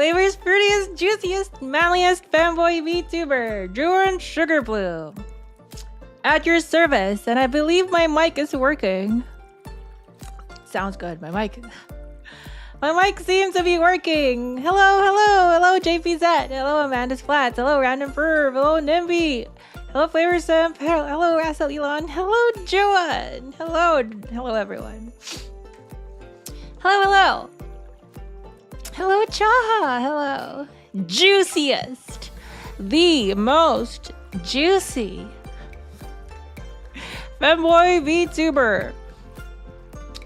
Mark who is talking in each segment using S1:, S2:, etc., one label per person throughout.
S1: Flavor's fruitiest, juiciest, manliest fanboy VTuber, Juwun Sugar Bloom. At your service, and I believe my mic is working. Sounds good, my mic seems to be working. Hello, JPZ. Hello, Amanda's Flats. Hello, Random Perv. Hello, Nimby. Hello, Flavor Simp. Hello, ℙ𝕒𝕒𝕟𝓚. Hello, Juwun. Hello, everyone. Hello. Hello, Chaha. Hello. Juiciest. The most juicy femboy VTuber.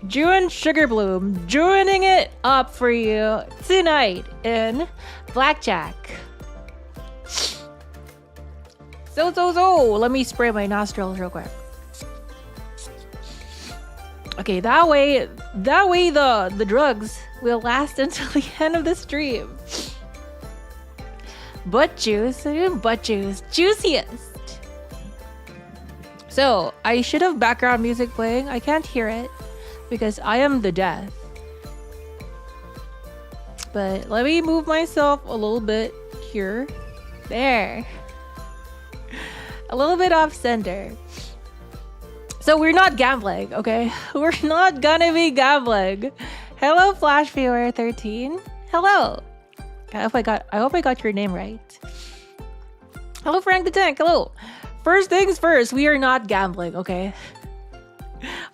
S1: Juwun Sugar Bloom, joining it up for you tonight in Blackjack. So. Let me spray my nostrils real quick. Okay, that way the drugs will last until the end of the stream. Butt juice, juiciest. So, I should have background music playing. I can't hear it because I am the death. But let me move myself a little bit here. There. A little bit off center. So we're not gambling, okay? We're not gonna be gambling. Hello, Flash Viewer 13. Hello. I hope I got your name right. Hello, Frank the Tank. Hello. First things first, we are not gambling, okay?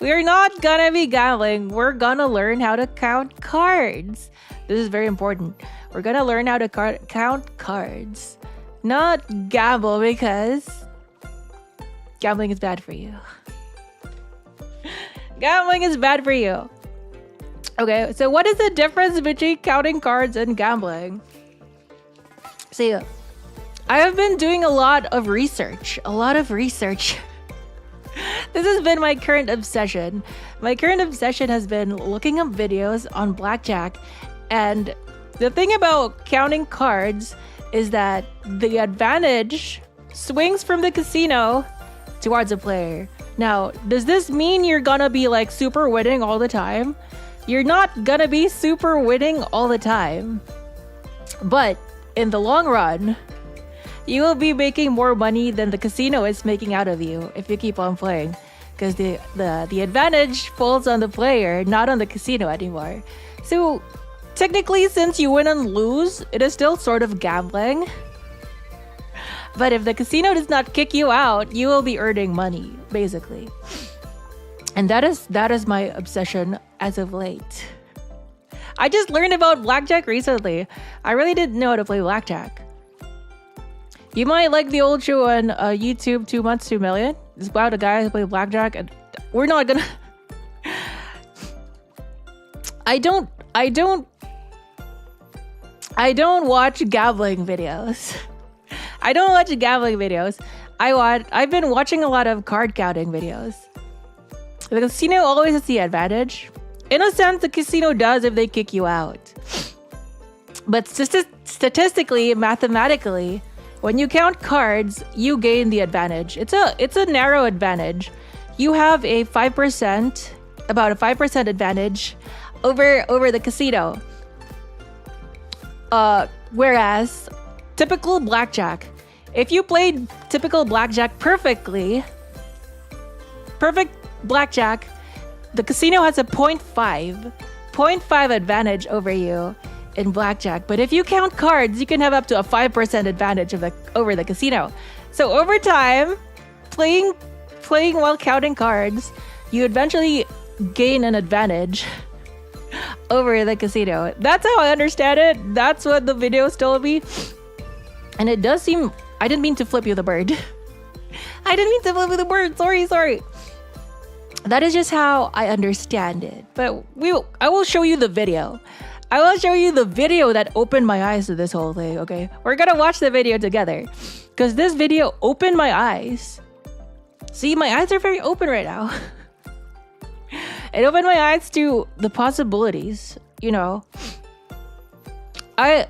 S1: We are not gonna be gambling. We're gonna learn how to count cards. This is very important. We're gonna learn how to count cards. Not gamble, because gambling is bad for you. Gambling is bad for you. Okay, so what is the difference between counting cards and gambling? See, I have been doing a lot of research. This has been my current obsession. My current obsession has been looking up videos on Blackjack. And the thing about counting cards is that the advantage swings from the casino towards a player. Now, does this mean you're gonna be like super winning all the time? You're not gonna be super winning all the time. But in the long run, you will be making more money than the casino is making out of you if you keep on playing. Because the advantage falls on the player, not on the casino anymore. So technically, since you win and lose, it is still sort of gambling. But if the casino does not kick you out, you will be earning money, basically. And that is my obsession as of late. I just learned about Blackjack recently. I really didn't know how to play Blackjack. You might like the old show on YouTube, 2 months, 2 million. It's about a guy who played Blackjack, and we're not gonna... I don't watch gambling videos. I've been watching a lot of card counting videos. The casino always has the advantage. In a sense, the casino does if they kick you out. But statistically, mathematically, when you count cards, you gain the advantage. It's a narrow advantage. You have a 5%, about a 5% advantage over the casino. Whereas typical Blackjack, if you played typical Blackjack perfect Blackjack, the casino has a 0.5 advantage over you in Blackjack. But if you count cards, you can have up to a 5% advantage over the casino. So over time, playing while counting cards, you eventually gain an advantage over the casino. That's how I understand it. That's what the videos told me. And it does seem... I didn't mean to flip you the bird. Sorry. That is just how I understand it. But I will show you the video. I will show you the video that opened my eyes to this whole thing, okay? We're gonna watch the video together. Because this video opened my eyes. See, my eyes are very open right now. It opened my eyes to the possibilities, you know. I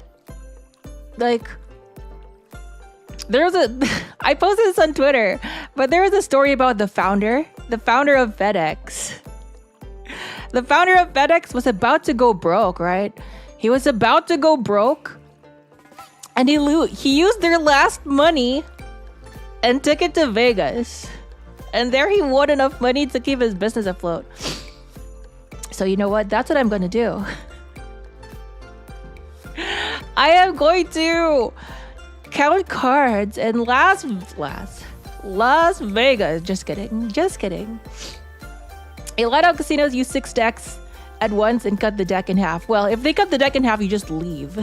S1: posted this on Twitter, but there was a story about the founder of FedEx. The founder of FedEx was about to go broke, right? He was about to go broke And he used their last money and took it to Vegas. And there he won enough money to keep his business afloat. So you know what? That's what I'm going to do. I am going to count cards in Las Vegas. Just kidding. A lot of casinos use 6 decks at once and cut the deck in half. Well, if they cut the deck in half, you just leave.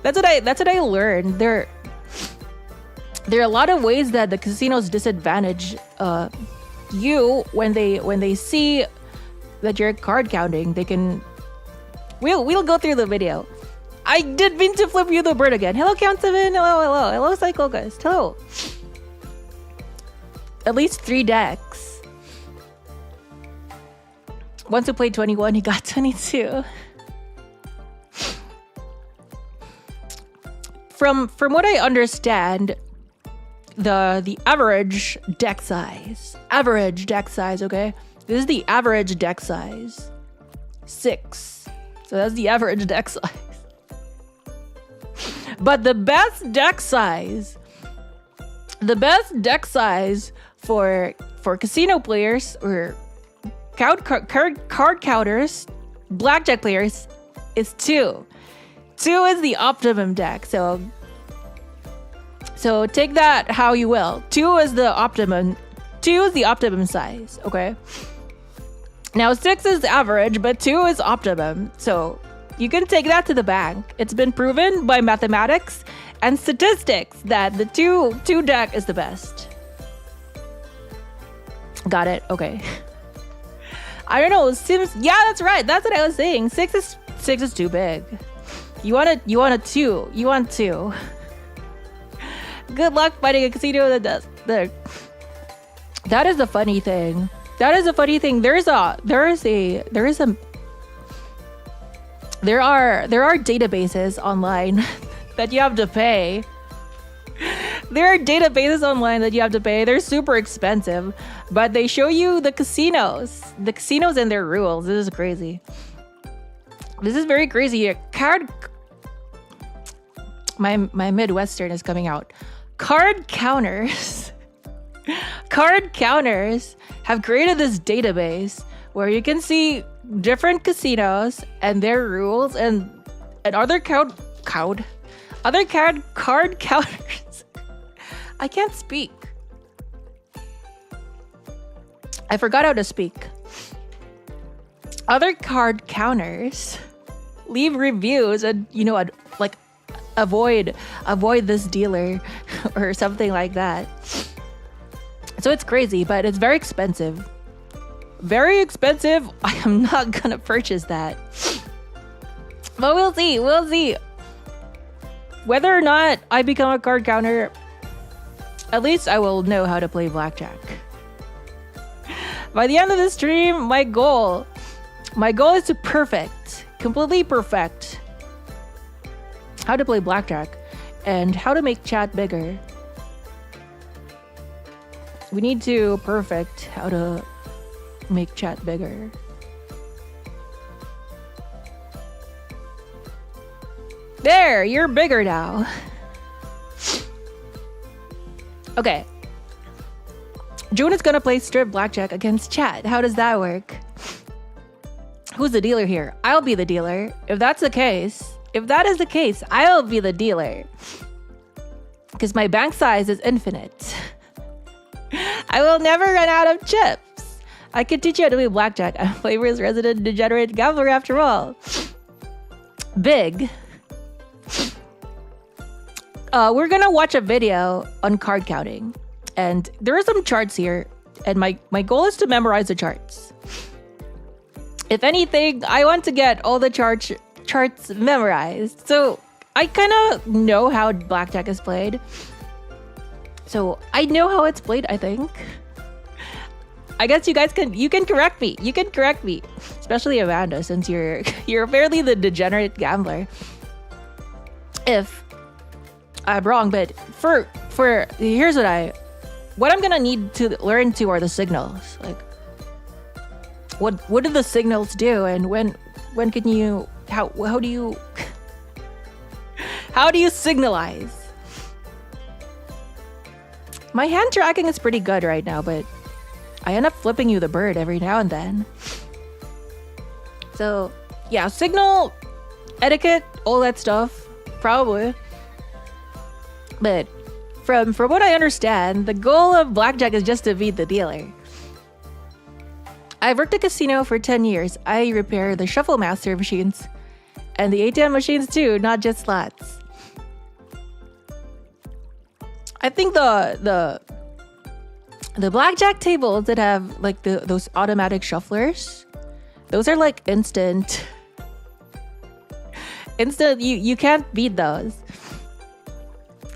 S1: That's what I learned. There are a lot of ways that the casinos disadvantage you when they see that you're card counting. They can. We'll go through the video. I did mean to flip you the bird again. Hello, Count 7. Hello, Psycho Guys. Hello. At least 3 decks. Once he played 21, he got 22. From what I understand, the average deck size. Okay, this is the average deck size. 6. So that's the average deck size. But the best deck size for casino players or card counters, blackjack players, is 2. 2 is the optimum deck. So take that how you will. 2 is the optimum. 2 is the optimum size. Okay. Now 6 is average, but 2 is optimum. So you can take that to the bank. It's been proven by mathematics and statistics that the 2 deck is the best. Got it? Okay. I don't know. Seems, yeah, that's right. That's what I was saying. 6 is too big. You want a 2. You want 2. Good luck finding a casino that does. That is the funny thing. There are databases online that you have to pay. They're super expensive, but they show you the casinos and their rules. This is crazy. This is very crazy. My Midwestern is coming out. Card counters have created this database where you can see different casinos and their rules and other card counters. I can't speak. I forgot how to speak. Other card counters leave reviews and avoid this dealer or something like that. So it's crazy, but it's very expensive. Very expensive. I am not gonna purchase that. But we'll see. Whether or not I become a card counter, at least I will know how to play blackjack. By the end of the stream, my goal is to completely perfect how to play blackjack and how to make chat bigger. We need to perfect how to make chat bigger. There, you're bigger now. Okay. Juwun is gonna play strip blackjack against chat. How does that work? Who's the dealer here? I'll be the dealer. If that is the case, I'll be the dealer. Because my bank size is infinite. I will never run out of chips. I can teach you how to play blackjack. I'm ℡𝕝's resident degenerate gambler after all. Big. We're gonna watch a video on card counting. And there are some charts here. And my goal is to memorize the charts. If anything, I want to get all the charts memorized. So I kind of know how blackjack is played. So I know how it's played, I think. I guess you can correct me. You can correct me. Especially Amanda, since you're apparently the degenerate gambler. If I'm wrong, but for here's what I'm gonna need to learn to are the signals. Like what do the signals do, and when can you how do you How do you signalize? My hand tracking is pretty good right now, but I end up flipping you the bird every now and then. So yeah, signal, etiquette, all that stuff, probably. But from what I understand, the goal of blackjack is just to beat the dealer. I've worked at a casino for 10 years. I repair the shuffle master machines and the ATM machines too, not just slots. I think the blackjack tables that have like those automatic shufflers, those are like instant. You can't beat those.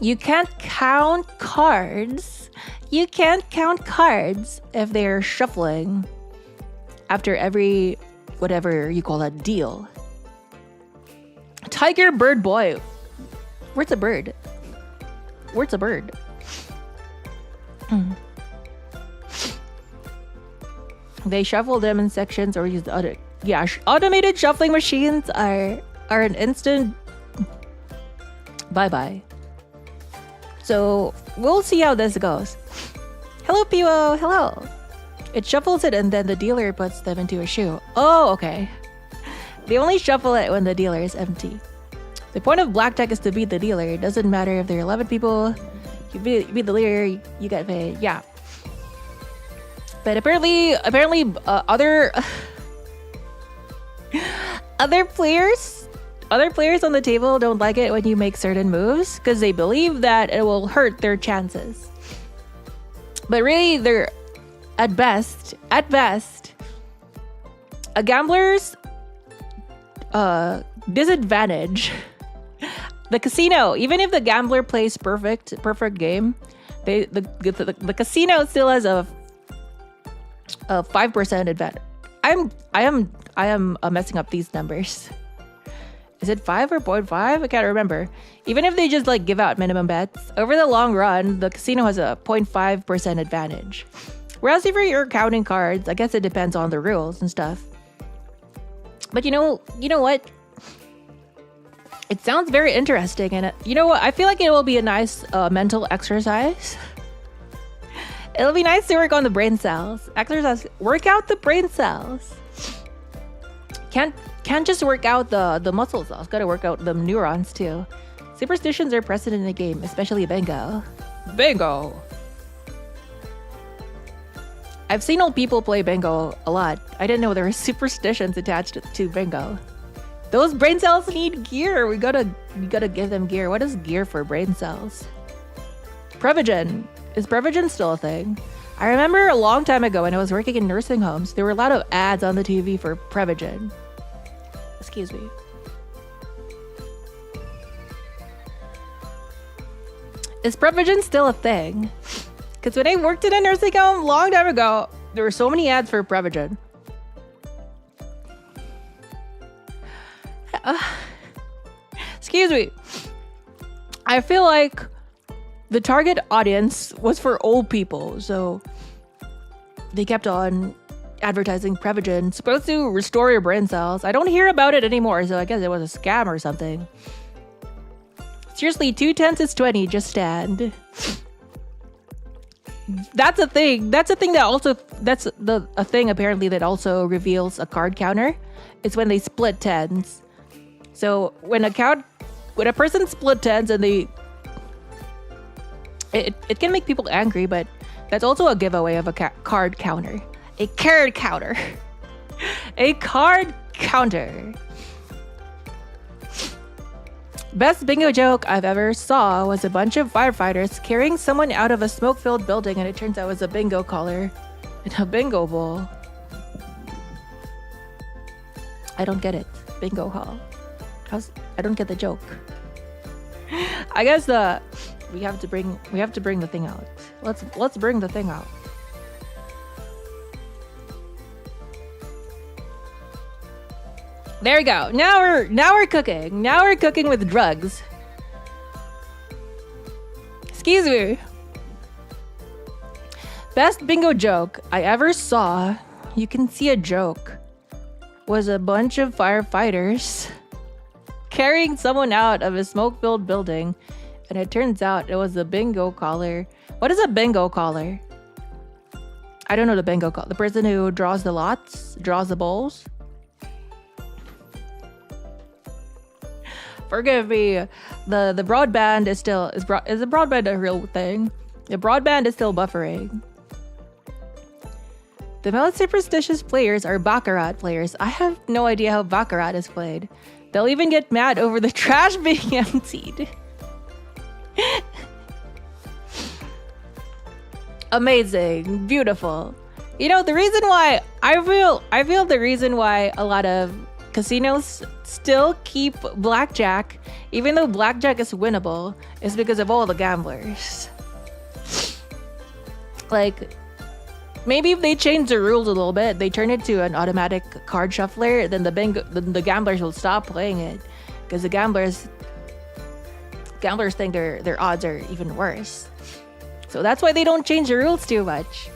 S1: You can't count cards. You can't count cards if they're shuffling after every whatever you call that deal. Tiger bird boy. Where's a bird? Where's a bird? They shuffle them in sections or use the other. Yeah, automated shuffling machines are an instant bye-bye. So we'll see how this goes. Hello, Piwo. Hello. It shuffles it and then the dealer puts them into a shoe. Oh, okay. They only shuffle it when the dealer is empty. The point of blackjack is to beat the dealer. It doesn't matter if there are 11 people. You beat the dealer, you get paid. Yeah. But apparently, other players on the table don't like it when you make certain moves because they believe that it will hurt their chances. But really, they're at best, a gambler's disadvantage. The casino, even if the gambler plays perfect game, the casino still has a 5% advantage. I am messing up these numbers. Is it 5 or 0.5? I can't remember. Even if they just like give out minimum bets, over the long run, the casino has a 0.5% advantage. Whereas if you're counting cards, I guess it depends on the rules and stuff. But you know what? It sounds very interesting, and you know what? I feel like it will be a nice mental exercise. It'll be nice to work on the brain cells. Work out the brain cells. Can't just work out the muscle cells. Gotta work out the neurons too. Superstitions are present in the game, especially bingo. Bingo! I've seen old people play bingo a lot. I didn't know there were superstitions attached to bingo. Those brain cells need gear. We gotta give them gear. What is gear for brain cells? Prevagen. Is Prevagen still a thing? I remember a long time ago when I was working in nursing homes, there were a lot of ads on the TV for Prevagen. Excuse me. Is Prevagen still a thing? Because when I worked in a nursing home a long time ago, there were so many ads for Prevagen. Excuse me. I feel like the target audience was for old people, so they kept on advertising Prevagen, supposed to restore your brain cells. I don't hear about it anymore, so I guess it was a scam or something. Seriously, 2 10s is 20, just stand. That's a thing. That's a thing that also, a thing apparently that also reveals a card counter. It's when they split 10s. So when a person split 10s and it can make people angry, but that's also a giveaway of a card counter. A card counter. A card counter. Best bingo joke I've ever saw was a bunch of firefighters carrying someone out of a smoke-filled building, and it turns out it was a bingo caller in a bingo bowl. I don't get it. Bingo hall. I don't get the joke. I guess we have to bring the thing out. Let's bring the thing out. There we go. Now we're cooking. Now we're cooking with drugs. Excuse me. Best bingo joke I ever saw. You can see a joke. Was a bunch of firefighters carrying someone out of a smoke-filled building, and it turns out it was the bingo caller. What is a bingo caller? I don't know the bingo caller. The person who draws the lots, draws the bowls. Forgive me. The broadband is still is the broadband a real thing? The broadband is still buffering. The most superstitious players are baccarat players. I have no idea how baccarat is played. They'll even get mad over the trash being emptied. Amazing, beautiful. You know, the reason why I feel the reason why a lot of casinos still keep blackjack, even though blackjack is winnable, is because of all the gamblers. Like, maybe if they change the rules a little bit, they turn it to an automatic card shuffler, then the gamblers will stop playing it, because the gamblers think their odds are even worse. So that's why they don't change the rules too much.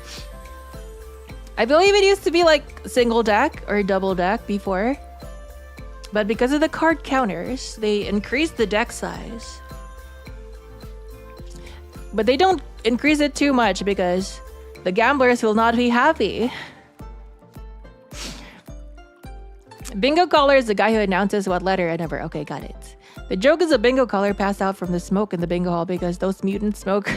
S1: I believe it used to be like single deck or double deck before, but because of the card counters, they increased the deck size. But they don't increase it too much because the gamblers will not be happy. Bingo caller is the guy who announces what letter and number. Okay, got it. The joke is a bingo caller passed out from the smoke in the bingo hall because those mutants smoke.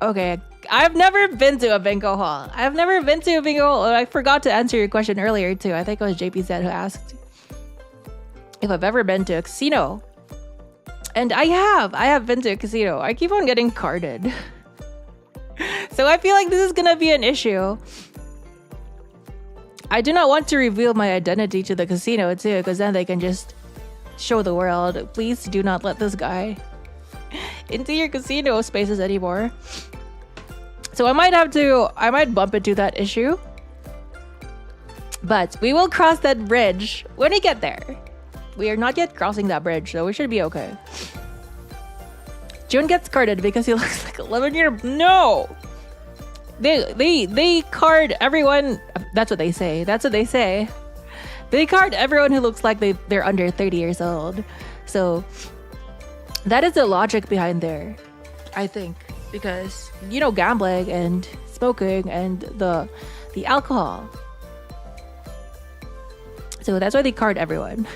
S1: Okay, I've never been to a bingo hall. I've never been to a bingo hall. I forgot to answer your question earlier too. I think it was JPZ who asked if I've ever been to a casino. And I have been to a casino. I keep on getting carded. So I feel like this is gonna be an issue. I do not want to reveal my identity to the casino too, because then they can just show the world. Please do not let this guy into your casino spaces anymore. So I might bump into that issue. But we will cross that bridge when we get there. We are not yet crossing that bridge, so we should be okay. Juwun gets carded because he looks like 11-year. No! They card everyone. That's what they say. That's what they say. They card everyone who looks like they're under 30 years old. So that is the logic behind there, I think. Because, you know, gambling and smoking and the alcohol. So that's why they card everyone.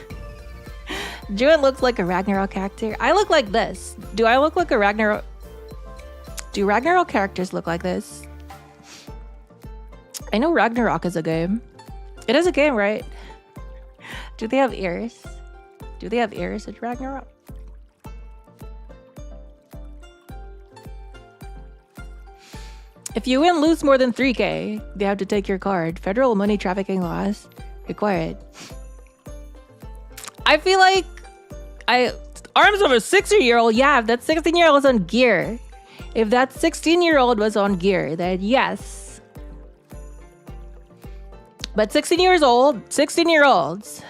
S1: Juwun looks like a Ragnarok character. I look like this. Do I look like a Ragnarok? Do Ragnarok characters look like this? I know Ragnarok is a game. It is a game, right? Do they have ears? Do they have ears at Ragnarok? If you win lose more than 3K, they have to take your card. Federal money trafficking laws require it. I feel like arms of a 16-year-old. Yeah, if that 16-year-old was on gear. If that 16-year-old was on gear, then yes. But 16-year-olds.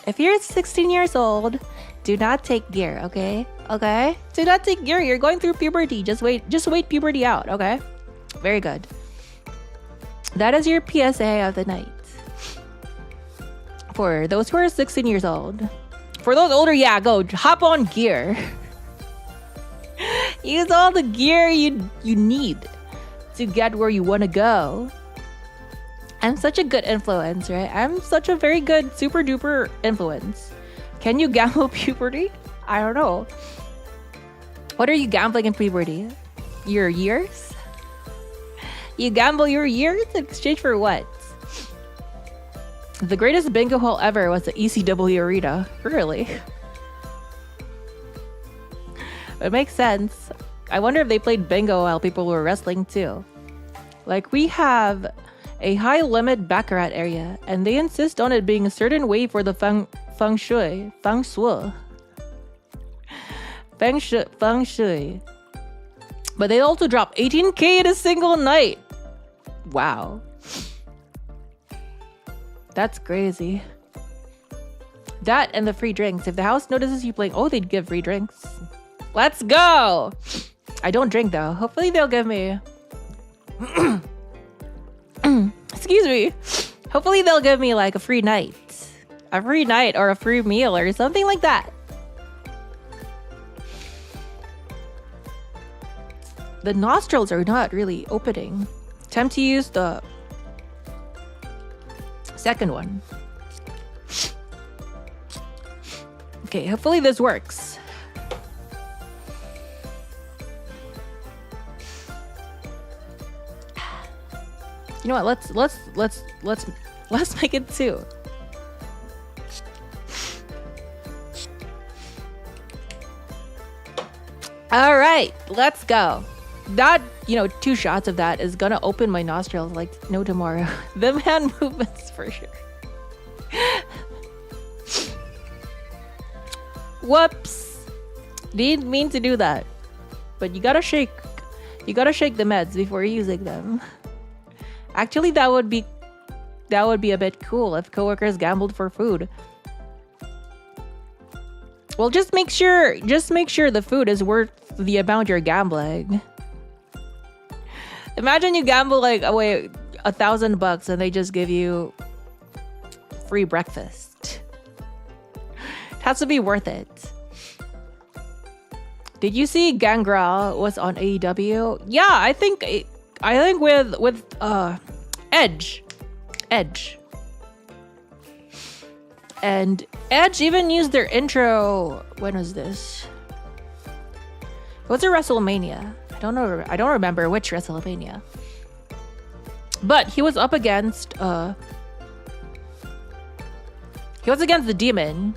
S1: If you're 16 years old, do not take gear, okay? Okay? Do not take gear. You're going through puberty. Just wait puberty out, okay? Very good. That is your PSA of the night. For those who are 16 years old. For those older, yeah, go hop on gear. Use all the gear you need to get where you want to go. I'm such a good influence, right? I'm such a very good super duper influence. Can you gamble puberty? I don't know. What are you gambling in puberty? Your years? You gamble your years in exchange for what? The greatest bingo hall ever was the ECW arena. Really? It makes sense. I wonder if they played bingo while people were wrestling too. Like, we have a high limit baccarat area, and they insist on it being a certain way for the feng shui. But they also drop 18K in a single night. Wow. That's crazy. That and the free drinks. If the house notices you playing, oh, they'd give free drinks. Let's go. I don't drink though. Hopefully they'll give me excuse me. Hopefully they'll give me like a free night A free night or a free meal or something like that. The nostrils are not really opening. Attempt to use the second one. Okay, hopefully this works. You know what? Let's make it 2. All right, let's go. That, 2 shots of that is gonna open my nostrils like no tomorrow. The hand movements for sure. Whoops. Didn't mean to do that. But you gotta shake the meds before using them. Actually, that would be a bit cool if coworkers gambled for food. Well, just make sure the food is worth the amount you're gambling. Imagine you gamble like away $1,000 and they just give you free breakfast. It has to be worth it. Did you see Gangrel was on AEW? Yeah, I think with Edge. And Edge even used their intro. When was this? It was a WrestleMania. I don't know. I don't remember which WrestleMania. But he was up against the demon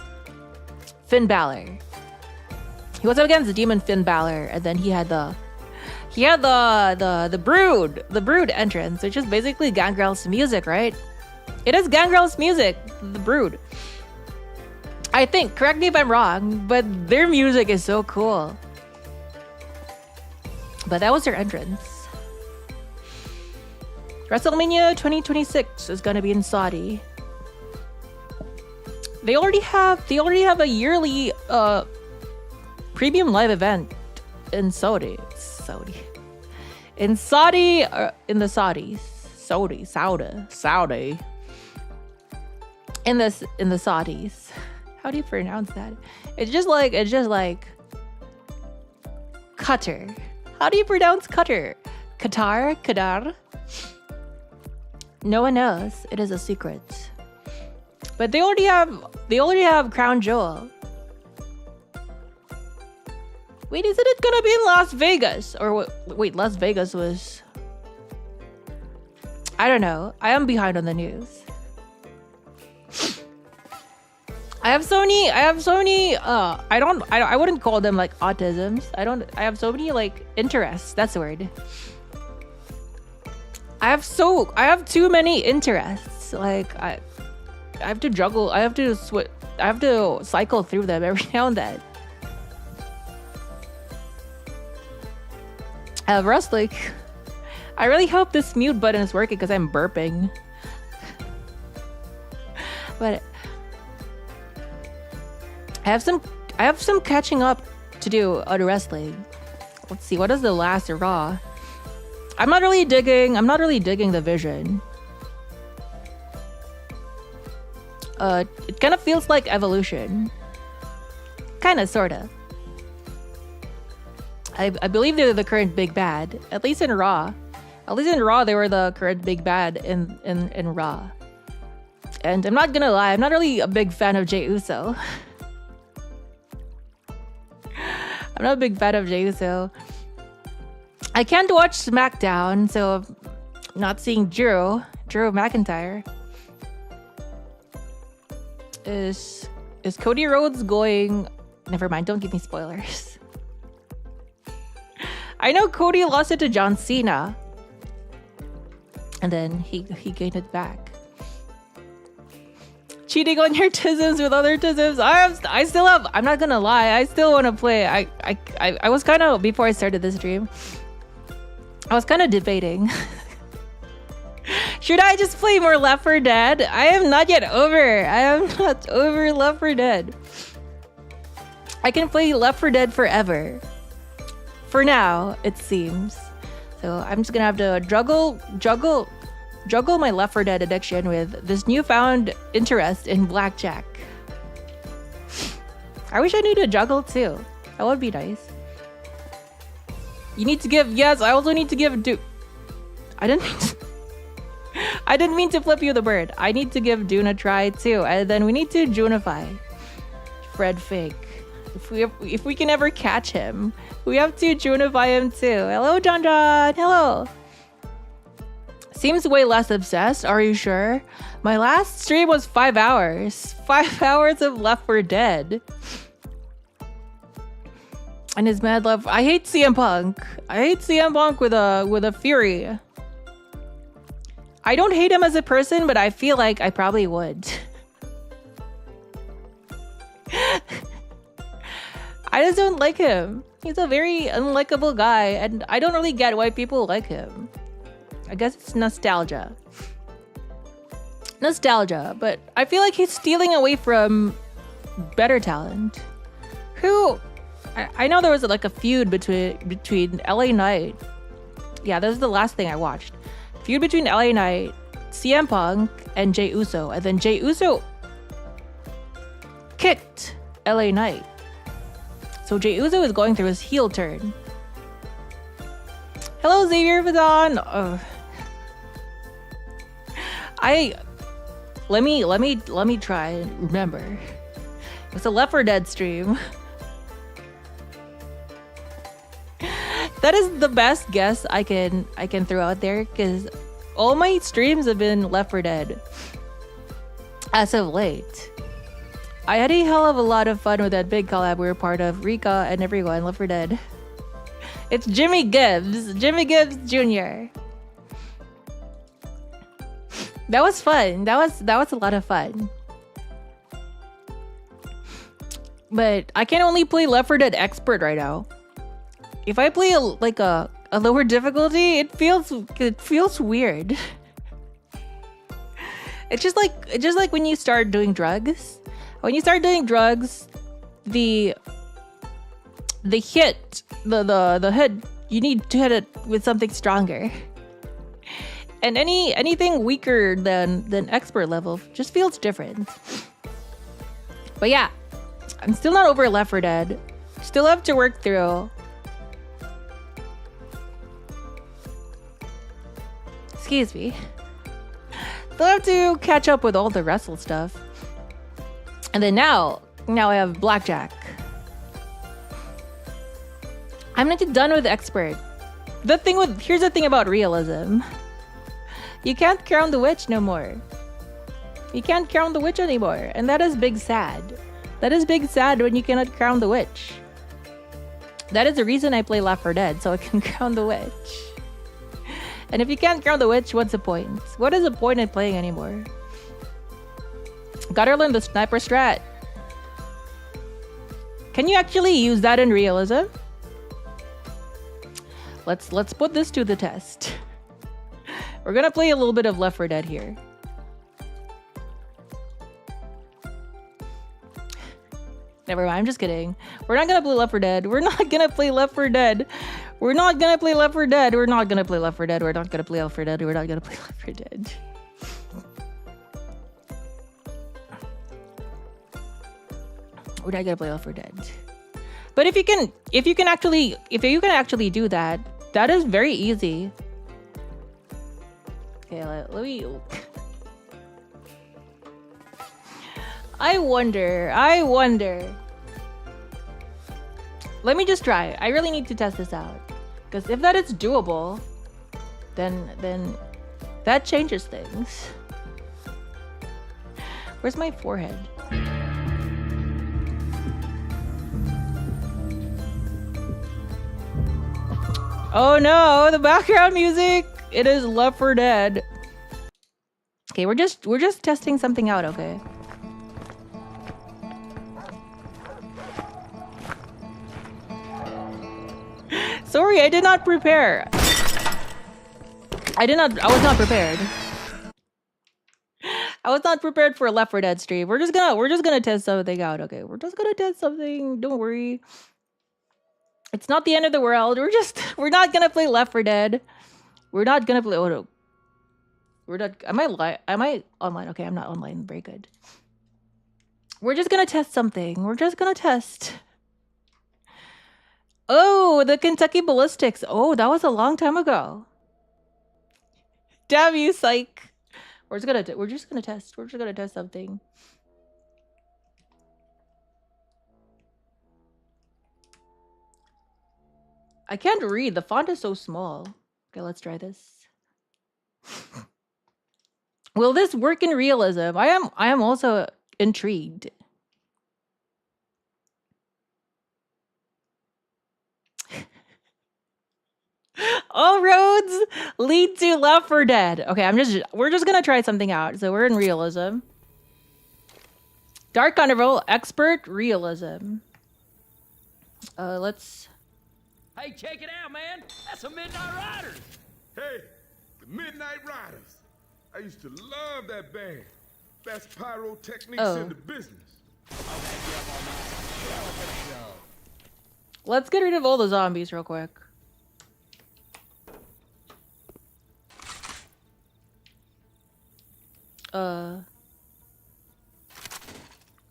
S1: Finn Balor. He was up against the demon Finn Balor, and then he had the Brood entrance, which is basically Gangrel's music, right? It is Gangrel's music, the Brood. I think, correct me if I'm wrong, but their music is so cool. But that was their entrance. WrestleMania 2026 is gonna be in Saudi. They already have a yearly premium live event in Saudi. In the Saudis. In the Saudis. How do you pronounce that? It's just like Qatar. How do you pronounce Qatar? Qatar? No one knows. It is a secret. But they already have Crown Jewel. Wait, isn't it gonna be in Las Vegas? Or wait, Las Vegas was... I don't know. I am behind on the news. I have so many, I wouldn't call them like autisms. I have so many like interests. That's the word. I have too many interests. Like I have to juggle. I have to cycle through them every now and then. Rustlick, I really hope this mute button is working because I'm burping. But I have some catching up to do on wrestling. Let's see, what is the last Raw? I'm not really digging the vision. It kind of feels like Evolution. Kinda, sorta. I believe they're the current big bad. At least in Raw. At least in Raw, they were the current big bad in Raw. And I'm not gonna lie, I'm not really a big fan of Jey Uso. I'm not a big fan of Jey Uso. I can't watch SmackDown, so I'm not seeing Drew McIntyre. Is Cody Rhodes going... Never mind, don't give me spoilers. I know Cody lost it to John Cena. And then he gained it back. Cheating on your tisms with other tisms. I'm not gonna lie, I still want to play. I was kind of, before I started this stream, I was kind of debating. Should I just play more Left 4 Dead? I am not over Left 4 Dead. I can play Left 4 Dead forever. For now, it seems. So I'm just gonna have to juggle juggle my Left 4 Dead addiction with this newfound interest in Blackjack. I wish I knew to juggle too. That would be nice. You need to give, yes, I also need to give I didn't mean to flip you the bird. I need to give Dune a try too. And then we need to Junify Fred Fake. If we can ever catch him, we have to Junify him too. Hello, John John. Hello. Seems way less obsessed. Are you sure? My last stream was 5 hours. 5 hours of Left 4 Dead. And his mad love. I hate CM Punk. I hate CM Punk with a fury. I don't hate him as a person, but I feel like I probably would. I just don't like him. He's a very unlikable guy, and I don't really get why people like him. I guess it's nostalgia. Nostalgia, but I feel like he's stealing away from better talent. Who... I know there was like a feud between LA Knight. Yeah, that was the last thing I watched. Feud between LA Knight, CM Punk, and Jey Uso. And then Jey Uso kicked LA Knight. So Jey Uso is going through his heel turn. Hello, Xavier Vidon. Let me try and remember. It's a Left 4 Dead stream. That is the best guess I can throw out there, because all my streams have been Left 4 Dead as of late. I had a hell of a lot of fun with that big collab we were part of, Rika and everyone, Left 4 Dead. It's Jimmy Gibbs Jr. That was fun. That was a lot of fun. But I can only play Left 4 Dead Expert right now. If I play a lower difficulty, it feels weird. It's just like when you start doing drugs. When you start doing drugs, the hit, the hit, you need to hit it with something stronger. And anything weaker than expert level just feels different. But yeah, I'm still not over Left 4 Dead. Still have to work through. Excuse me. Still have to catch up with all the wrestle stuff. And then now I have Blackjack. I'm not done with expert. Here's the thing about realism. You can't crown the witch no more. You can't crown the witch anymore, and that is big sad. That is big sad when you cannot crown the witch. That is the reason I play Left 4 Dead, so I can crown the witch. And if you can't crown the witch, what's the point? What is the point in playing anymore? Gotta learn the sniper strat. Can you actually use that in realism? Let's put this to the test. We're gonna play a little bit of Left 4 Dead here. Never mind, I'm just kidding. We're not gonna play Left 4 Dead. We're not gonna play Left 4 Dead. We're not gonna play Left 4 Dead. We're not gonna play Left 4 Dead. We're not gonna play Left 4 Dead. We're not gonna play Left 4 Dead. We're not gonna play Left 4 Dead. But if you can actually do that, that is very easy. Okay, let me. I wonder. Let me just try. I really need to test this out. Because if that is doable, then that changes things. Where's my forehead? Oh no, the background music! It is Left 4 Dead. Okay, we're just testing something out, okay? Sorry, I did not prepare. I was not prepared. I was not prepared for a Left 4 Dead stream. We're just gonna test something out, okay? We're just gonna test something. Don't worry. It's not the end of the world. We're not gonna play Left 4 Dead. We're not gonna play. Oh no. We're not. Am I live? Am I online? Okay, I'm not online. Very good. We're just gonna test something. We're just gonna test. Oh, the Kentucky Ballistics. Oh, that was a long time ago. Damn you, psych. We're just gonna test. We're just gonna test something. I can't read. The font is so small. Okay, let's try this. Will this work in realism? I am also intrigued. All roads lead to Left 4 Dead. Okay, we're just gonna try something out. So we're in realism. Dark Carnival, expert realism. Let's.
S2: Hey, check it out, man. That's the Midnight Riders.
S3: Hey, the Midnight Riders. I used to love that band. Best pyrotechnics in the business.
S1: Let's get rid of all the zombies real quick.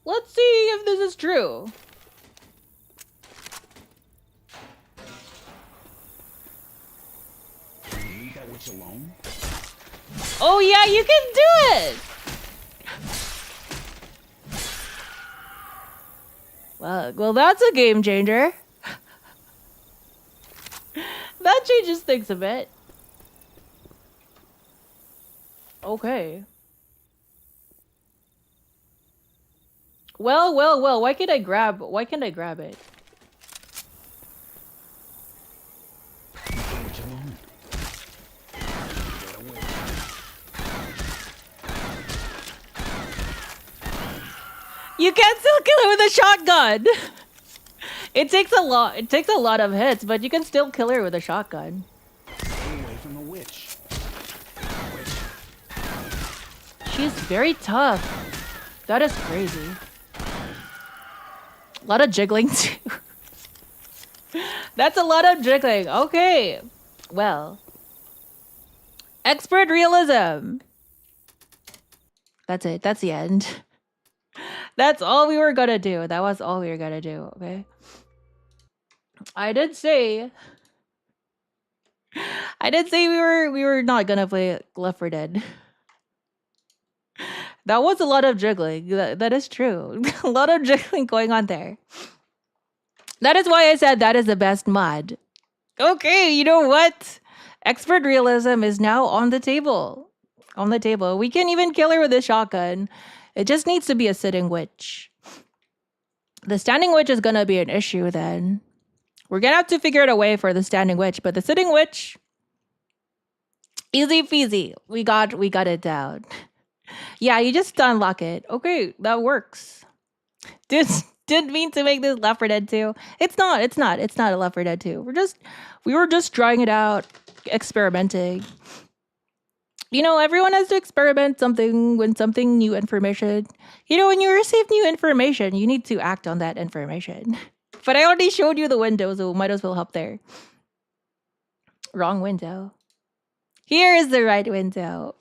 S1: Let's see if this is true.
S2: Leave that witch alone.
S1: Oh yeah, you can do it! Well, that's a game changer. That changes things a bit. Okay. Well, why can't I grab it? You can still kill it with a shotgun. It takes a lot of hits, but you can still kill her with a shotgun.
S2: Stay away from the witch.
S1: She's very tough. That is crazy. A lot of jiggling too. That's a lot of jiggling. Okay. Well. Expert realism. That's it. That's the end. That's all we were gonna do. That was all we were gonna do, okay? I did say we were not gonna play Left 4 Dead. That was a lot of jiggling. That is true. A lot of jiggling going on there. That is why I said that is the best mod. Okay, you know what? Expert realism is now on the table. On the table. We can even kill her with a shotgun. It just needs to be a sitting witch. The standing witch is gonna be an issue then. We're gonna have to figure out a way for the standing witch, but the sitting witch, easy peasy. We got it down. Yeah, you just unlock it. Okay, that works. Didn't mean to make this Left 4 Dead 2. It's not a Left 4 Dead 2. We were just trying it out, experimenting. You know, everyone has to experiment something when something new information. You know, when you receive new information, you need to act on that information. But I already showed you the window, so might as well hop there. Wrong window. Here is the right window.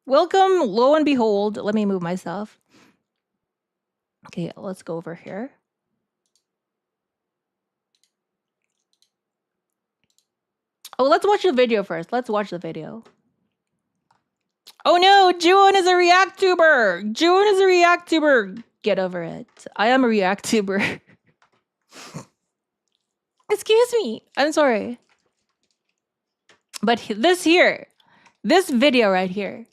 S1: Welcome, lo and behold. Let me move myself. Okay, let's go over here. Oh, let's watch the video first. Let's watch the video. Oh no, Juwun is a ℏ𝕗𝕏𝕏. Juwun is a ℏ𝕗𝕏𝕏. Get over it. I am a ℏ𝕗𝕏𝕏. Excuse me. I'm sorry. But this video right here.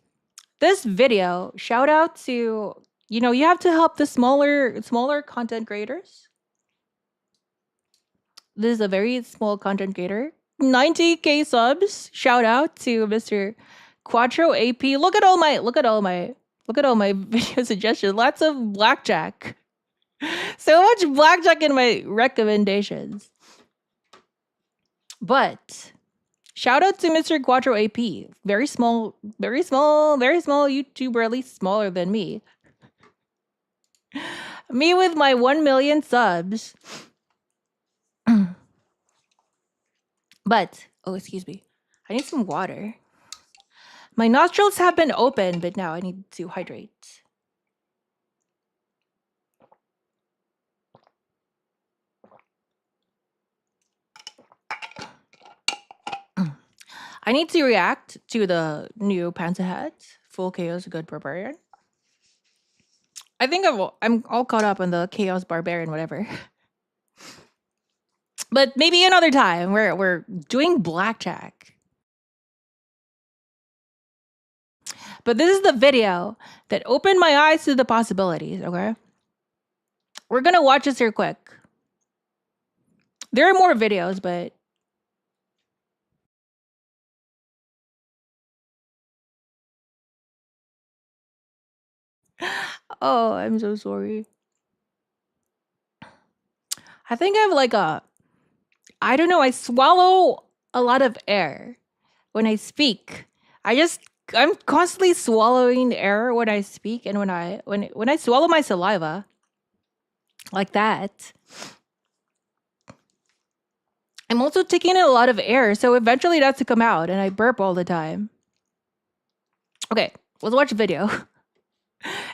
S1: This video, shout out to, you know, you have to help the smaller content creators. This is a very small content creator. 90K subs. Shout out to Mr. ℏ𝕗𝕖. Look at all my video suggestions. Lots of Blackjack. So much Blackjack in my recommendations. But shout out to Mr. ℏ𝕗𝕖. Very small YouTuber, at least smaller than me. Me with my 1 million subs. But, oh, excuse me. I need some water. My nostrils have been open, but now I need to hydrate. I need to react to the new Panther hat. Full Chaos Good Barbarian. I think I'm all caught up on the Chaos Barbarian, whatever. But maybe another time. We're doing Blackjack. But this is the video that opened my eyes to the possibilities, okay? We're gonna watch this here quick. There are more videos, but... Oh, I'm so sorry. I think I have like I don't know, I swallow a lot of air when I speak. I'm constantly swallowing air when I speak, and when I swallow my saliva like that, I'm also taking in a lot of air, so eventually it has to come out, and I burp all the time. Okay, let's watch the video.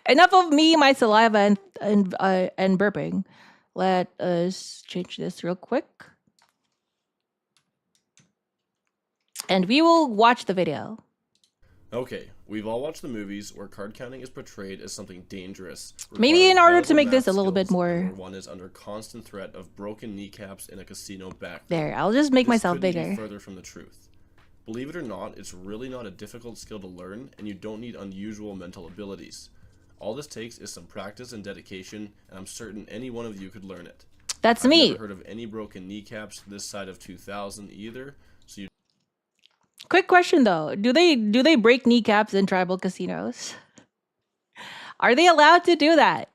S1: Enough of me, my saliva, and burping. Let us change this real quick. And we will watch the video.
S4: Okay, we've all watched the movies where card counting is portrayed as something dangerous.
S1: Maybe in order to make this a little bit more...
S4: Where one is under constant threat of broken kneecaps in a casino back.
S1: There, I'll just make myself bigger.
S4: Be further from the truth. Believe it or not, it's really not a difficult skill to learn, and you don't need unusual mental abilities. All this takes is some practice and dedication, and I'm certain any one of you could learn it.
S1: That's me.
S4: I've never heard of any broken kneecaps this side of 2000 either, so you...
S1: Quick question though, do they break kneecaps in tribal casinos? Are they allowed to do that?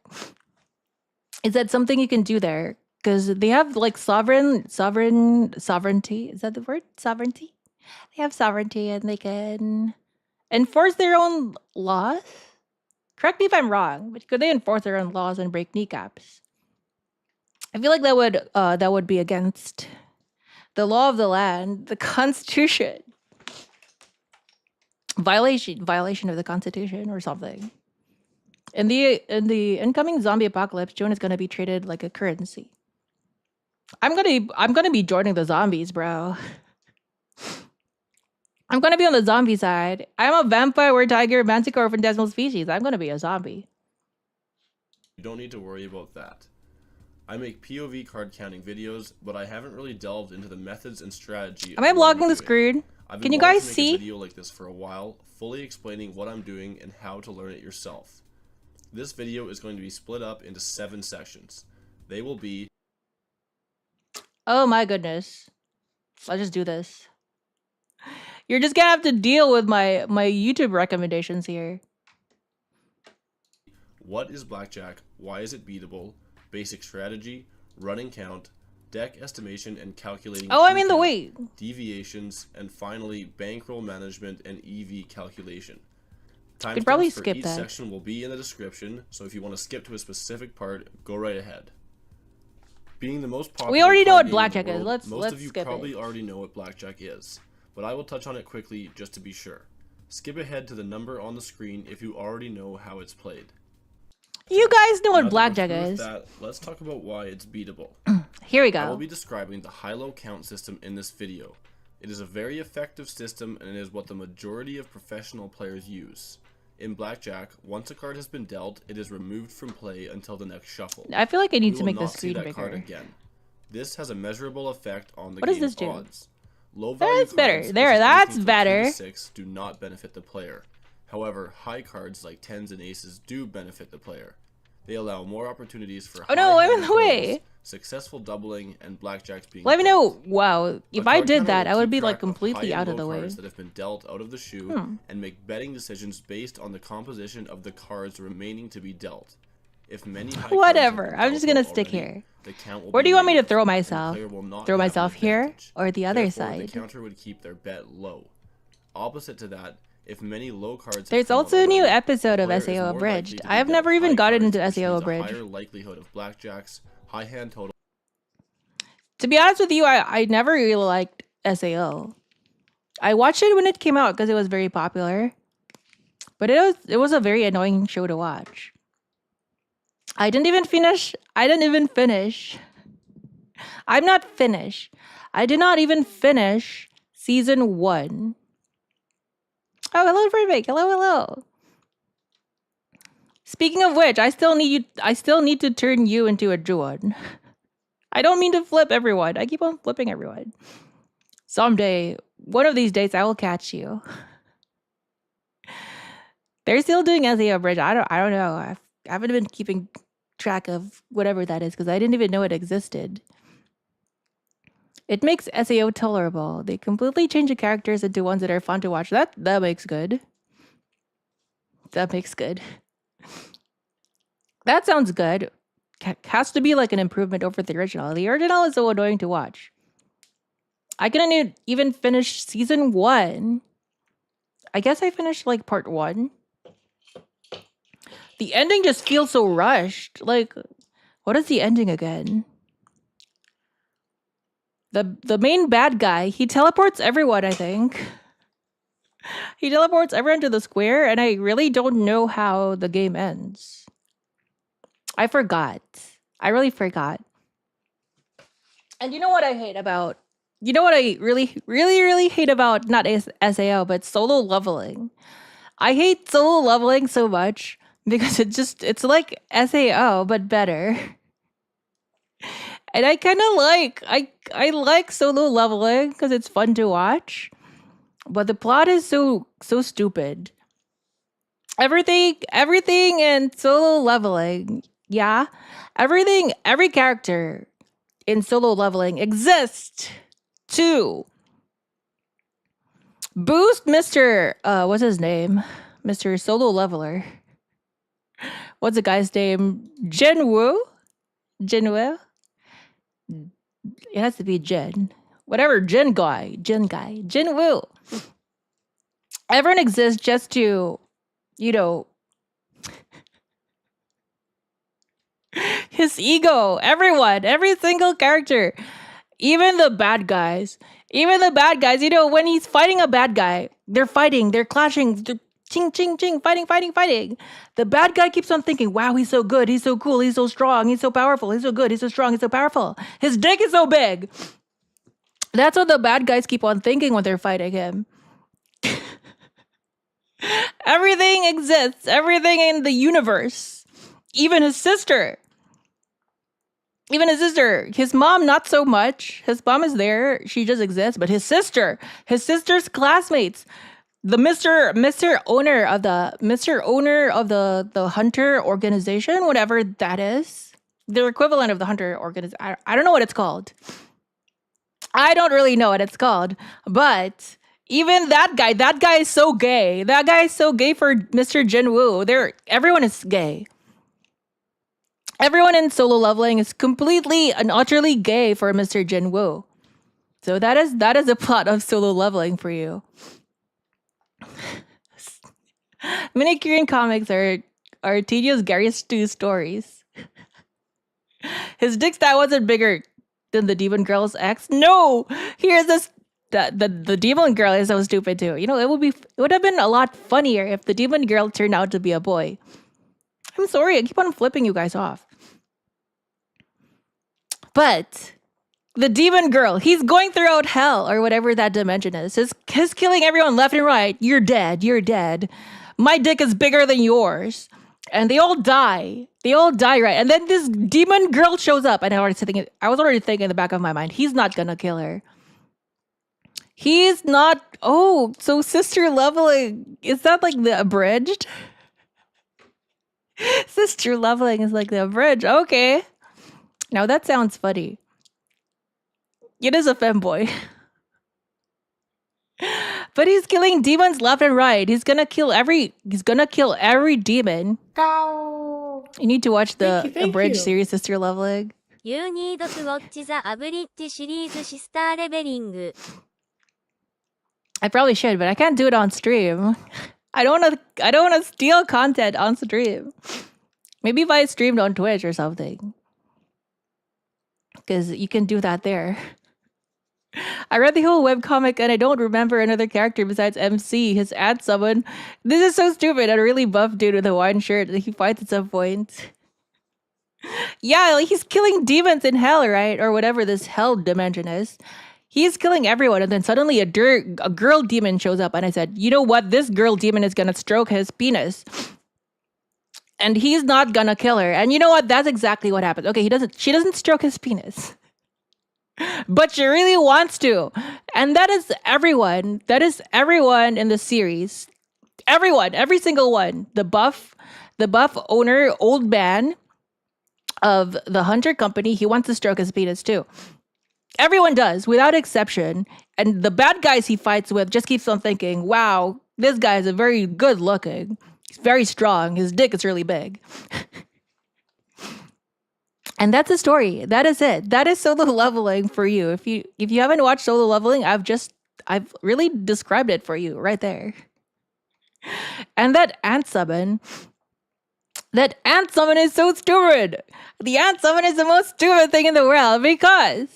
S1: Is that something you can do there? Because they have like sovereignty. Is that the word? Sovereignty? They have sovereignty and they can enforce their own laws. Correct me if I'm wrong, but could they enforce their own laws and break kneecaps? I feel like that would be against the law of the land, the Constitution. Violation of the Constitution or something. In the incoming zombie apocalypse, Juwun is gonna be treated like a currency. I'm gonna be joining the zombies, bro. I'm gonna be on the zombie side. I'm a vampire, tiger, manticore, phantasmal species. I'm gonna be a zombie.
S4: You don't need to worry about that. I make POV card counting videos, but I haven't really delved into the methods and strategy.
S1: Am I blocking the screen? Can you guys see?
S4: I've been wanting to make a video like this for a while, fully explaining what I'm doing and how to learn it yourself. This video is going to be split up into 7 sections. They will be...
S1: Oh my goodness. Let's just do this. You're just gonna have to deal with my YouTube recommendations here.
S4: What is Blackjack? Why is it beatable? Basic strategy, running count, deck estimation and calculating.
S1: Oh, I'm in the way.
S4: Deviations, and finally bankroll management and EV calculation.
S1: Could probably
S4: for
S1: skip
S4: each
S1: that.
S4: section will be in the description, so if you want to skip to a specific part, go right ahead. Being the most popular,
S1: we already know what
S4: game in the
S1: Blackjack is.
S4: world,
S1: Let's
S4: most of you
S1: skip
S4: probably
S1: it.
S4: already know what Blackjack is, but I will touch on it quickly just to be sure. Skip ahead to the number on the screen if you already know how it's played.
S1: You guys know what
S4: Now
S1: Blackjack
S4: that we're through
S1: is.
S4: with that, let's talk about why it's beatable.
S1: Here we
S4: I will
S1: go.
S4: be describing the high-low count system in this video. It is a very effective system and it is what the majority of professional players use. In Blackjack, once a card has been dealt, it is removed from play until the next shuffle.
S1: I feel like I need
S4: You
S1: to
S4: will
S1: make the
S4: not see
S1: screen
S4: that
S1: bigger.
S4: card again. This has a measurable effect on the
S1: What does
S4: game's
S1: this do?
S4: odds. Low-value
S1: That's better.
S4: cards,
S1: There,
S4: such as
S1: that's
S4: anything from
S1: better.
S4: 2 to 6, do not benefit the player. However, high cards like 10s and aces do benefit the player. They allow more opportunities for
S1: Oh no, I'm in
S4: high-handed
S1: the way.
S4: totals, successful doubling, and blackjacks being
S1: Let me
S4: dealt.
S1: know. Wow, if
S4: A
S1: I
S4: card
S1: did
S4: counter
S1: that,
S4: will
S1: I would
S4: keep
S1: be
S4: track
S1: like
S4: of
S1: completely
S4: high and
S1: out of
S4: low
S1: the way.
S4: cards that have been dealt out of the shoe and make betting decisions based on the composition of the cards remaining to be dealt. If many high cards have
S1: Whatever.
S4: been
S1: I'm just
S4: dealt
S1: gonna stick
S4: already,
S1: here.
S4: the count will
S1: Where
S4: be
S1: do you want me to
S4: negative,
S1: throw
S4: and the
S1: myself?
S4: player will not
S1: Throw
S4: have an
S1: myself here
S4: advantage.
S1: or the other
S4: Therefore,
S1: side?
S4: the counter would keep their bet low. Opposite to that, if many low cards have
S1: There's
S4: come out
S1: also a new
S4: already,
S1: episode
S4: the
S1: of
S4: player is
S1: SAO
S4: more likely
S1: Abridged.
S4: to be
S1: I have
S4: dealt
S1: never even
S4: high
S1: gotten
S4: cards,
S1: into
S4: which
S1: SAO
S4: means a
S1: Abridged.
S4: higher likelihood of blackjacks, high hand total.
S1: To be honest with you, I never really liked SAO. I watched it when it came out because it was very popular. But it was a very annoying show to watch. I didn't even finish. I'm not finished. I did not even finish season 1. Oh, hello, Freebake. Hello. Speaking of which, I still need to turn you into a Juwun. I don't mean to flip everyone. I keep on flipping everyone. Someday, one of these days, I will catch you. They're still doing SEO bridge. I don't know. I haven't been keeping track of whatever that is because I didn't even know it existed. It makes SEO tolerable. They completely change the characters into ones that are fun to watch. That makes good. That makes good. That sounds good. Has to be like an improvement over the original. The original is so annoying to watch. I couldn't even finish season 1. I guess I finished like part 1. The ending just feels so rushed. Like, what is the ending again? The main bad guy, he teleports everyone, I think. He teleports everyone to the square, and I really don't know how the game ends. I forgot. I really forgot. And you know what I hate about... You know what I really hate about, not SAO, but solo leveling? I hate solo leveling so much because it's like SAO, but better. And I kind of I like solo leveling because it's fun to watch. But the plot is so stupid. Everything in solo leveling, yeah. Every character in solo leveling exists to boost Mr. What's his name? Mr. Solo Leveler. What's the guy's name? Jinwoo? It has to be Jin. Whatever, Jin guy. Jinwoo. Everyone exists just to, his ego. Everyone. Every single character. Even the bad guys, when he's fighting a bad guy, they're fighting, they're clashing, they're ching, fighting. The bad guy keeps on thinking, wow, he's so good, he's so cool, he's so strong, he's so powerful, he's so good, he's so strong, he's so powerful. His dick is so big. That's what the bad guys keep on thinking when they're fighting him. Everything exists, everything in the universe, even his sister. His mom, not so much. His mom is there. She just exists. But his sister's classmates, the Mr. Owner of the Hunter organization, whatever that is, the equivalent of the Hunter organization. I don't know what it's called. I don't really know what it's called. But even that guy is so gay. That guy is so gay for Mr. Jinwoo. Everyone is gay. Everyone in solo leveling is completely and utterly gay for Mr. Jinwoo. So that is the plot of solo leveling for you. Mini Korean comics are tedious Gary Stu stories. His dick stat wasn't bigger than the demon girl's ex. No! Here's this the demon girl is so stupid too. It would have been a lot funnier if the demon girl turned out to be a boy. I'm sorry, I keep on flipping you guys off. But the demon girl, he's going throughout hell or whatever that dimension is. He's killing everyone left and right. You're dead. My dick is bigger than yours. And they all die. Right? And then this demon girl shows up. And I was already thinking in the back of my mind, he's not gonna kill her. He's not. Oh, so sister leveling, is that like the abridged? Sister leveling is like the abridged. Okay. Now that sounds funny. It is a femboy. But he's killing demons left and right. He's gonna kill every demon. You need to watch the abridged series Sister Leveling.
S5: You need to watch the abridged series Sister Leveling.
S1: I probably should, but I can't do it on stream. I don't wanna steal content on stream. Maybe if I streamed on Twitch or something. Because you can do that there. I read the whole webcomic and I don't remember another character besides MC, his ad summon. This is so stupid. A really buff dude with a wine shirt that he fights at some point. Yeah, like he's killing demons in hell, right? Or whatever this hell dimension is. He's killing everyone, and then suddenly a girl demon shows up, and I said, you know what? This girl demon is gonna stroke his penis. And he's not gonna kill her. And you know what? That's exactly what happens. Okay, she doesn't stroke his penis. But she really wants to. And that is everyone. That is everyone in the series. Everyone, every single one. The buff owner, old man of the Hunter Company, he wants to stroke his penis too. Everyone does, without exception. And the bad guys he fights with just keeps on thinking, wow, this guy is a very good looking. He's very strong. His dick is really big. And that's the story. That is it. That is Solo Leveling for you. If you haven't watched Solo Leveling, I've really described it for you right there. And that ant summon is so stupid. The ant summon is the most stupid thing in the world because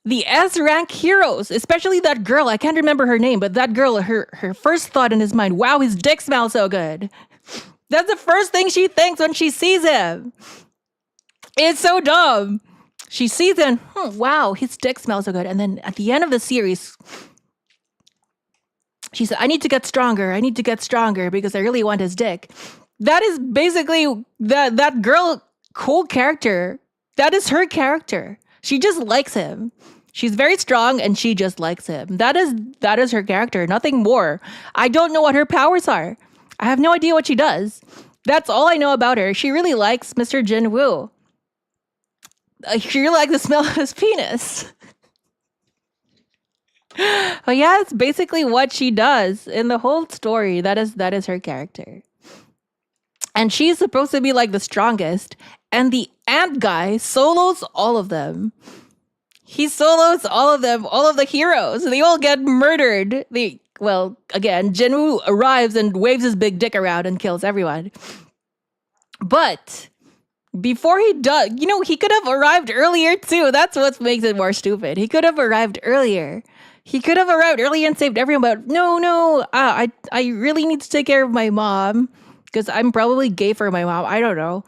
S1: the S rank heroes, especially that girl, I can't remember her name, but that girl, her first thought in his mind, wow, his dick smells so good. That's the first thing she thinks when she sees him. It's so dumb. She sees him, wow, his dick smells so good. And then at the end of the series, she said, I need to get stronger because I really want his dick. That is basically that girl, cool character. That is her character. She just likes him. She's very strong and she just likes him. That is her character, nothing more. I don't know what her powers are. I have no idea what she does. That's all I know about her. She really likes Mr. Jinwoo. She really likes the smell of his penis. But yeah, it's basically what she does in the whole story. That is her character. And she's supposed to be like the strongest. And the ant guy solos all of them. He solos all of them, all of the heroes. They all get murdered. Again, Jinwoo arrives and waves his big dick around and kills everyone. But before he does, he could have arrived earlier too. That's what makes it more stupid. He could have arrived earlier. And saved everyone. But no, I really need to take care of my mom because I'm probably gay for my mom. I don't know.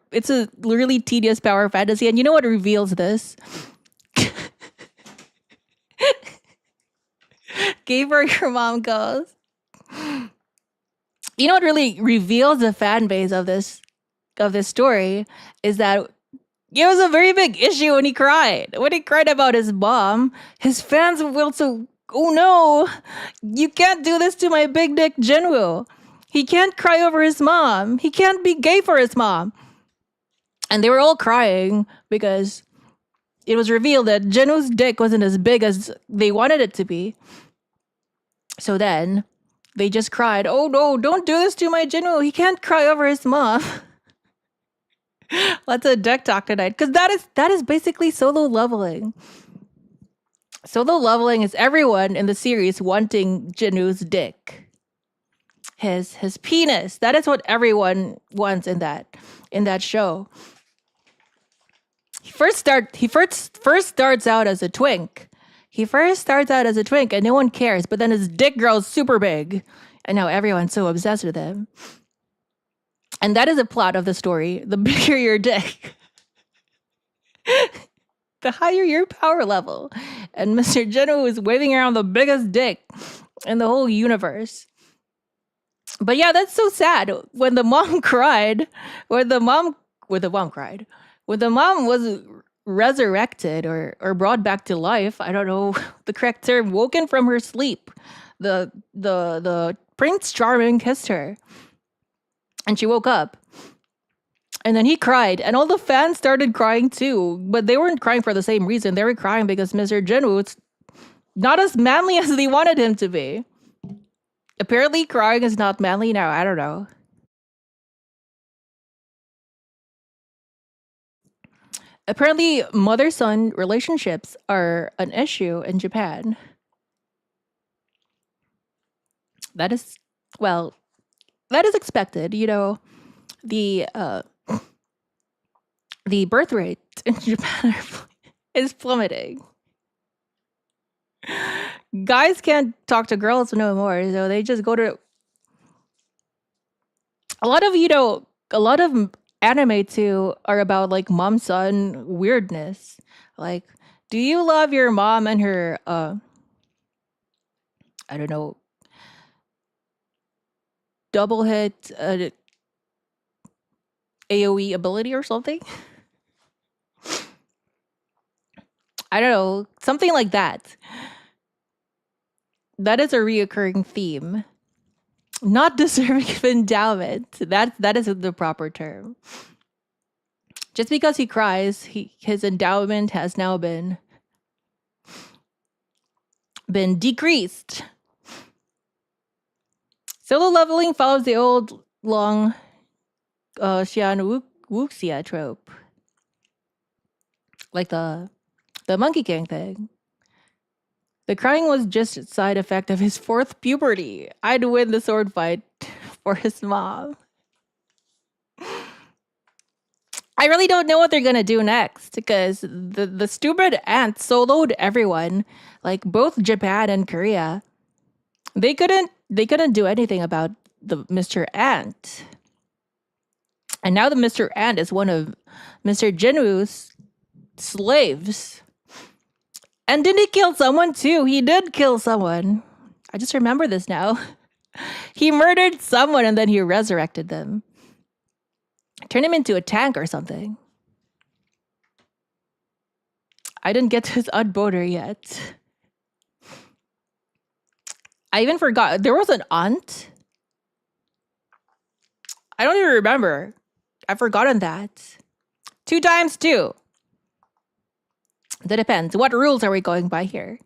S1: It's a really tedious power fantasy. And you know what reveals this? Gay for your mom goes. You know what really reveals the fan base of this story is that it was a very big issue when he cried. When he cried about his mom, his fans will so, oh no, you can't do this to my big dick Jinwoo. He can't cry over his mom. He can't be gay for his mom. And they were all crying because it was revealed that Jinwoo's dick wasn't as big as they wanted it to be. So then they just cried, oh no, don't do this to my Jinwoo. He can't cry over his mom. Let's a deck talk tonight. Because that is basically Solo Leveling. Solo Leveling is everyone in the series wanting Jinwoo's dick. His penis. That is what everyone wants in that show. He first starts out as a twink. And no one cares, but then his dick grows super big. And now everyone's so obsessed with him. And that is the plot of the story. The bigger your dick, the higher your power level. And Mr. Jinwoo is waving around the biggest dick in the whole universe. But yeah, that's so sad. When the mom cried, when the mom was resurrected or brought back to life, I don't know the correct term, woken from her sleep, the Prince Charming kissed her and she woke up. And then he cried and all the fans started crying too, but they weren't crying for the same reason. They were crying because Mr. Jinwoo's not as manly as they wanted him to be. Apparently crying is not manly now. I don't know. Apparently mother-son relationships are an issue in Japan. That is expected. The the birth rate in Japan is plummeting. Guys can't talk to girls no more, so they just go to a lot of anime too are about like mom son weirdness. Like, do you love your mom and her I don't know, double hit AoE ability or something? I don't know, something like that. That is a reoccurring theme. Not deserving of endowment. That is the proper term. Just because he cries, his endowment has now been decreased. Solo leveling follows the old long Xian Wuxia trope. Like the Monkey King thing. The crying was just a side effect of his 4th puberty. I'd win the sword fight for his mom. I really don't know what they're gonna do next because the stupid ant soloed everyone, like both Japan and Korea. They couldn't do anything about the Mr. Ant. And now the Mr. Ant is one of Mr. Jinwoo's slaves. And didn't he kill someone too? He did kill someone. I just remember this now. He murdered someone and then he resurrected them. Turned him into a tank or something. I didn't get to his unboater yet. I even forgot. There was an aunt. I don't even remember. I've forgotten that. 2 times 2. That depends. What rules are we going by here?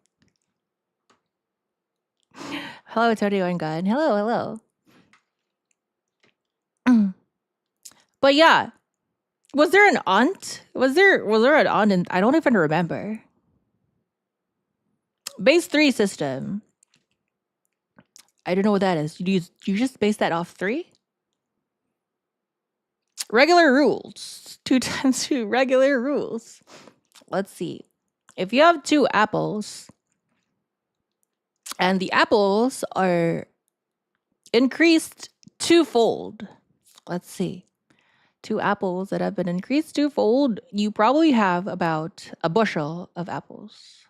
S1: Hello, Tony and God. Hello. But yeah. Was there an aunt? Was there an aunt? And I don't even remember. Base 3 system. I don't know what that is. Do you just base that off 3? Regular rules. 2 times 2 regular rules. Let's see. If you have 2 apples and the apples are increased 2-fold. Let's see. 2 apples that have been increased 2-fold, you probably have about a bushel of apples.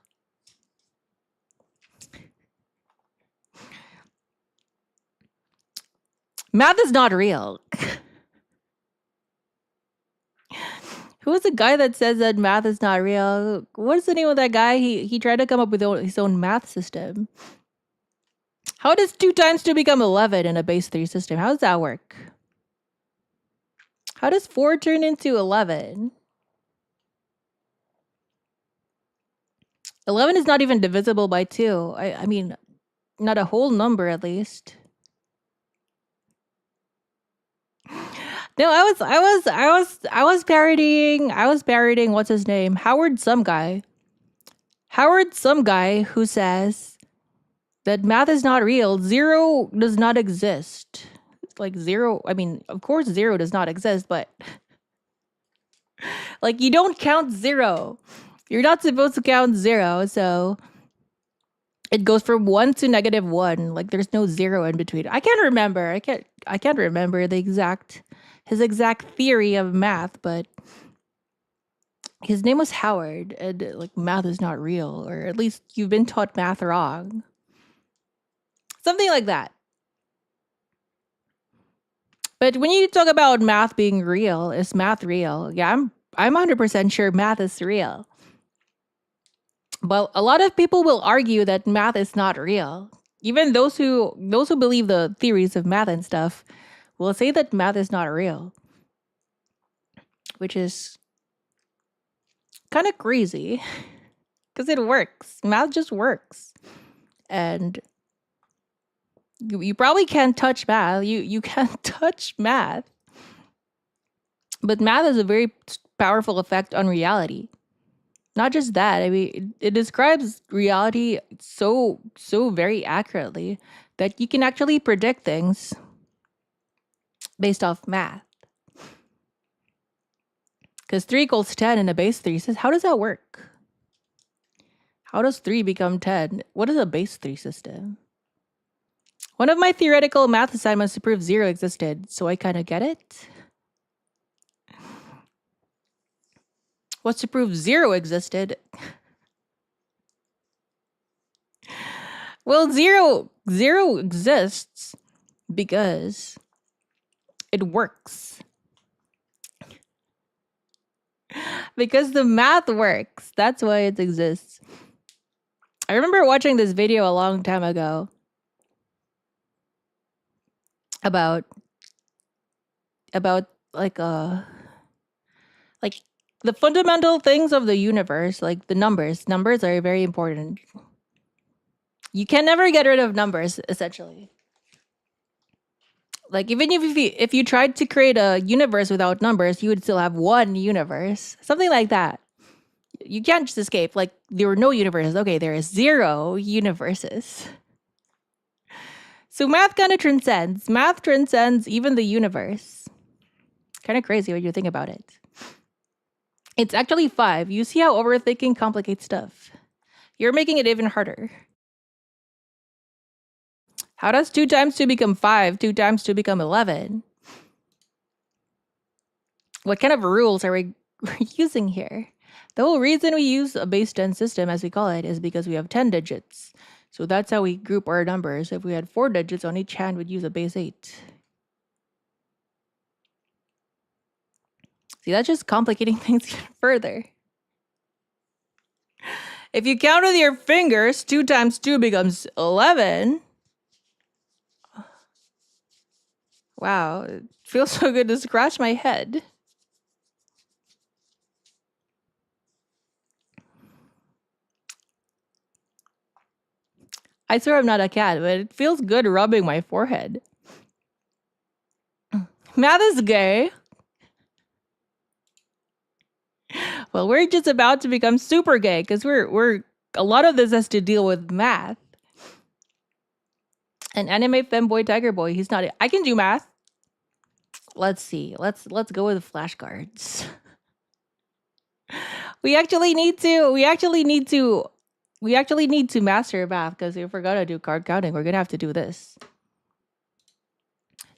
S1: Math is not real. Who was the guy that says that math is not real? What's the name of that guy? He tried to come up with his own math system. How does 2 times 2 become 11 in a base 3 system? How does that work? How does 4 turn into 11? 11 is not even divisible by 2. I mean, not a whole number at least. No, I was parodying what's his name? Howard some guy who says that math is not real. 0 does not exist. Like 0, I mean, of course 0 does not exist, but like you don't count 0. You're not supposed to count 0, so it goes from 1 to -1. Like there's no 0 in between. I can't remember. I can't remember his exact theory of math, but his name was Howard, and like math is not real, or at least you've been taught math wrong. Something like that. But when you talk about math being real, is math real? Yeah, I'm 100% sure math is real. But a lot of people will argue that math is not real. Even those who believe the theories of math and stuff will say that math is not real, which is kind of crazy because it works. Math just works, and you probably can't touch math. You can't touch math, but math has a very powerful effect on reality. Not just that, I mean, it describes reality so very accurately that you can actually predict things based off math. Because 3 equals 10 in a base 3 says, how does that work? How does 3 become 10? What is a base 3 system? One of my theoretical math assignments to prove 0 existed, so I kind of get it. What's to prove 0 existed? Well, zero exists because it works. Because the math works. That's why it exists. I remember watching this video a long time ago about like the fundamental things of the universe, like the numbers. Numbers are very important. You can never get rid of numbers, essentially. Like, even if you tried to create a universe without numbers, you would still have one universe. Something like that. You can't just escape. Like, there were no universes. Okay, there is 0 universes. So math kind of transcends. Math transcends even the universe. Kind of crazy when you think about it. It's actually 5. You see how overthinking complicates stuff. You're making it even harder. How does 2 times 2 become 5? 2 times 2 become 11? What kind of rules are we're using here? The whole reason we use a base 10 system, as we call it, is because we have 10 digits. So that's how we group our numbers. If we had 4 digits on each hand, we'd use a base 8. See, that's just complicating things even further. If you count with your fingers, 2 times 2 becomes 11. Wow, it feels so good to scratch my head. I swear I'm not a cat, but it feels good rubbing my forehead. Math is gay. Well, we're just about to become super gay because we're a lot of this has to deal with math. An anime femboy tiger boy. He's not. I can do math. Let's see. Let's go with flashcards. We actually need to master math, because if we're gonna do card counting, we're gonna have to do this.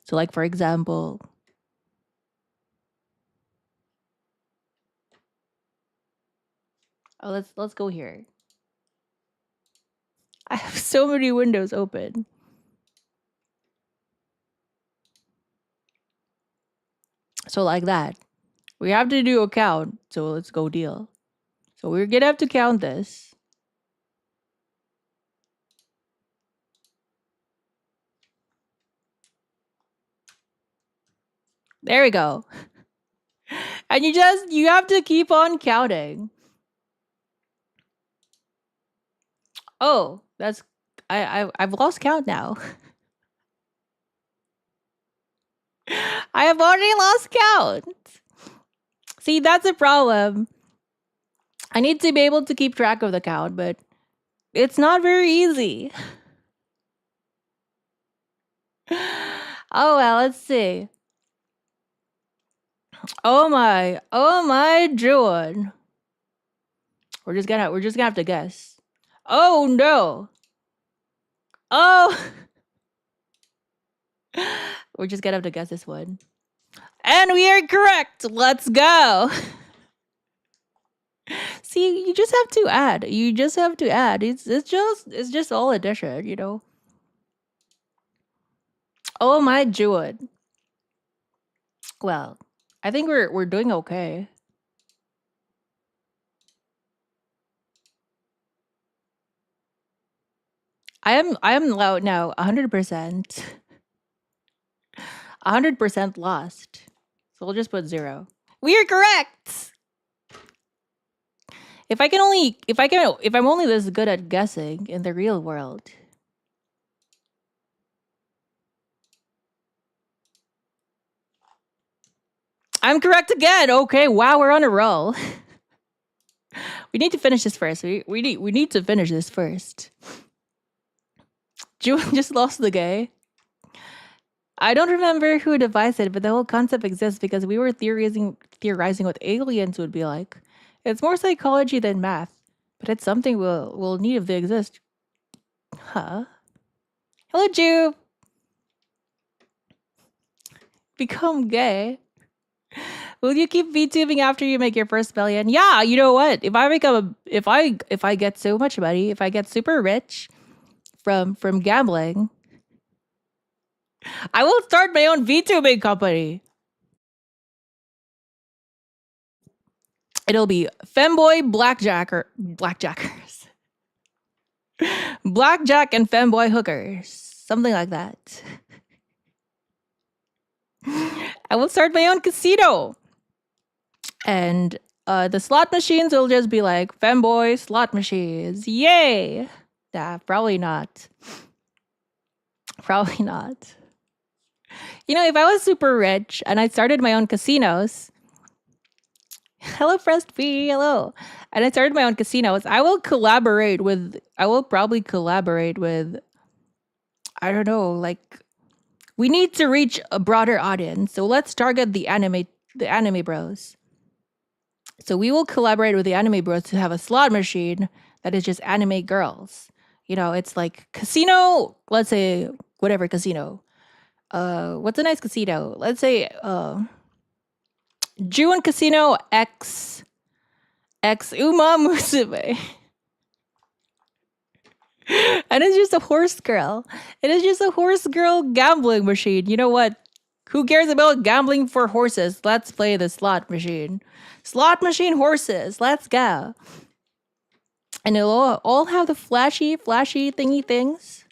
S1: So, like, for example, let's go here. I have so many windows open. So like that. We have to do a count. So let's go deal. So we're gonna have to count this. There we go. And you have to keep on counting. Oh, I've lost count now. I have already lost count. See, that's a problem. I need to be able to keep track of the count, but it's not very easy. Oh well, let's see. Oh my Juwun. We're just gonna have to guess. Oh no. Oh. We're just gonna have to guess this one. And we are correct. Let's go. See, you just have to add. You just have to add. It's just all addition, you know. Oh my Juwun. Well, I think we're doing okay. I am loud now, 100%. 100% lost. So we'll just put 0. We are correct. If I'm only this good at guessing in the real world. I'm correct again. Okay, wow, we're on a roll. We need to finish this first. We need to finish this first. Juwun just lost the game. I don't remember who devised it, but the whole concept exists because we were theorizing what aliens would be like. It's more psychology than math, but it's something we'll need if they exist. Huh? Hello, Jew. Become gay. Will you keep VTubing after you make your first million? Yeah, you know what? If I get so much money, if I get super rich from gambling, I will start my own VTubing company. It'll be femboy blackjackers. Blackjack and femboy hookers. Something like that. I will start my own casino. And the slot machines will just be like femboy slot machines. Yay! Nah, probably not. Probably not. You know, if I was super rich and I started my own casinos, hello, Pressed B, hello. And I started my own casinos, I will probably collaborate with, I don't know, like, we need to reach a broader audience. So let's target the anime bros. So we will collaborate with the anime bros to have a slot machine that is just anime girls. You know, it's like casino, let's say, whatever casino. What's a nice casino? Let's say Juwun Casino X ℙ𝕒𝕙𝕒𝕙𝕒𝕏. And it's just a horse girl. It is just a horse girl gambling machine. You know what? Who cares about gambling for horses? Let's play the slot machine. Slot machine horses. Let's go. And it'll all have the flashy thingy things.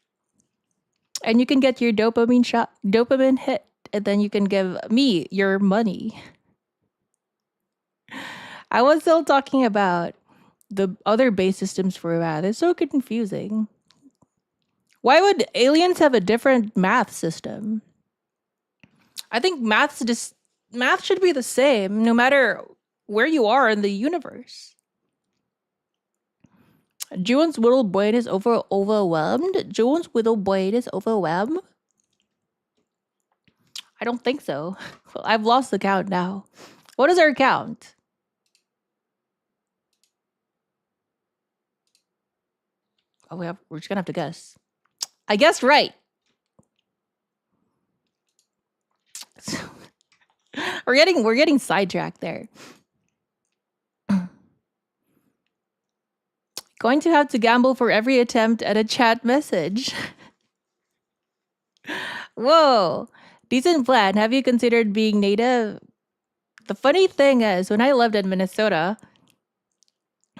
S1: And you can get your dopamine hit. And then you can give me your money. I was still talking about the other base systems for math. It's so confusing. Why would aliens have a different math system? I think math should be the same no matter where you are in the universe. Juwun's little brain is overwhelmed. Juwun's little brain is overwhelmed. I don't think so. I've lost the count now. What is our count? Oh, we're just gonna have to guess. I guessed right. We're getting sidetracked there. Going to have to gamble for every attempt at a chat message. Whoa. Decent plan. Have you considered being native? The funny thing is, when I lived in Minnesota,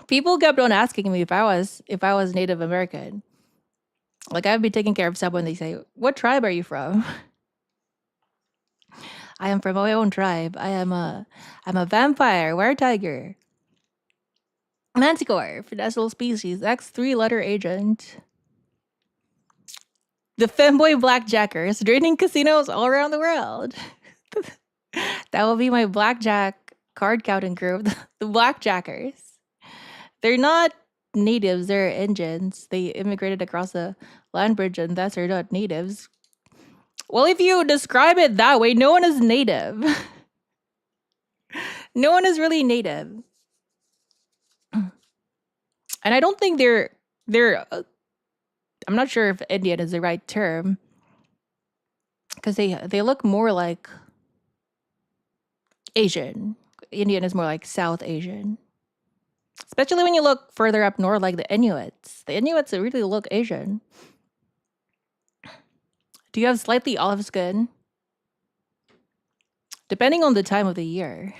S1: people kept on asking me if I was Native American. Like, I'd be taking care of someone, they say, "What tribe are you from?" I am from my own tribe. I'm a vampire, were-tiger, manticore, national species, X3-letter agent. The femboy blackjackers, draining casinos all around the world. That will be my blackjack card counting group, the blackjackers. They're not natives, they're Indians. They immigrated across the land bridge and thus are not natives. Well, if you describe it that way, no one is native. No one is really native. And I don't think they're I'm not sure if Indian is the right term. Because they look more like Asian. Indian is more like South Asian. Especially when you look further up north, like the Inuits. The Inuits really look Asian. Do you have slightly olive skin? Depending on the time of the year.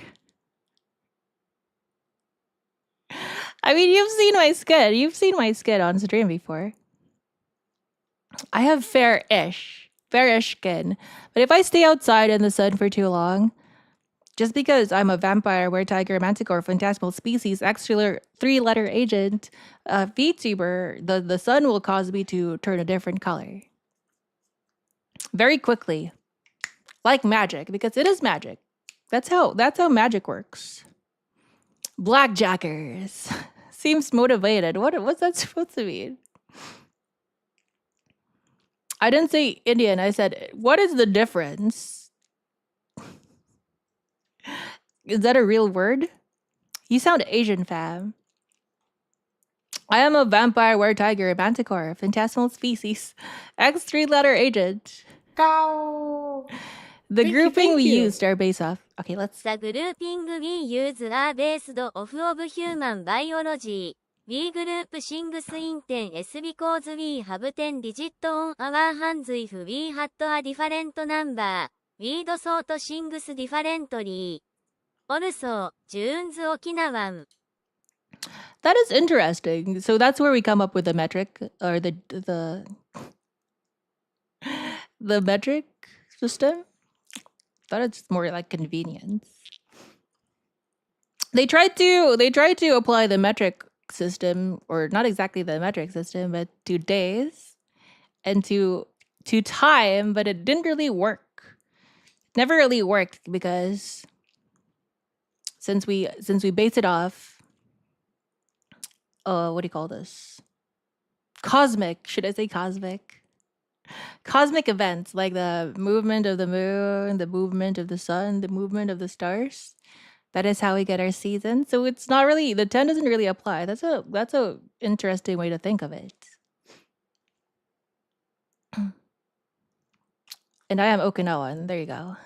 S1: I mean, you've seen my skin. You've seen my skin on stream before. I have fair-ish skin. But if I stay outside in the sun for too long, just because I'm a vampire, were-tiger, manticore, phantasmal species, extra three-letter agent, VTuber, the sun will cause me to turn a different color. Very quickly. Like magic, because it is magic. That's how magic works. Blackjackers. Seems motivated. What's that supposed to mean? I didn't say Indian. I said, what is the difference? Is that a real word? You sound Asian, fam. I am a vampire, ℏ𝕗𝕗𝓚, manticore, phantasmal species, X 3-letter agent.
S6: Go.
S1: The
S6: Thank
S1: grouping we
S6: you.
S1: used are based off. Okay, let's.
S5: The grouping we use are based off of human biology. We group things in 10s because we have 10 digits on our hands. If we had a different number, we'd sort things differently. Also, Juwun's Okinawan.
S1: That is interesting. So that's where we come up with the metric or the metric system. Thought it's more like convenience. They tried to apply the metric system, or not exactly the metric system, but to days and to time, but it didn't really work. Never really worked because since we base it off what do you call this? Cosmic, should I say cosmic? Cosmic events like the movement of the moon, the movement of the sun, the movement of the stars. That is how we get our season. So it's not really, the 10 doesn't really apply. That's a interesting way to think of it. And I am Okinawan. There you go.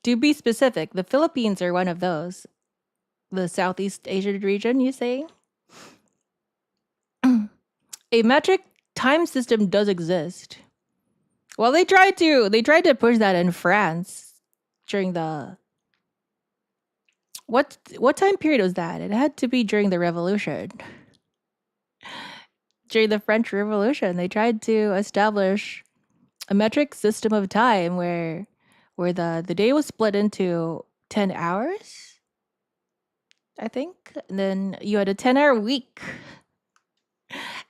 S1: To be specific, the Philippines are one of those. The Southeast Asian region, you say? A metric time system does exist. Well, they tried to push that in France during the what time period was that? It had to be during the Revolution. During the French Revolution, they tried to establish a metric system of time where the day was split into 10 hours. I think. And then you had a 10-hour week.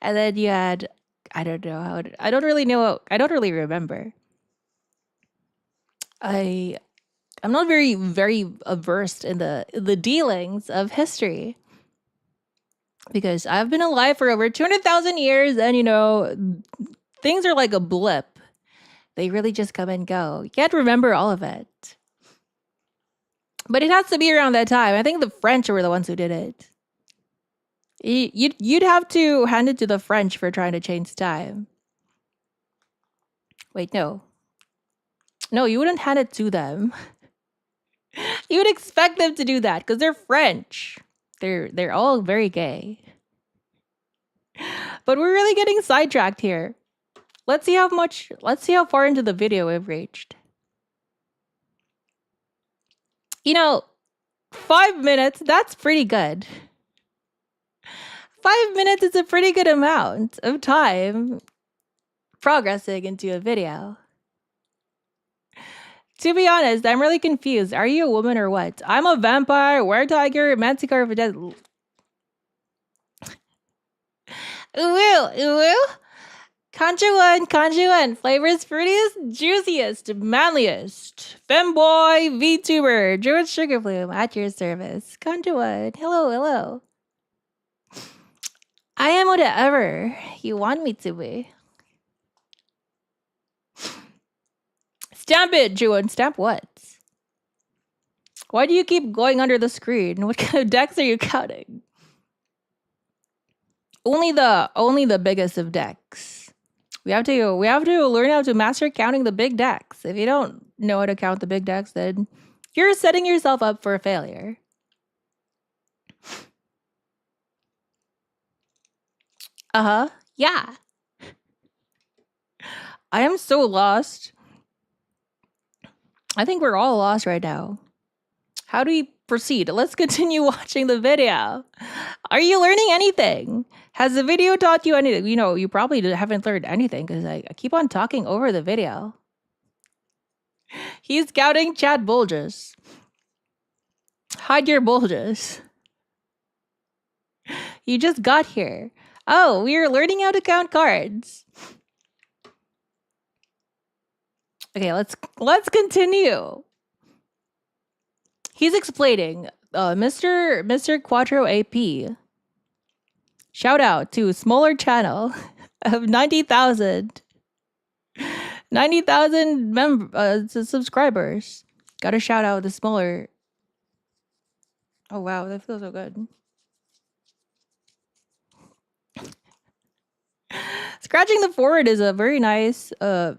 S1: And then you had, I don't know how, I don't really remember. I'm not very, very versed in the dealings of history. Because I've been alive for over 200,000 years and, you know, things are like a blip. They really just come and go. You can't remember all of it. But it has to be around that time. I think the French were the ones who did it. You'd have to hand it to the French for trying to change time. Wait, no. No, you wouldn't hand it to them. You would expect them to do that because they're French. They're all very gay. But we're really getting sidetracked here. Let's see how far into the video we've reached. You know, 5 minutes, that's pretty good. 5 minutes is a pretty good amount of time progressing into a video. To be honest, I'm really confused. Are you a woman or what? I'm a vampire, ℏ𝕗𝕗𝓚, manticore, ℏ𝕗𝕗𝓚. Ooh. ℏ𝕗𝓚, flavor's fruitiest, juiciest, manliest. Femboy, vtuber, Juwun Sugar Bloom at your service. ℏ𝕗𝓚, hello. I am whatever you want me to be. Stamp it, Juwun. Stamp what? Why do you keep going under the screen? What kind of decks are you counting? Only the biggest of decks. We have to learn how to master counting the big decks. If you don't know how to count the big decks, then you're setting yourself up for a failure. Yeah. I am so lost. I think we're all lost right now. How do we proceed? Let's continue watching the video. Are you learning anything? Has the video taught you anything? You know, you probably haven't learned anything because I keep on talking over the video. He's counting chat bulges. Hide your bulges. You just got here. Oh, we're learning how to count cards. Okay, let's continue. He's explaining. Mr. Quattro AP. Shout out to smaller channel. of 90,000. 90,000 subscribers. Gotta shout out the smaller. Oh wow, that feels so good. Scratching the forehead is a very nice. I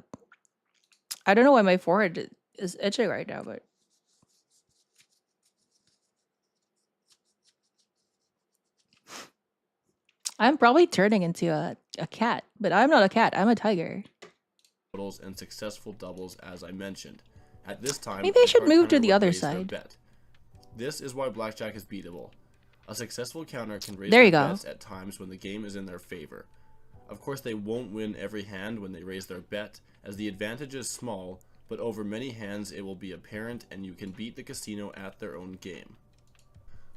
S1: don't know why my forehead is itching right now, but I'm probably turning into a cat, but I'm not a cat. I'm a tiger.
S4: And successful doubles, as I mentioned. At this time,
S1: Maybe I should
S4: card
S1: move to
S4: counter
S1: the
S4: would
S1: other
S4: raise their
S1: side.
S4: Bet. This is why Blackjack is beatable. A successful counter can raise
S1: There you
S4: their
S1: go.
S4: bets at times when the game is in their favor. Of course, they won't win every hand when they raise their bet, as the advantage is small, but over many hands it will be apparent and you can beat the casino at their own game.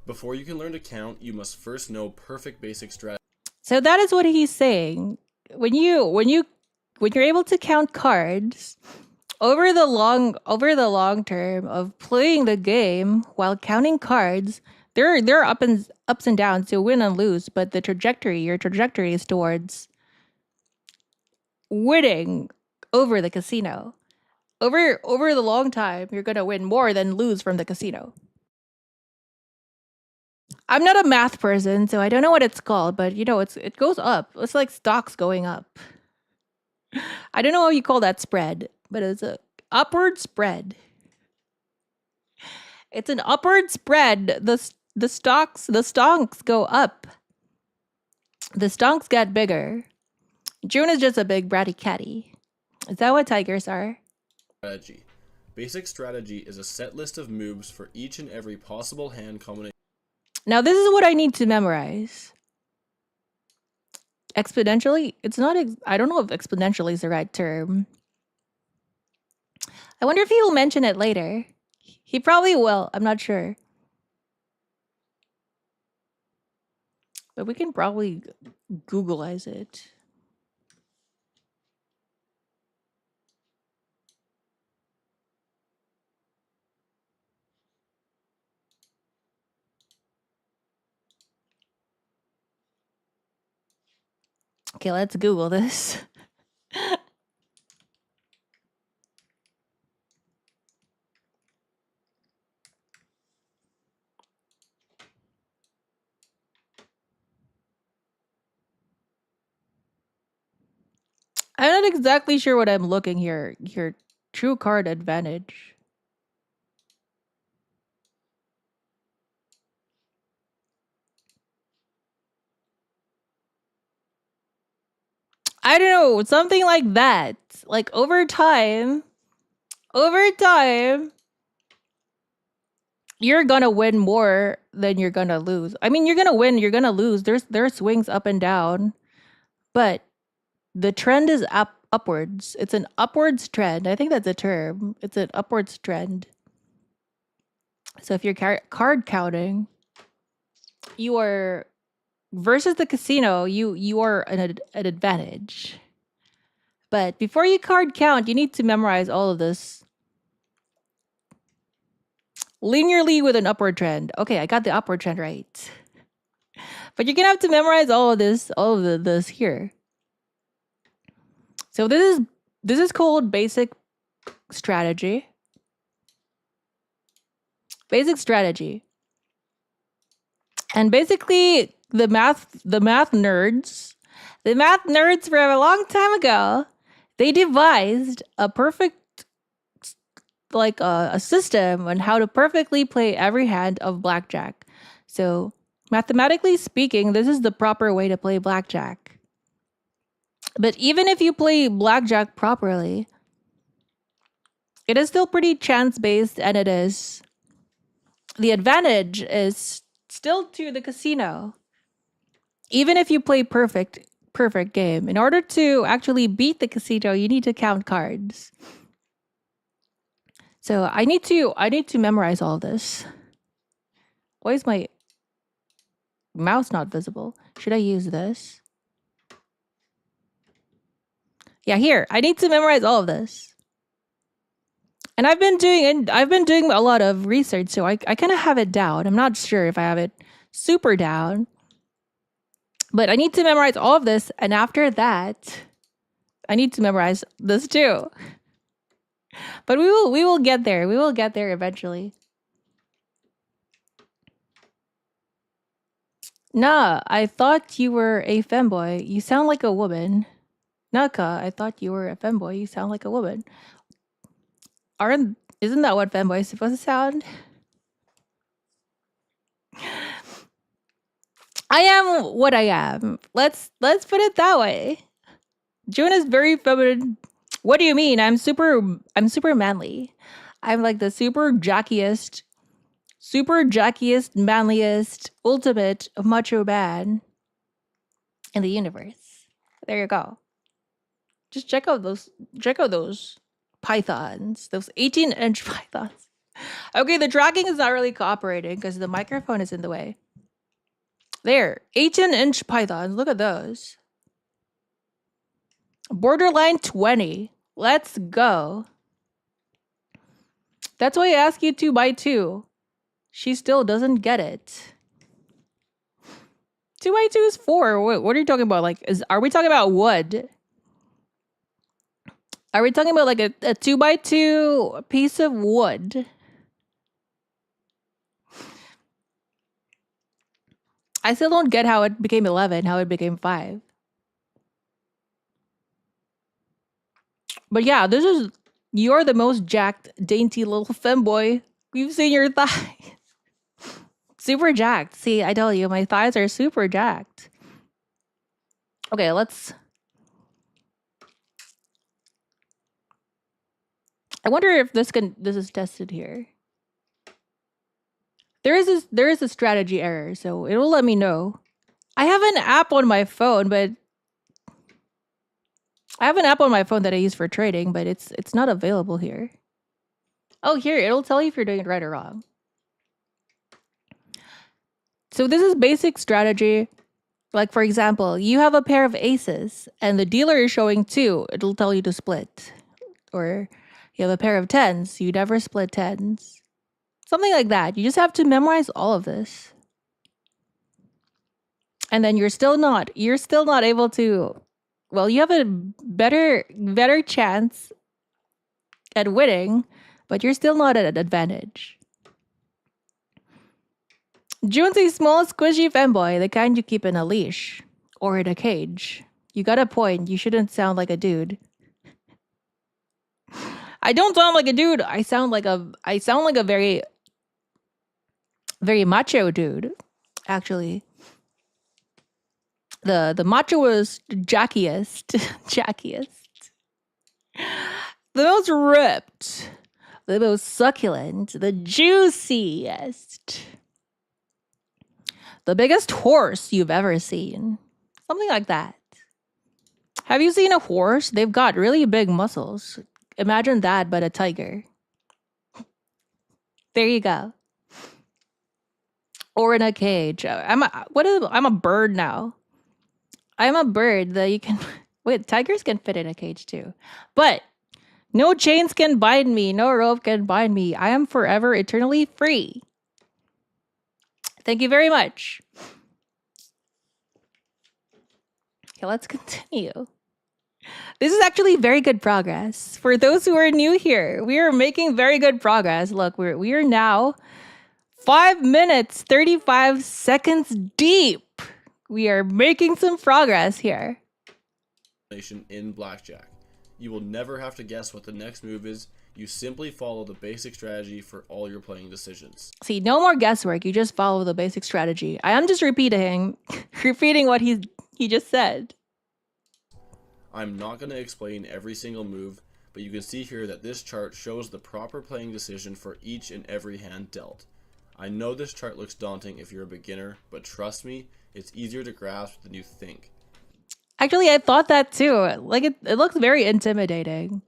S4: Before you can learn to count, you must first know perfect basic strategy.
S1: So that is what he's saying. When you're able to count cards over the long term of playing the game while counting cards, there are ups and downs to win and lose, but your trajectory is towards winning over the casino. Over the long time, you're gonna win more than lose from the casino. I'm not a math person, so I don't know what it's called, but it goes up. It's like stocks going up. I don't know how you call that spread, but it's a upward spread. It's an upward spread. The stocks go up. The stonks get bigger. June is just a big bratty catty. Is that what tigers are?
S4: Strategy. Basic strategy is a set list of moves for each and every possible hand combination.
S1: Now this is what I need to memorize. Exponentially? It's not. I don't know if exponentially is the right term. I wonder if he will mention it later. He probably will. I'm not sure. But we can probably Googleize it. Okay, let's Google this. I'm not exactly sure what I'm looking here. Your true card advantage. I don't know, something like that. Like over time, you're gonna win more than you're gonna lose. I mean, you're gonna win, you're gonna lose. There are swings up and down, but the trend is upwards. It's an upwards trend. I think that's a term. It's an upwards trend. So if you're card counting, you are versus the casino. You are an advantage. But before you card count, you need to memorize all of this linearly with an upward trend. Okay, I got the upward trend right. But you're gonna have to memorize all of this here. So this is called basic strategy. Basic strategy. And basically the math nerds from a long time ago, they devised a perfect a system on how to perfectly play every hand of blackjack. So mathematically speaking, this is the proper way to play blackjack. But even if you play blackjack properly, it is still pretty chance-based, and the advantage is still to the casino. Even if you play perfect game, in order to actually beat the casino, you need to count cards. So I need to memorize all this. Why is my mouse not visible? Should I use this? Yeah, here. I need to memorize all of this. And I've been doing a lot of research, so I kind of have it down. I'm not sure if I have it super down. But I need to memorize all of this, and after that, I need to memorize this too. But we will get there. We will get there eventually. Nah, I thought you were a femboy. You sound like a woman. Naka, I thought you were a femboy. You sound like a woman. Isn't that what femboy is supposed to sound? I am what I am. Let's put it that way. Juwun is very feminine. What do you mean? I'm super manly. I'm like the super jackiest, manliest, ultimate macho man in the universe. There you go. Just check out those pythons, those 18-inch pythons. Okay, the tracking is not really cooperating because the microphone is in the way. There, 18-inch pythons. Look at those. Borderline 20. Let's go. That's why I ask you 2x2. She still doesn't get it. 2x2 is 4. What are you talking about? Like, are we talking about wood? Are we talking about like a 2x2 piece of wood? I still don't get how it became 11, how it became 5. But yeah, you're the most jacked, dainty little femboy. We've seen your thighs. Super jacked. See, I tell you, my thighs are super jacked. Okay, I wonder if this is tested here. There is a strategy error, so it will let me know. I have an app on my phone, that I use for trading, but it's not available here. Oh, here, it'll tell you if you're doing it right or wrong. So this is basic strategy. Like, for example, you have a pair of aces and the dealer is showing 2. It'll tell you to split. Or you have a pair of 10s. You never split 10s. Something like that. You just have to memorize all of this. And then you're still not able to, well, you have a better chance at winning, but you're still not at an advantage. Juwun's a small, squishy femboy, the kind you keep in a leash or in a cage. You got a point. You shouldn't sound like a dude. I don't sound like a dude. I sound like a very, very macho dude. Actually, the macho was jackiest, the most ripped, the most succulent, the juiciest. The biggest horse you've ever seen. Something like that. Have you seen a horse? They've got really big muscles. Imagine that, but a tiger. There you go. Or in a cage. I'm a bird now. I'm a bird that you can... Wait, tigers can fit in a cage too. But no chains can bind me. No rope can bind me. I am forever, eternally free. Thank you very much. Okay, let's continue. This is actually very good progress. For those who are new here, we are making very good progress. Look, we are now 5 minutes, 35 seconds deep. We are making some progress here.
S4: In Blackjack. You will never have to guess what the next move is. You simply follow the basic strategy for all your playing decisions.
S1: See, no more guesswork. You just follow the basic strategy. I am just repeating what he just said.
S4: I'm not going to explain every single move, but you can see here that this chart shows the proper playing decision for each and every hand dealt. I know this chart looks daunting if you're a beginner, but trust me, it's easier to grasp than you think.
S1: Actually, I thought that too. Like, it looks very intimidating.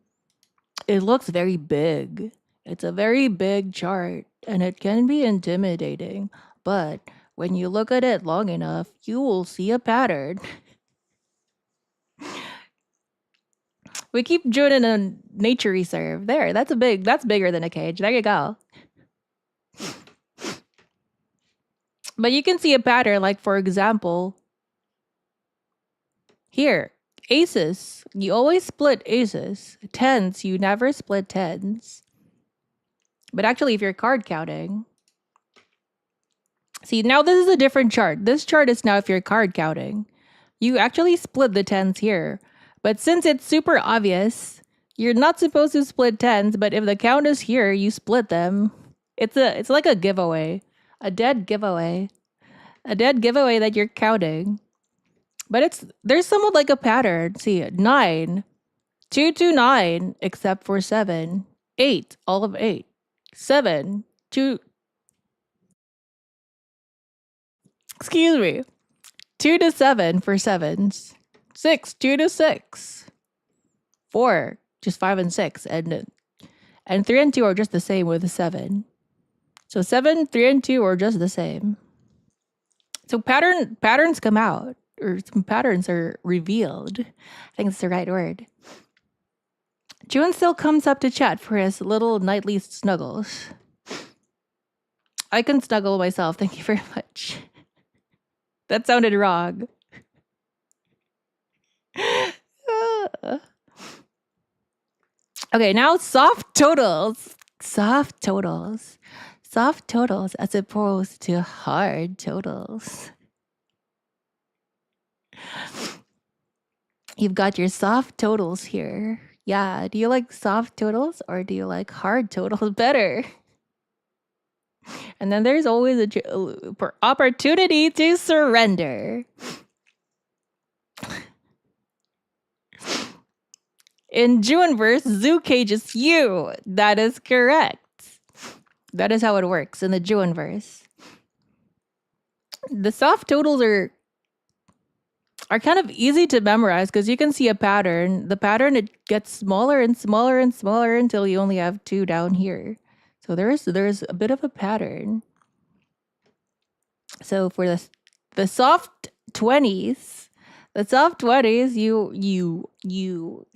S1: It looks very big. It's a very big chart, and it can be intimidating. But when you look at it long enough, you will see a pattern. We keep Juwun in a nature reserve. There, that's bigger than a cage. There you go. But you can see a pattern, like, for example, Here, aces. You always split aces. Tens, you never split tens. But actually, if you're card counting... See, now this is a different chart. This chart is now if you're card counting. You actually split the tens here. But since it's super obvious, you're not supposed to split tens, but if the count is here, you split them. It's like a giveaway. A dead giveaway. A dead giveaway that you're counting. But there's somewhat like a pattern. See, 9. 2 to 9, except for 7. 8, all of 8. 7, 2... Excuse me. 2 to 7 for 7s. 6, 2 to 6. 4, just 5 and 6. And 3 and 2 are just the same with the 7. So 7, 3 and 2 are just the same. So patterns come out. Or some patterns are revealed. I think it's the right word. Juwun still comes up to chat for his little nightly snuggles. I can snuggle myself. Thank you very much. That sounded wrong. Okay, now soft totals. Soft totals. Soft totals as opposed to hard totals. You've got your soft totals here. Yeah, do you like soft totals or do you like hard totals better? And then there's always a opportunity to surrender. In Juwunverse, Zoo cages you. That is correct. That is how it works in the Juwunverse. The soft totals are kind of easy to memorize because you can see a pattern. The pattern, it gets smaller and smaller and smaller until you only have 2 down here. So there's a bit of a pattern. So for the soft 20s, you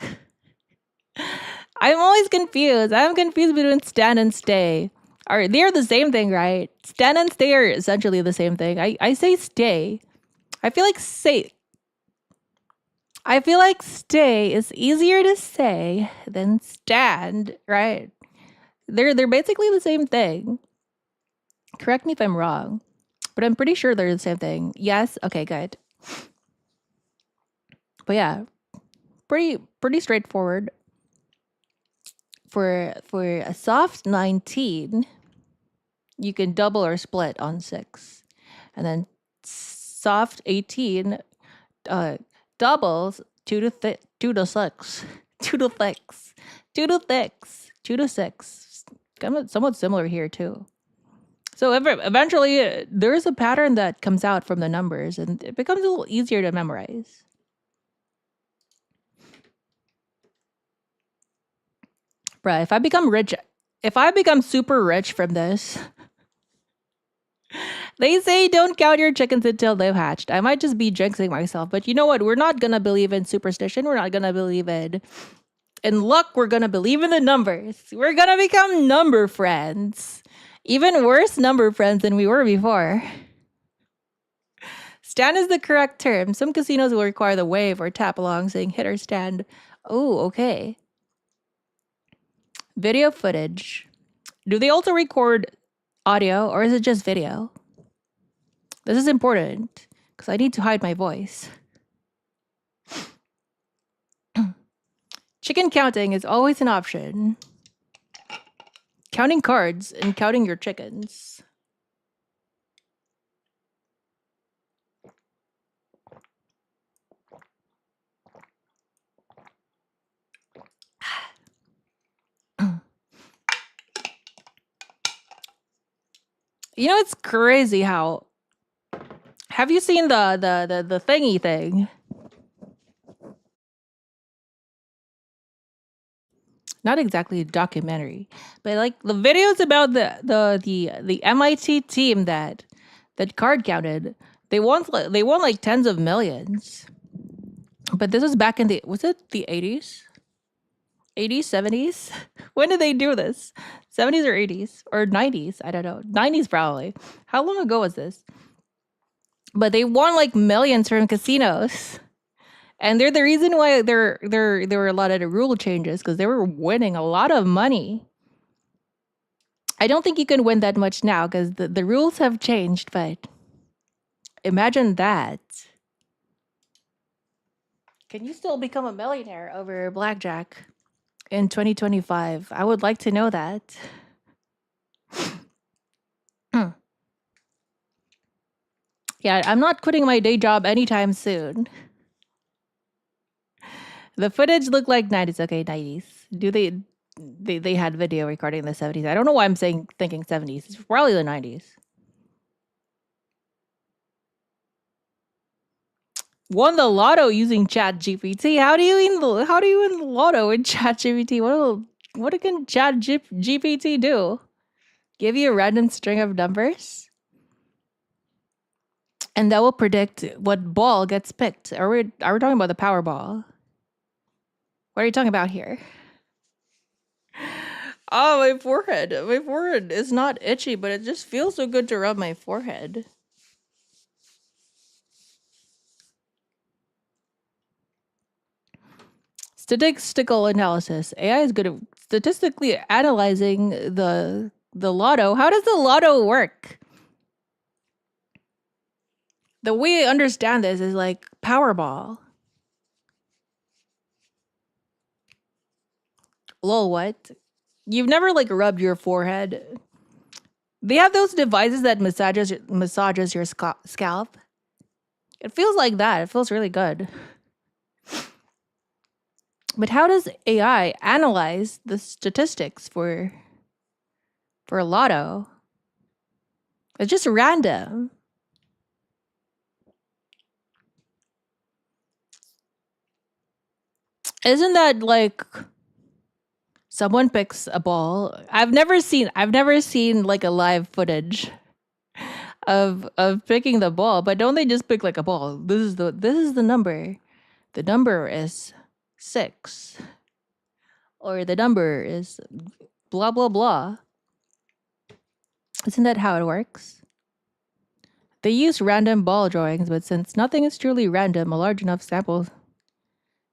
S1: I'm always confused. I'm confused between stand and stay. They're the same thing, right? Stand and stay are essentially the same thing. I say stay. I feel like stay is easier to say than stand, right? They're basically the same thing. Correct me if I'm wrong, but I'm pretty sure they're the same thing. Yes? Okay, good. But yeah, pretty straightforward. For a soft 19, you can double or split on 6. And then soft 18 doubles 2 to 6. 2 to 6. 2 to 6. 2 to 6. 2 to 6. Kind of somewhat similar here too. So eventually there's a pattern that comes out from the numbers and it becomes a little easier to memorize. Bruh, if I become super rich from this, they say don't count your chickens until they've hatched. I might just be jinxing myself, but you know what? We're not gonna believe in superstition. We're not gonna believe in luck. We're gonna believe in the numbers. We're gonna become number friends. Even worse number friends than we were before. Stand is the correct term. Some casinos will require the wave or tap along saying hit or stand. Oh, okay. Video footage. Do they also record audio or is it just video? This is important because I need to hide my voice. Chicken counting is always an option. Counting cards and counting your chickens. You know, it's crazy how... Have you seen the thingy thing? Not exactly a documentary, but like the videos about the MIT team that card counted. They won like tens of millions. But this was back in was it the 80s? 80s, 70s? When did they do this? 70s or 80s? Or 90s? I don't know. 90s probably. How long ago was this? But they won like millions from casinos. And they're the reason why there were a lot of the rule changes, because they were winning a lot of money. I don't think you can win that much now because the rules have changed, but imagine that. Can you still become a millionaire over blackjack in 2025? I would like to know that. Yeah, I'm not quitting my day job anytime soon. The footage looked like 90s. Okay, 90s. Do they had video recording in the 70s. I don't know why I'm thinking 70s. It's probably the 90s. Won the lotto using ChatGPT. How do you win the lotto in ChatGPT? What can ChatGPT do? Give you a random string of numbers? And that will predict what ball gets picked. Are we talking about the Powerball? What are you talking about here? Oh, my forehead. My forehead is not itchy, but it just feels so good to rub my forehead. Statistical analysis. AI is good at statistically analyzing the lotto. How does the lotto work? The way I understand this is like Powerball. Lol, what? You've never like rubbed your forehead? They have those devices that massages your scalp. It feels like that. It feels really good. But how does AI analyze the statistics for a lotto? It's just random. Isn't that like someone picks a ball? I've never seen like a live footage of picking the ball, but don't they just pick like a ball? This is the number. The number is 6. Or the number is blah blah blah. Isn't that how it works? They use random ball drawings, but since nothing is truly random, a large enough sample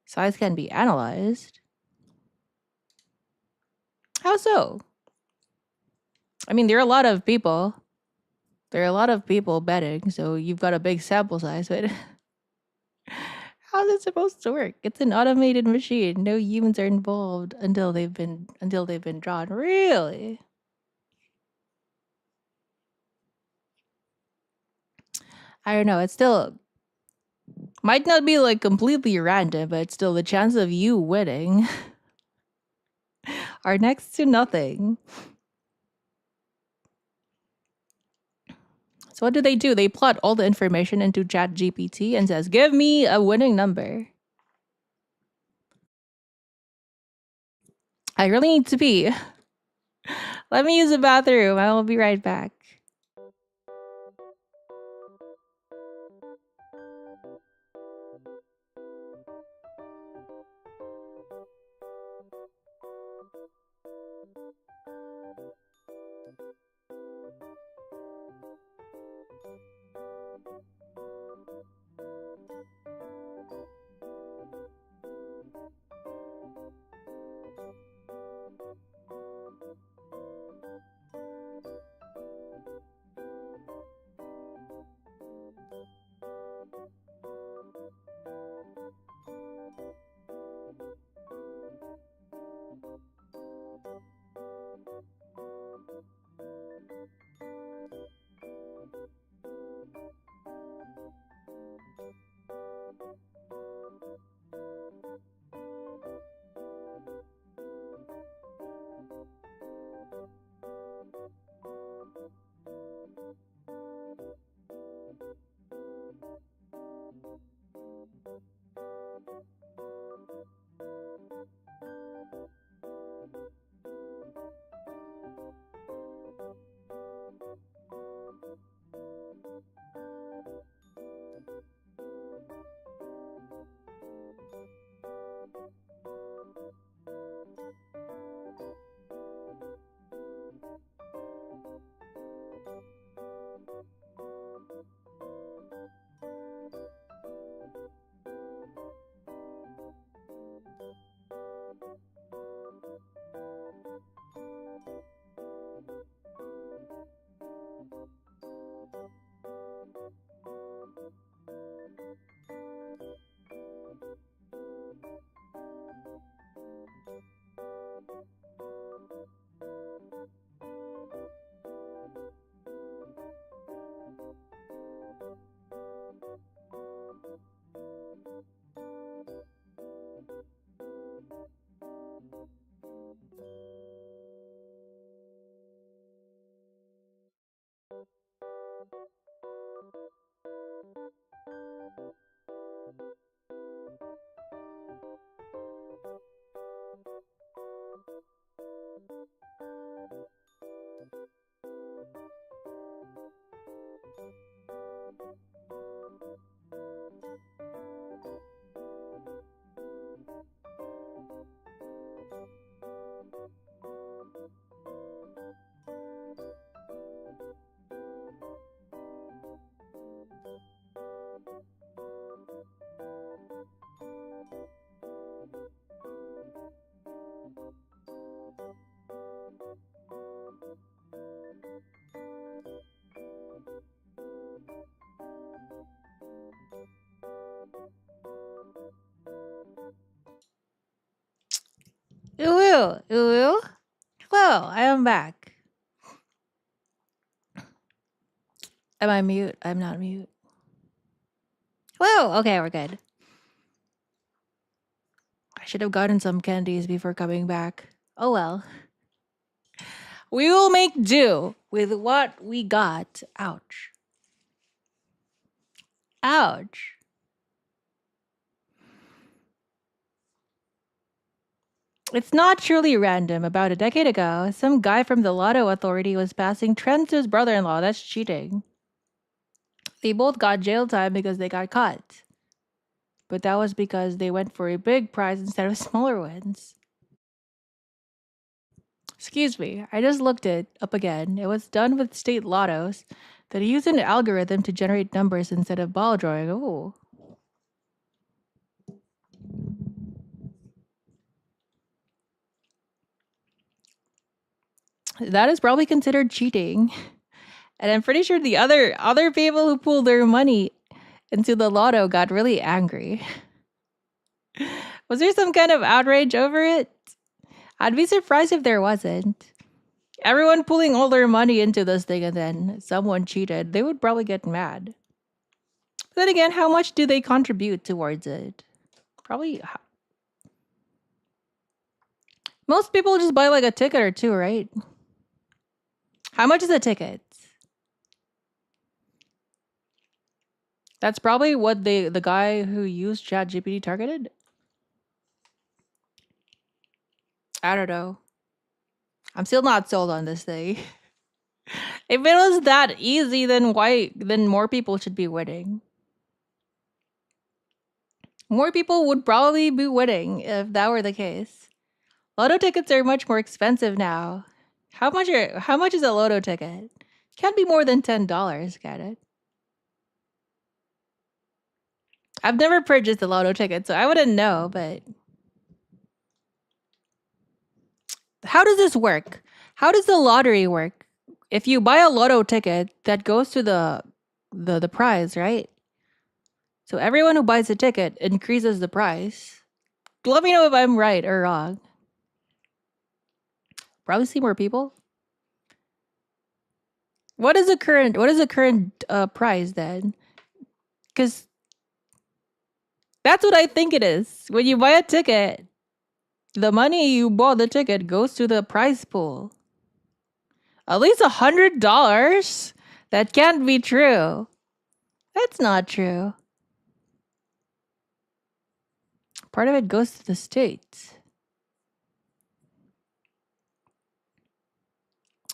S1: size can be analyzed. How so? I mean, there are a lot of people. There are a lot of people betting, so you've got a big sample size, but how's it supposed to work? It's an automated machine. No humans are involved until they've been drawn. Really? I don't know. It's still might not be like completely random, but still the chance of you winning are next to nothing. So what do? They plot all the information into ChatGPT and says, "Give me a winning number." I really need to pee. Let me use the bathroom. I will be right back. Ooh, ooh. Hello, I am back. Am I mute? I'm not mute. Hello. Okay, we're good. I should have gotten some candies before coming back. Oh well. We will make do with what we got. Ouch. Ouch. It's not truly random. About a decade ago, some guy from the Lotto Authority was passing trends to his brother-in-law. That's cheating. They both got jail time because they got caught. But that was because they went for a big prize instead of smaller ones. Excuse me, I just looked it up again. It was done with state lottos that use an algorithm to generate numbers instead of ball drawing. Ooh. That is probably considered cheating. And I'm pretty sure the other people who pooled their money into the lotto got really angry. Was there some kind of outrage over it? I'd be surprised if there wasn't. Everyone pulling all their money into this thing and then someone cheated. They would probably get mad. But then again, how much do they contribute towards it? Probably... Most people just buy like a ticket or two, right? How much is a ticket? That's probably what the guy who used ChatGPT targeted. I don't know. I'm still not sold on this thing. If it was that easy, then more people should be winning. More people would probably be winning if that were the case. Lotto tickets are much more expensive now. How much is a Lotto ticket? Can't be more than $10, can it? I've never purchased a Lotto ticket, so I wouldn't know, but how does this work? How does the lottery work? If you buy a Lotto ticket, that goes to the prize, right? So everyone who buys a ticket increases the price. Let me know if I'm right or wrong. Probably see more people. What is the current prize then? Because that's what I think it is. When you buy a ticket, the money you bought the ticket goes to the prize pool. At least $100? That can't be true. That's not true. Part of it goes to the state.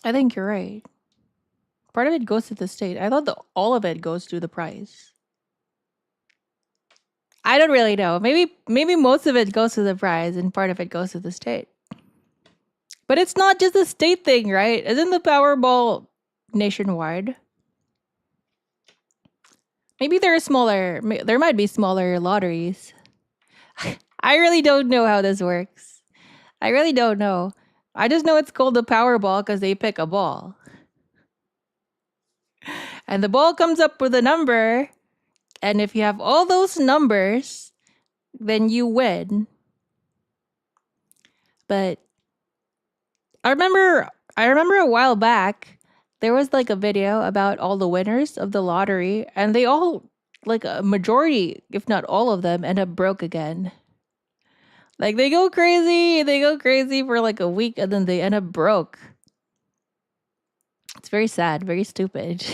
S1: I think you're right. Part of it goes to the state. I thought all of it goes to the prize. I don't really know. Maybe most of it goes to the prize and part of it goes to the state. But it's not just a state thing, right? Isn't the Powerball nationwide? Maybe there might be smaller lotteries. I really don't know how this works. I really don't know. I just know it's called the Powerball because they pick a ball. And the ball comes up with a number. And if you have all those numbers, then you win. But I remember a while back, there was like a video about all the winners of the lottery, and they all, like a majority, if not all of them, end up broke again. Like they go crazy for like a week, and then they end up broke. It's very sad, very stupid.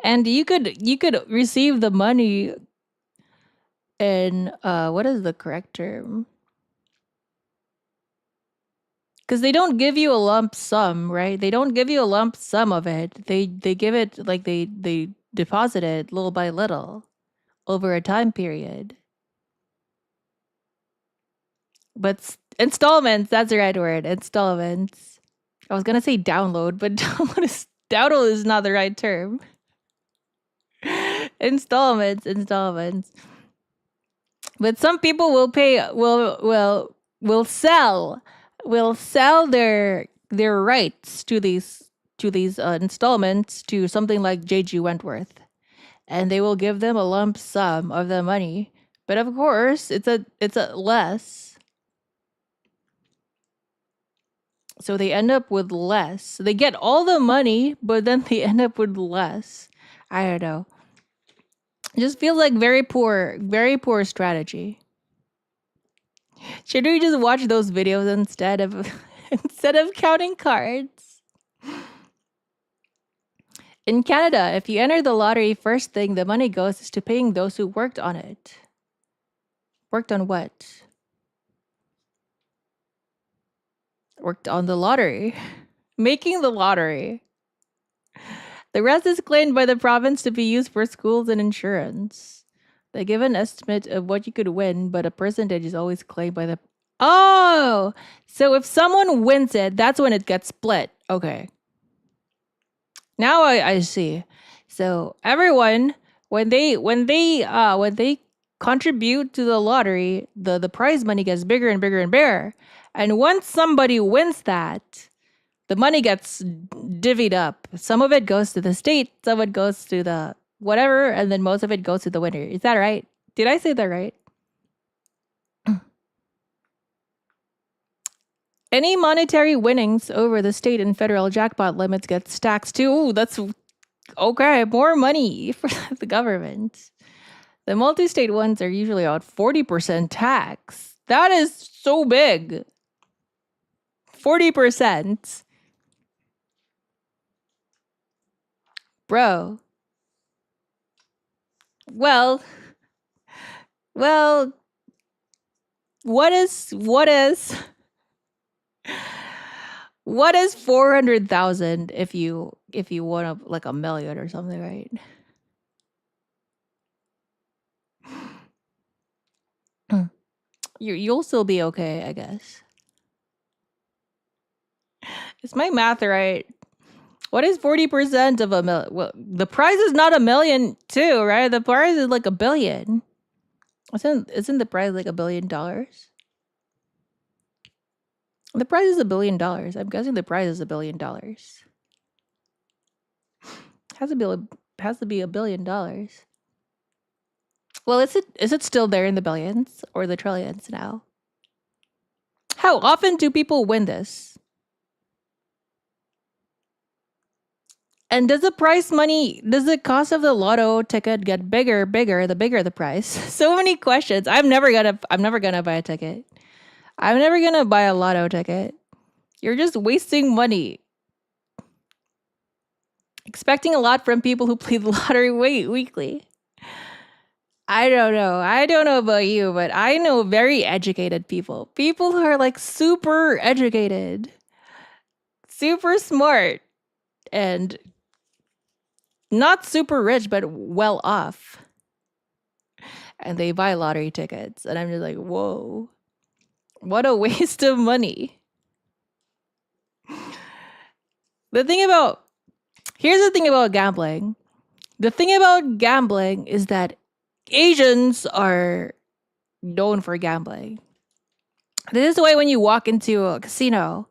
S1: And you could receive the money in what is the correct term? Because they don't give you a lump sum, right? They don't give you a lump sum of it. They give it like they deposit it little by little over a time period. But installments, that's the right word. Installments. I was gonna say download, but download is not the right term. Installments. But some people will sell their rights to these installments to something like J.G. Wentworth, and they will give them a lump sum of the money. But of course, it's a less. So they end up with less. They get all the money, but then they end up with less. I don't know. It just feels like very poor strategy. Should we just watch those videos instead of counting cards? In Canada, if you enter the lottery, first thing the money goes is to paying those who worked on it. Worked on what? Worked on the lottery. Making the lottery. The rest is claimed by the province to be used for schools and insurance. They give an estimate of what you could win, but a percentage is always claimed by the... Oh! So if someone wins it, that's when it gets split. Okay. Now I see. So everyone, when they contribute to the lottery, the prize money gets bigger and bigger and bigger. And once somebody wins that, the money gets divvied up. Some of it goes to the state, some of it goes to the whatever, and then most of it goes to the winner. Is that right? Did I say that right? Any monetary winnings over the state and federal jackpot limits get taxed too. Ooh, that's okay. More money for the government. The multi-state ones are usually about 40% tax. That is so big. 40%. Bro. Well, what is 400,000 if you won like $1 million or something, right? You'll still be okay, I guess. Is my math right? What is 40% of a million? Well, the prize is not $1 million too, right? The prize is like $1 billion. Isn't the prize like $1 billion? The prize is $1 billion. I'm guessing the prize is $1 billion. Has to be $1 billion. Well, is it still there in the billions or the trillions now? How often do people win this? And does the cost of the lotto ticket get bigger the bigger the price? So many questions. I'm never gonna buy a ticket. I'm never gonna buy a lotto ticket. You're just wasting money. Expecting a lot from people who play the lottery weekly. I don't know. I don't know about you, but I know very educated people. People who are like super educated. Super smart. And not super rich, but well off. And they buy lottery tickets. And I'm just like, whoa. What a waste of money. Here's the thing about gambling. The thing about gambling is that Asians are known for gambling. This is why when you walk into a casino,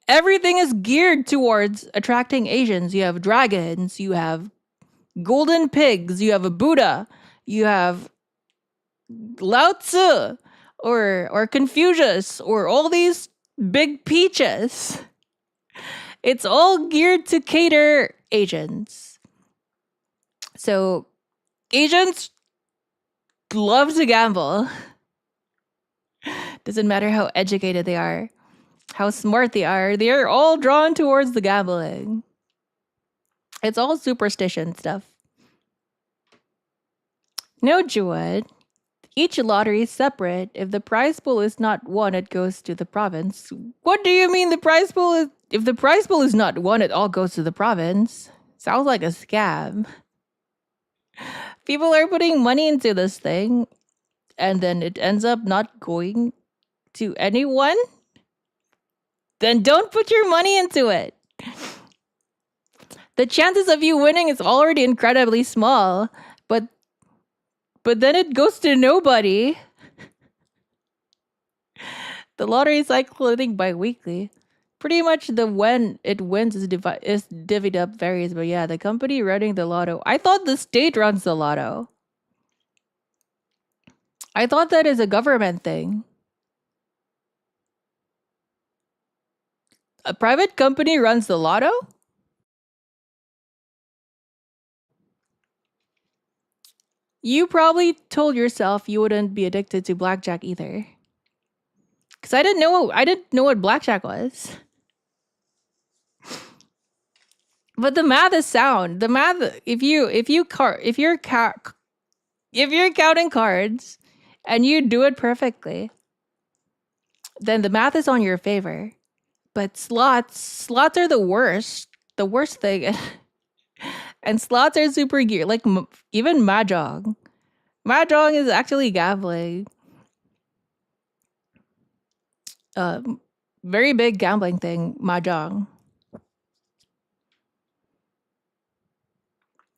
S1: everything is geared towards attracting Asians. You have dragons, you have golden pigs, you have a Buddha, you have Lao Tzu, or Confucius, or all these big peaches. It's all geared to cater Asians. So Asians love to gamble. Doesn't matter how educated they are, how smart they are all drawn towards the gambling. It's all superstition stuff. No, Juwun. Each lottery is separate. If the prize pool is not won, it goes to the province. What do you mean the prize pool is... If the prize pool is not won, it all goes to the province? Sounds like a scam. People are putting money into this thing, and then it ends up not going to anyone? Then don't put your money into it. The chances of you winning is already incredibly small, but then it goes to nobody. The lottery cycle, I think, bi-weekly. Pretty much the when it wins is divvied up varies, but yeah, the company running the lotto. I thought the state runs the lotto. I thought that is a government thing. A private company runs the lotto? You probably told yourself you wouldn't be addicted to blackjack either. Cause I didn't know what blackjack was. But the math is sound. The math, if you're counting cards and you do it perfectly, then the math is on your favor. But slots are the worst thing. And slots are super gear. Like even mahjong. Mahjong is actually gambling. Very big gambling thing, mahjong.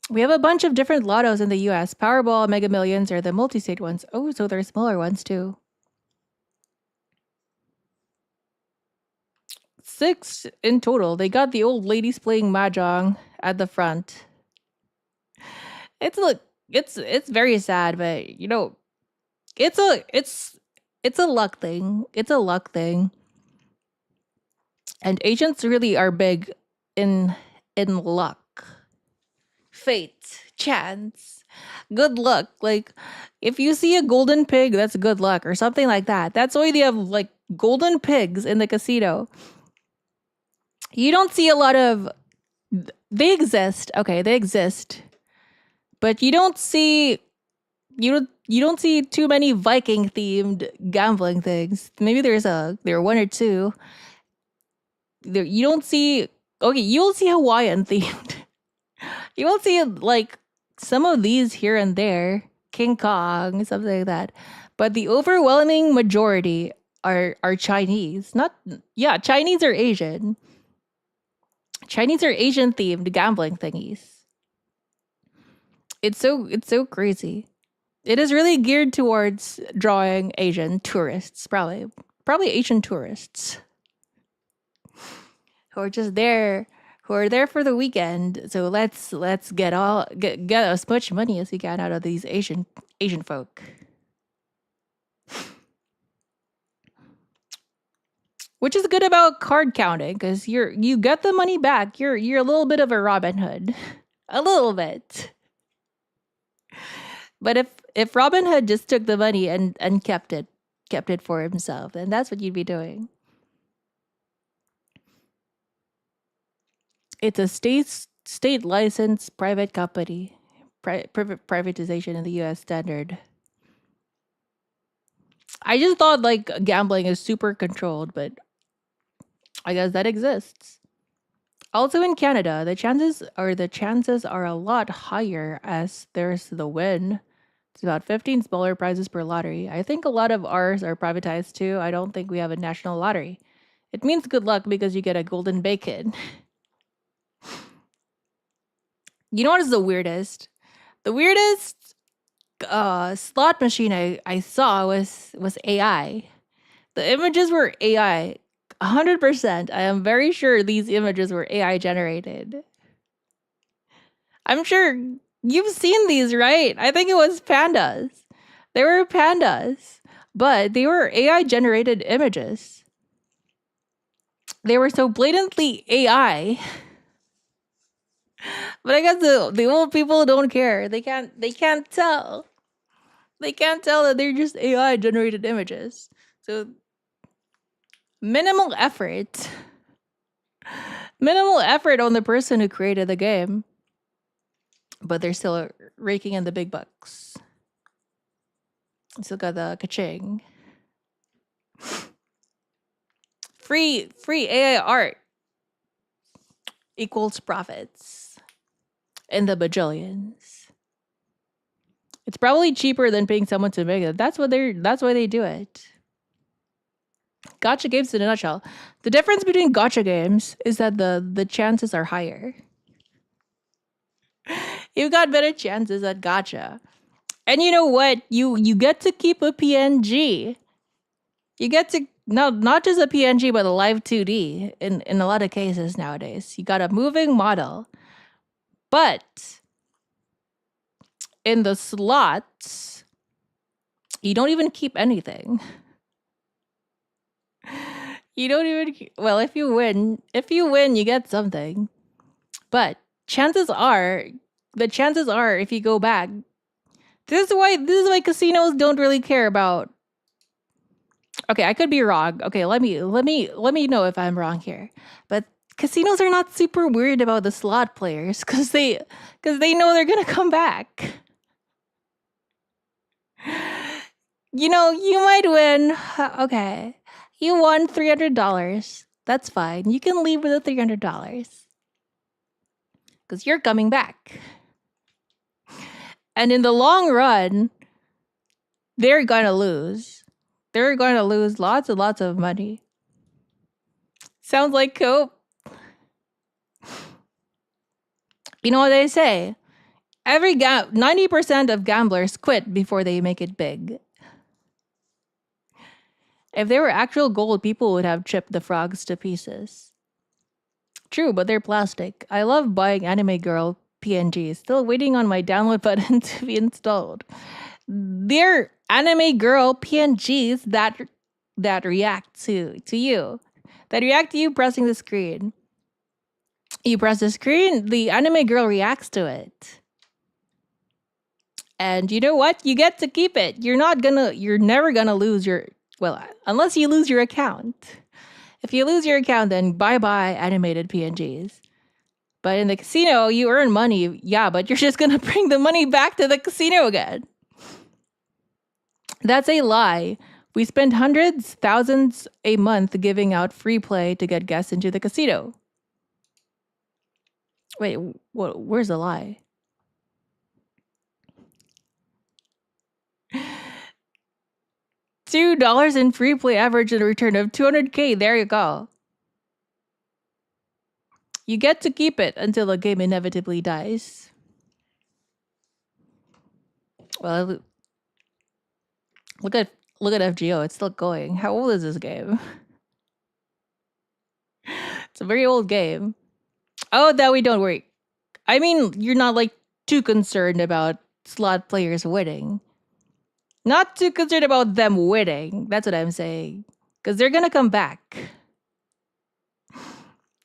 S1: We have a bunch of different lottos in the US. Powerball, Mega Millions are the multi-state ones. Oh, so there are smaller ones too. 6 in total. They got the old ladies playing mahjong at the front. It's very sad, but you know, it's a luck thing. It's a luck thing. And agents really are big in luck. Fate, chance, good luck. Like if you see a golden pig, that's good luck or something like that. That's why they have like golden pigs in the casino. You don't see a lot of... They exist. Okay, they exist. But you don't see... You don't see too many Viking themed gambling things. Maybe there are one or two. You don't see... Okay, you'll see Hawaiian themed. You won't see like some of these here and there. King Kong, something like that. But the overwhelming majority are Chinese. Chinese or Asian. Chinese or Asian themed gambling thingies. It's so crazy. It is really geared towards drawing Asian tourists, probably Asian tourists who are just there, who are there for the weekend. So let's get as much money as we can out of these Asian folk. Which is good about card counting, because you get the money back. You're a little bit of a Robin Hood. A little bit. But if Robin Hood just took the money and kept it for himself, then that's what you'd be doing. It's a state licensed private company. Privatization in the US standard. I just thought like gambling is super controlled, but I guess that exists. Also in Canada, the chances are a lot higher as there's the win. It's about 15 smaller prizes per lottery. I think a lot of ours are privatized too. I don't think we have a national lottery. It means good luck because you get a golden bacon. You know what is the weirdest? The weirdest slot machine I saw was AI. The images were AI. 100%. I am very sure these images were AI generated. I'm sure you've seen these, right? I think it was pandas. They were pandas, but they were AI generated images. They were so blatantly AI. But I guess the old people don't care. They can't tell. They can't tell that they're just AI generated images. So minimal effort on the person who created the game, but they're still raking in the big bucks. So got the ka-ching. Free AI art equals profits in the bajillions. It's probably cheaper than paying someone to make it. That's why they do it. Gacha games in a nutshell. The difference between gacha games is that the chances are higher. You've got better chances at gacha. And you know what? You get to keep a PNG. You get to not just a PNG, but a live 2D in a lot of cases nowadays. You got a moving model. But in the slots, you don't even keep anything. You don't even, well, if you win, you get something. But chances are if you go back, this is why casinos don't really care about. Okay, I could be wrong. Okay, let me know if I'm wrong here. But casinos are not super worried about the slot players because they know they're gonna come back. You know, you might win. Okay, you won $300. That's fine. You can leave with the $300 because you're coming back. And in the long run, they're gonna lose. They're going to lose lots and lots of money. Sounds like cope. You know what they say? 90% of gamblers quit before they make it big. If they were actual gold, people would have chipped the frogs to pieces. True, but they're plastic. I love buying anime girl PNGs. Still waiting on my download button to be installed. They're anime girl PNGs that react to you. That react to you pressing the screen. You press the screen, the anime girl reacts to it. And you know what? You get to keep it. You're never gonna lose unless you lose your account. If you lose your account, then bye-bye animated PNGs. But in the casino, you earn money, yeah, but you're just gonna bring the money back to the casino again. That's a lie. We spend hundreds, thousands a month giving out free play to get guests into the casino. Wait, where's the lie? $2 in free play average in return of 200K. There you go. You get to keep it until the game inevitably dies. Well, look at FGO. It's still going. How old is this game? It's a very old game. Oh, that we don't worry. I mean, you're not like too concerned about slot players winning. Not too concerned about them winning. That's what I'm saying. Because they're gonna come back.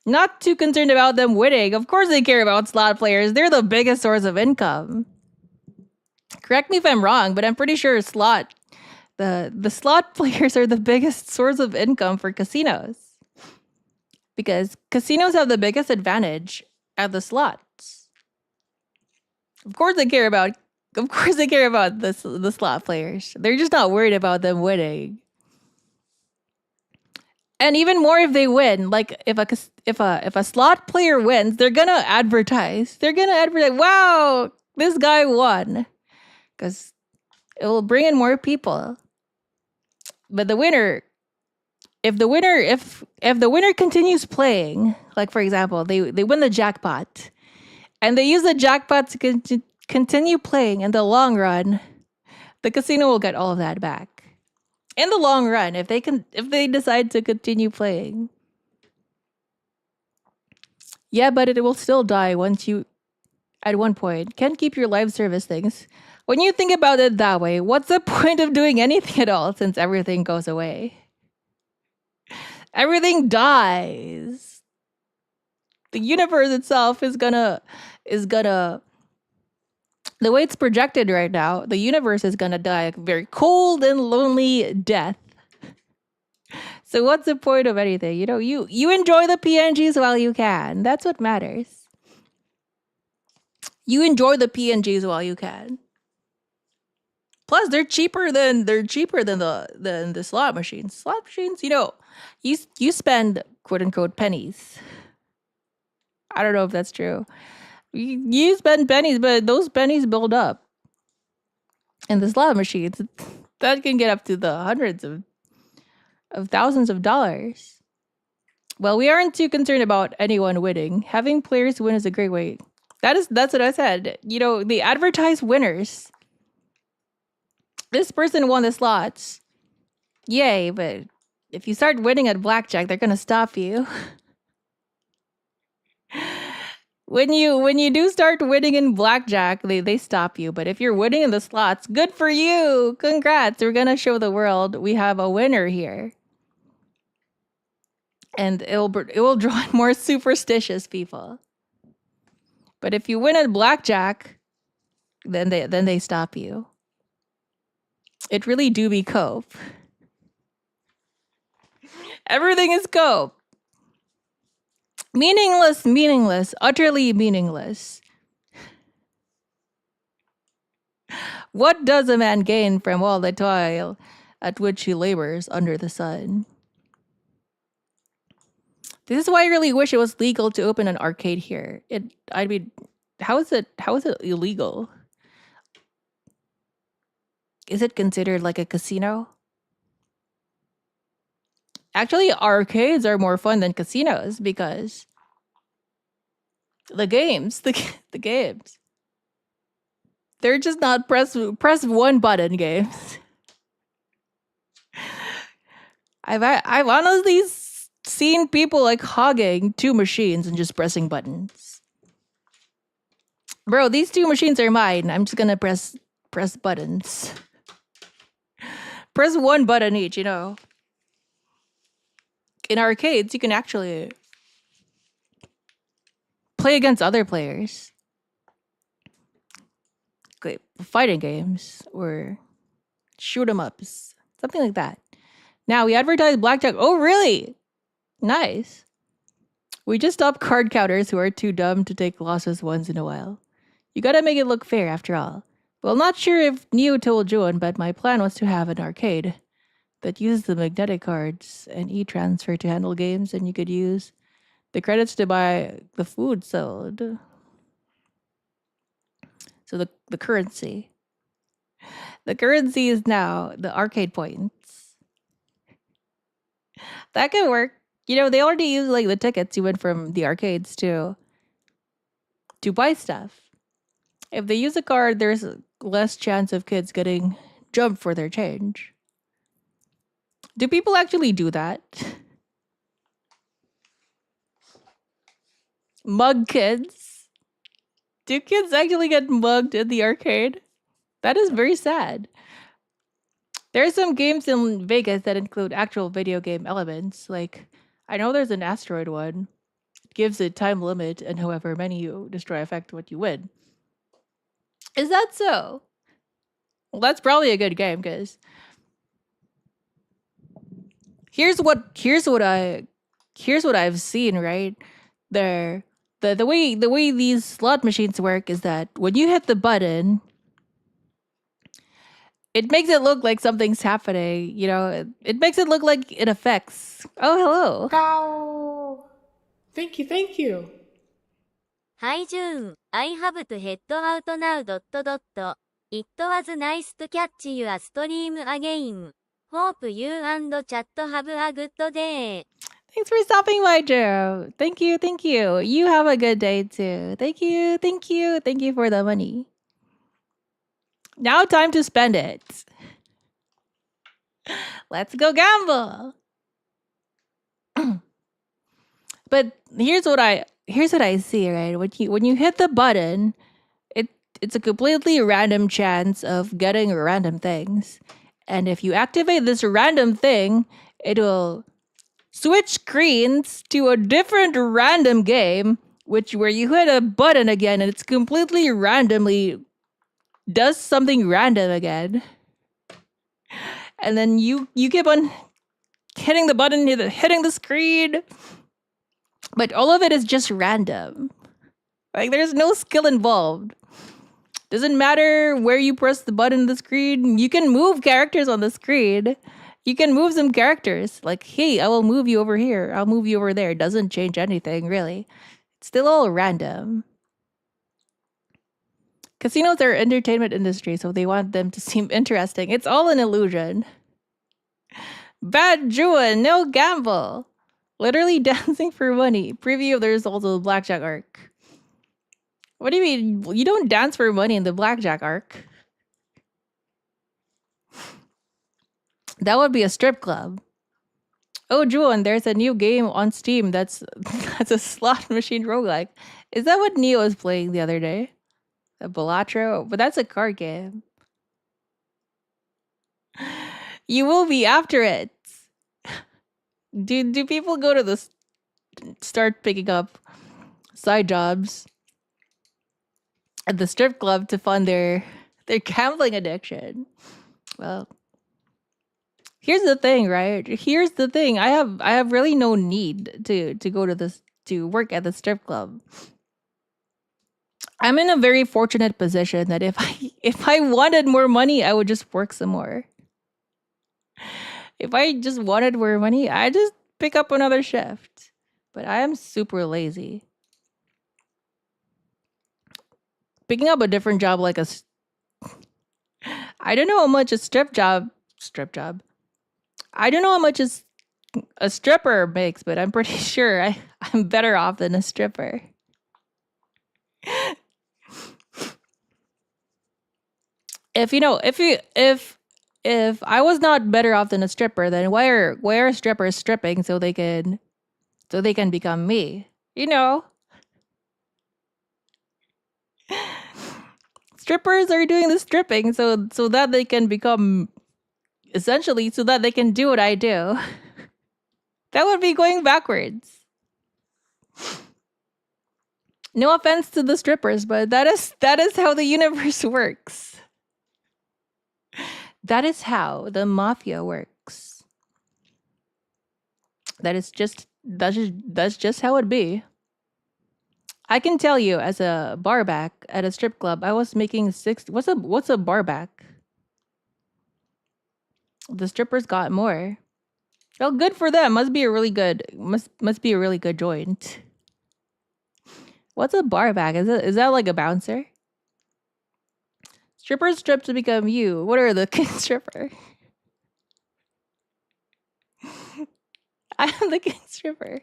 S1: Not too concerned about them winning. Of course they care about slot players. They're the biggest source of income. Correct me if I'm wrong, but I'm pretty sure the slot players are the biggest source of income for casinos. Because casinos have the biggest advantage at the slots. Of course they care about the slot players. They're just not worried about them winning. And even more if they win, like if a slot player wins, they're gonna advertise. Wow, this guy won, because it will bring in more people. But the winner, if the winner continues playing, like for example, they win the jackpot, and they use the jackpot to continue playing in the long run, the casino will get all of that back. In the long run, if they decide to continue playing. Yeah, but it will still die at one point. Can't keep your live service things. When you think about it that way, what's the point of doing anything at all since everything goes away? Everything dies. The universe itself is gonna the way it's projected right now, the universe is gonna die a very cold and lonely death. So what's the point of anything? You know, you enjoy the PNGs while you can. That's what matters. You enjoy the PNGs while you can. Plus, they're cheaper than the slot machines. Slot machines, you spend quote unquote pennies. I don't know if that's true. You spend pennies, but those pennies build up. And the slot machines, that can get up to the hundreds of thousands of dollars. Well, we aren't too concerned about anyone winning. Having players win is a great way. That's what I said. They advertise winners. This person won the slots. Yay, but if you start winning at blackjack, they're gonna stop you. When you do start winning in blackjack, they stop you. But if you're winning in the slots, good for you. Congrats. We're gonna show the world we have a winner here. And it will draw in more superstitious people. But if you win at blackjack, then they stop you. It really do be cope. Everything is cope. Meaningless, utterly meaningless. What does a man gain from all the toil at which he labors under the sun? This is why I really wish it was legal to open an arcade here. How is it illegal? Is it considered like a casino? Actually, arcades are more fun than casinos because the games, they're just not press one button games. I've honestly seen people like hogging two machines and just pressing buttons. Bro, these two machines are mine. I'm just gonna press buttons. Press one button each, In arcades, you can actually play against other players. Okay, fighting games or shoot 'em ups, something like that. Now we advertise blackjack. Oh, really? Nice. We just stop card counters who are too dumb to take losses once in a while. You gotta make it look fair after all. Well, not sure if Neo told Juwun, but my plan was to have an arcade that uses the magnetic cards and e-transfer to handle games, and you could use the credits to buy the food sold. So the currency. The currency is now the arcade points. That could work. They already use like the tickets you win from the arcades to buy stuff. If they use a card, there's less chance of kids getting jumped for their change. Do people actually do that? Mug kids? Do kids actually get mugged in the arcade? That is very sad. There are some games in Vegas that include actual video game elements. Like, I know there's an asteroid one. It gives a time limit, and however many you destroy affect what you win. Is that so? Well, that's probably a good game, because here's what I've seen, right? The way these slot machines work is that when you hit the button, it makes it look like something's happening, it makes it look like it affects. Oh, hello.
S6: Ow. Thank you.
S5: Hi June, I have to head out now. It was nice to catch your stream again. Hope you and chat have a good day.
S1: Thanks for stopping by, Joe. Thank you. You have a good day too. Thank you for the money. Now time to spend it. Let's go gamble. But here's what I see, right? When you hit the button, it's a completely random chance of getting random things. And if you activate this random thing, it'll switch screens to a different random game, where you hit a button again and it's completely randomly does something random again. And then you keep on hitting the button, hitting the screen. But all of it is just random. Like, there's no skill involved. Doesn't matter where you press the button on the screen. You can move characters on the screen. You can move some characters. Like, hey, I will move you over here. I'll move you over there. It doesn't change anything, really. It's still all random. Casinos are entertainment industry, so they want them to seem interesting. It's all an illusion. Bad Juwun, no gamble. Literally dancing for money. Preview of the results of the Blackjack arc. What do you mean? You don't dance for money in the Blackjack arc. That would be a strip club. Oh, Juwun, there's a new game on Steam that's a slot machine roguelike. Is that what Neo was playing the other day? A ℏ𝕨? But that's a card game. You will be after it. Do people go to the start picking up side jobs at the strip club to fund their gambling addiction? Well, here's the thing, right? Here's the thing. I have really no need to go to work at the strip club. I'm in a very fortunate position that if I wanted more money, I would just work some more. If I just wanted more money, I just pick up another shift. But I am super lazy. Picking up a different job like I don't know how much a strip job. I don't know how much a stripper makes, but I'm pretty sure I'm better off than a stripper. If I was not better off than a stripper, then why are strippers stripping so they can become me? You know? Strippers are doing the stripping so that they can become, essentially, so that they can do what I do. That would be going backwards. No offense to the strippers, but that is how the universe works. That is how the mafia works. That's just how it be. I can tell you, as a barback at a strip club, I was making what's a barback? The strippers got more. Well, good for them. Must be a really good joint. What's a barback? Is that like a bouncer? Strippers strip to become you. What are the king stripper? I am the king stripper.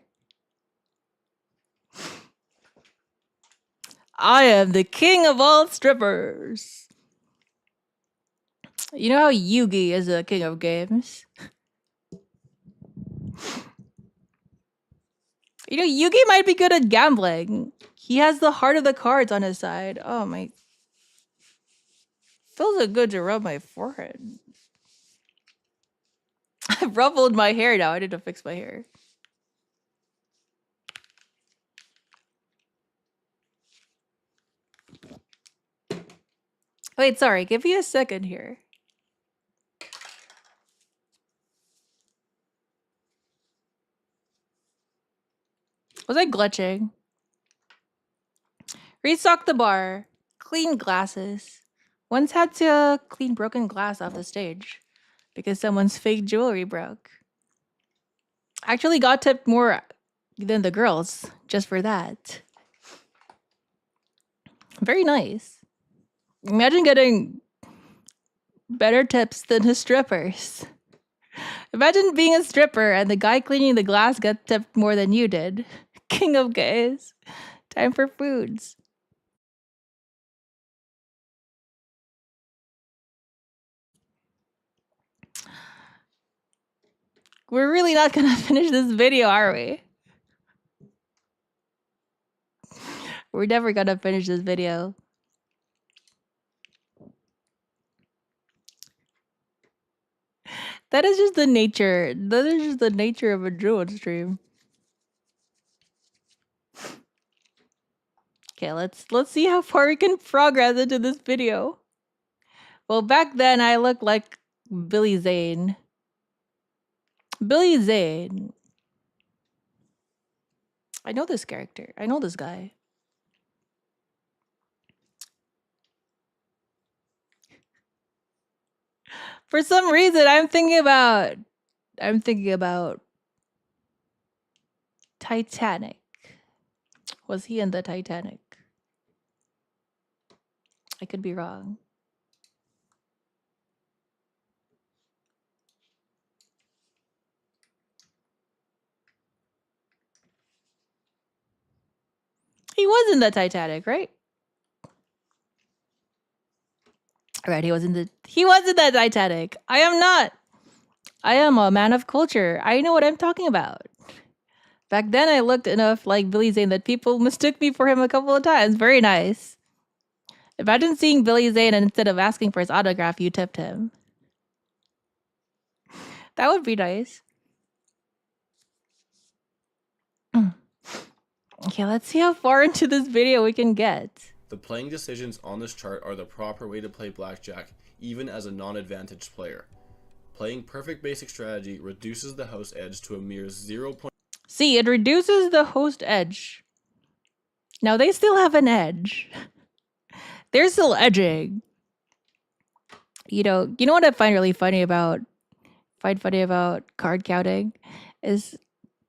S1: I am the king of all strippers. You know how Yugi is the king of games? You know, Yugi might be good at gambling. He has the heart of the cards on his side. Oh my. Feels so good to rub my forehead. I've ruffled my hair now. I need to fix my hair. Wait, sorry. Give me a second here. Was I glitching? Restock the bar. Clean glasses. Once had to clean broken glass off the stage because someone's fake jewelry broke. Actually got tipped more than the girls just for that. Very nice. Imagine getting better tips than the strippers. Imagine being a stripper and the guy cleaning the glass got tipped more than you did. King of gays. Time for foods. We're really not gonna finish this video, are we? We're never gonna finish this video. That is just the nature. That is just the nature of a Juwun stream. Okay, let's see how far we can progress into this video. Well, back then I looked like Billy Zane. Billy Zane. I know this character. I know this guy. For some reason, I'm thinking about Titanic. Was he in the Titanic? I could be wrong. He was in the Titanic, right? Right, he was in the Titanic. I am not. I am a man of culture. I know what I'm talking about. Back then, I looked enough like Billy Zane that people mistook me for him a couple of times. Very nice. Imagine seeing Billy Zane and instead of asking for his autograph, you tipped him. That would be nice. Okay, let's see how far into this video we can get.
S4: The playing decisions on this chart are the proper way to play blackjack, even as a non-advantaged player. Playing perfect basic strategy reduces the house edge to a mere 0.
S1: See, it reduces the host edge. Now they still have an edge. They're still edging. You know what I find really funny about card counting is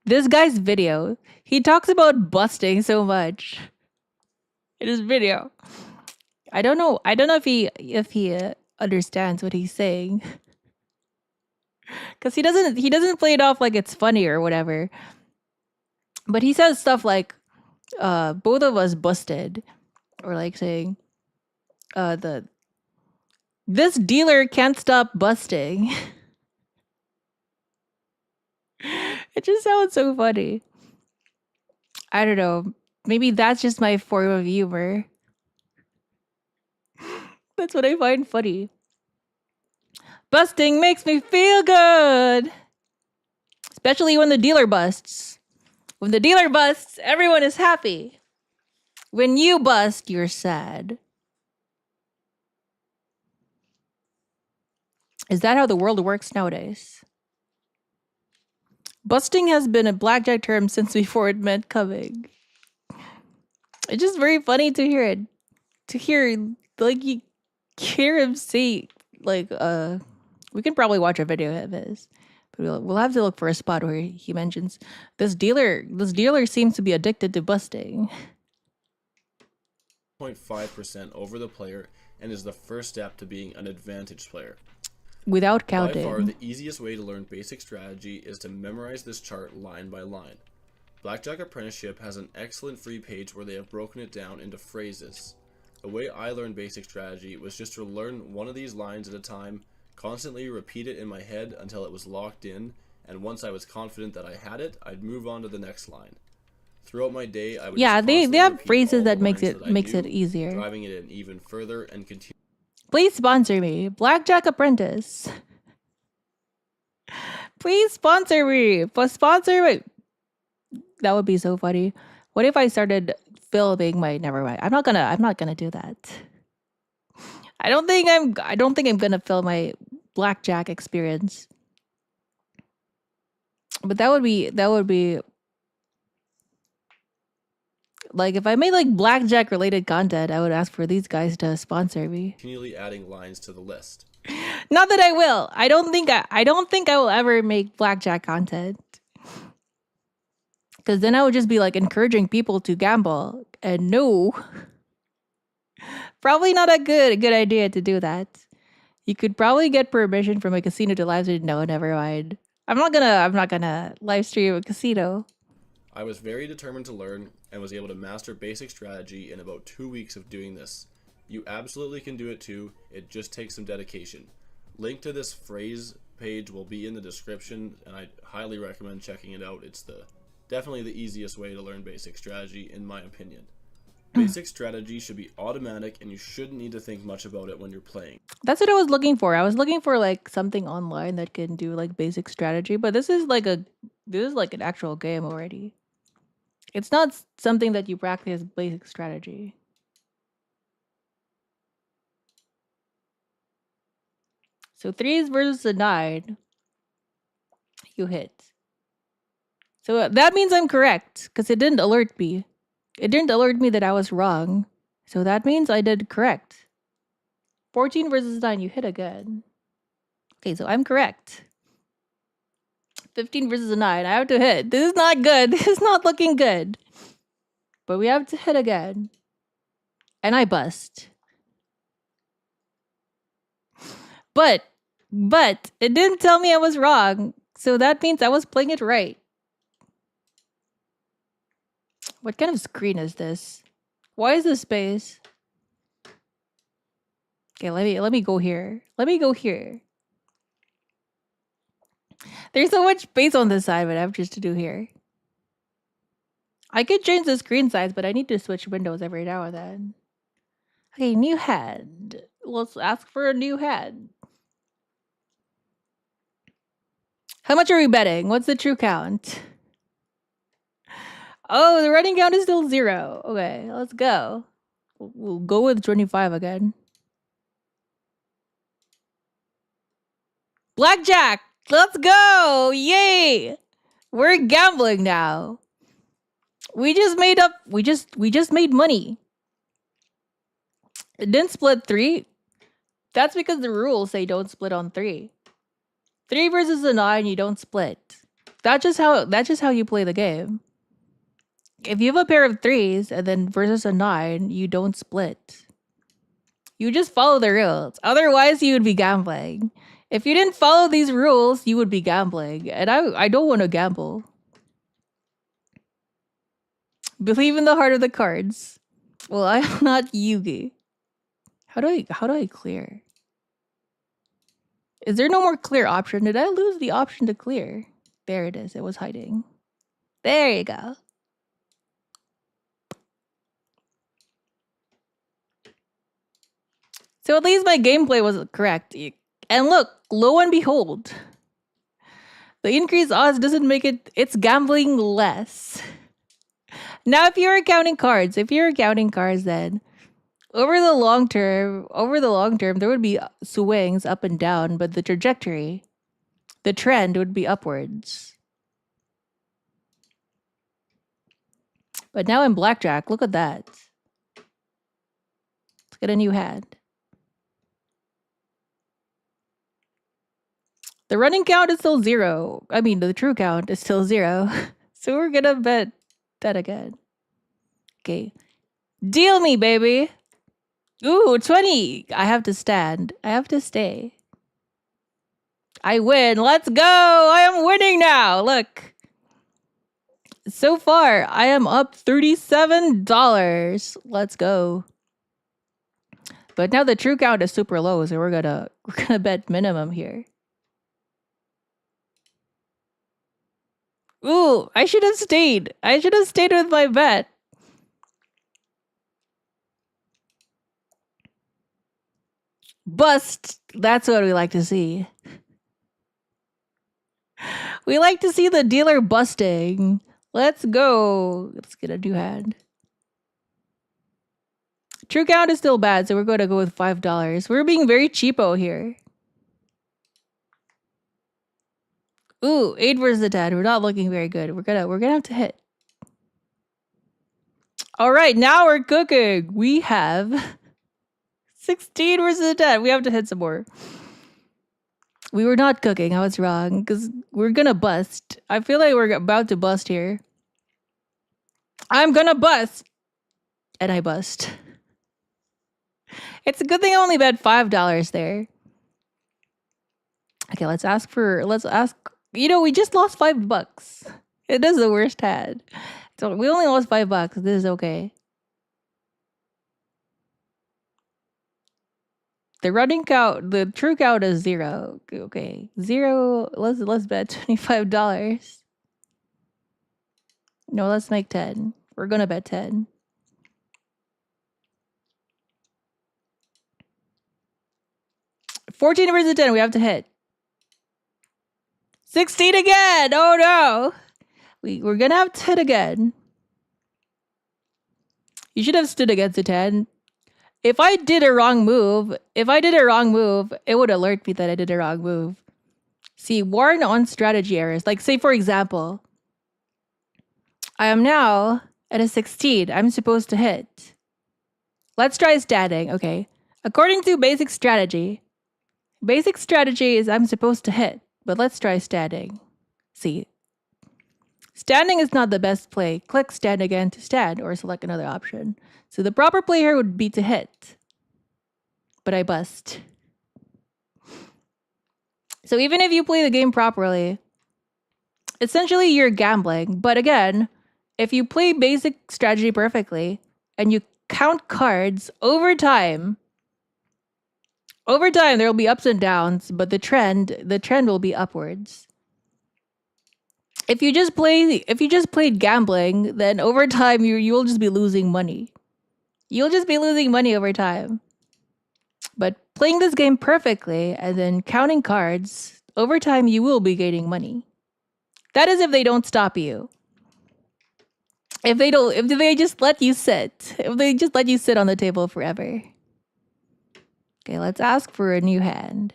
S1: this guy's video. He talks about busting so much in his video. I don't know if he understands what he's saying. Cuz he doesn't play it off like it's funny or whatever. But he says stuff like both of us busted, or like saying this dealer can't stop busting. It just sounds so funny. I don't know. Maybe that's just my form of humor. That's what I find funny. Busting makes me feel good. Especially when the dealer busts. When the dealer busts, everyone is happy. When you bust, you're sad. Is that how the world works nowadays? Busting has been a blackjack term since before it meant coming. It's just very funny to hear it. To hear, like, you hear him say, like, we can probably watch a video of his. But we'll have to look for a spot where he mentions, this dealer seems to be addicted to busting.
S4: 0.5% over the player and is the first step to being an advantaged player.
S1: Without counting.
S4: By far, the easiest way to learn basic strategy is to memorize this chart line by line. Blackjack Apprenticeship has an excellent free page where they have broken it down into phrases. The way I learned basic strategy was just to learn one of these lines at a time, constantly repeat it in my head until it was locked in, and once I was confident that I had it, I'd move on to the next line. Throughout my day, I would
S1: they have
S4: repeat
S1: phrases
S4: all
S1: that
S4: the
S1: makes
S4: lines
S1: it easier.
S4: driving it in even further and continue.
S1: Please sponsor me, Blackjack Apprentice. Please sponsor me. That would be so funny. What if I started filming my? Never mind. I'm not gonna do that. I don't think I'm gonna film my blackjack experience. But that would be like if I made like blackjack related content, I would ask for these guys to sponsor me.
S4: Continually adding lines to the list.
S1: Not that I will. I don't think I will ever make blackjack content. Because then I would just be like encouraging people to gamble. And no. Probably not a good idea to do that. You could probably get permission from a casino to live stream. No, never mind. I'm not gonna live stream a casino.
S4: I was very determined to learn and was able to master basic strategy in about 2 weeks of doing this. You absolutely can do it too, it just takes some dedication. Link to this phrase page will be in the description and I highly recommend checking it out. It's definitely the easiest way to learn basic strategy in my opinion. Basic strategy should be automatic and you shouldn't need to think much about it when you're playing.
S1: That's what I was looking for. I was looking for like something online that can do like basic strategy, but this is like an actual game already. It's not something that you practice basic strategy. So 3s versus a 9, you hit. So that means I'm correct because it didn't alert me. It didn't alert me that I was wrong. So that means I did correct. 14 versus 9, you hit again. Okay, so I'm correct. 15 versus a 9. I have to hit. This is not good. This is not looking good. But we have to hit again. And I bust. But it didn't tell me I was wrong. So that means I was playing it right. What kind of screen is this? Why is this space? Okay, let me go here. Let me go here. There's so much space on this side, but I have just to do here. I could change the screen size, but I need to switch windows every now and then. Okay, new head. Let's ask for a new head. How much are we betting? What's the true count? Oh, the running count is still 0. Okay, let's go. We'll go with 25 again. Blackjack! Let's go! Yay! We're gambling now. We just made up. We just made money. It didn't split 3. That's because the rules say don't split on 3. 3 versus a 9, you don't split. That's just how you play the game. If you have a pair of 3s and then versus a 9, you don't split. You just follow the rules. Otherwise, you would be gambling. If you didn't follow these rules, you would be gambling. And I don't want to gamble. Believe in the heart of the cards. Well, I'm not Yugi. How do I clear? Is there no more clear option? Did I lose the option to clear? There it is. It was hiding. There you go. So at least my gameplay was correct. And look, lo and behold, the increased odds doesn't make it's gambling less. Now, if you're counting cards, then over the long term, there would be swings up and down, but the trend would be upwards. But now in Blackjack, look at that. Let's get a new hand. The running count is still 0. I mean, the true count is still 0. So we're gonna bet that again. Okay. Deal me, baby. Ooh, 20. I have to stand. I have to stay. I win. Let's go. I am winning now. Look. So far, I am up $37. Let's go. But now the true count is super low, so we're gonna bet minimum here. Ooh, I should have stayed. I should have stayed with my bet. Bust. That's what we like to see. We like to see the dealer busting. Let's go. Let's get a new hand. True count is still bad, so we're going to go with $5. We're being very cheapo here. Ooh, 8 versus the 10. We're not looking very good. We're gonna have to hit. All right, now we're cooking. We have 16 versus the 10. We have to hit some more. We were not cooking. I was wrong because we're gonna bust. I feel like we're about to bust here. I'm gonna bust, and I bust. It's a good thing I only bet $5 there. Okay, let's ask. You know, we just lost $5. It is the worst hand. So we only lost $5. This is okay. The running count, the true count is 0. Okay, 0. Let's bet $25. No, let's make 10. We're gonna bet 10. $14 versus 10. We have to hit. 16 again! Oh no! We're gonna have to hit again. You should have stood against the 10. If I did a wrong move, it would alert me that I did a wrong move. See, warn on strategy errors. Like, say for example, I am now at a 16. I'm supposed to hit. Let's try standing, okay? According to basic strategy, Basic strategy is I'm supposed to hit, but let's try standing. See. Standing is not the best play. Click stand again to stand or select another option. So the proper play here would be to hit. But I bust. So even if you play the game properly, essentially you're gambling. But again, if you play basic strategy perfectly and you count cards over time there will be ups and downs, but the trend will be upwards. If you just played gambling, then over time you will just be losing money. You'll just be losing money over time. But playing this game perfectly and then counting cards, over time you will be gaining money. That is if they don't stop you. If they just let you sit. If they just let you sit on the table forever. Okay, let's ask for a new hand.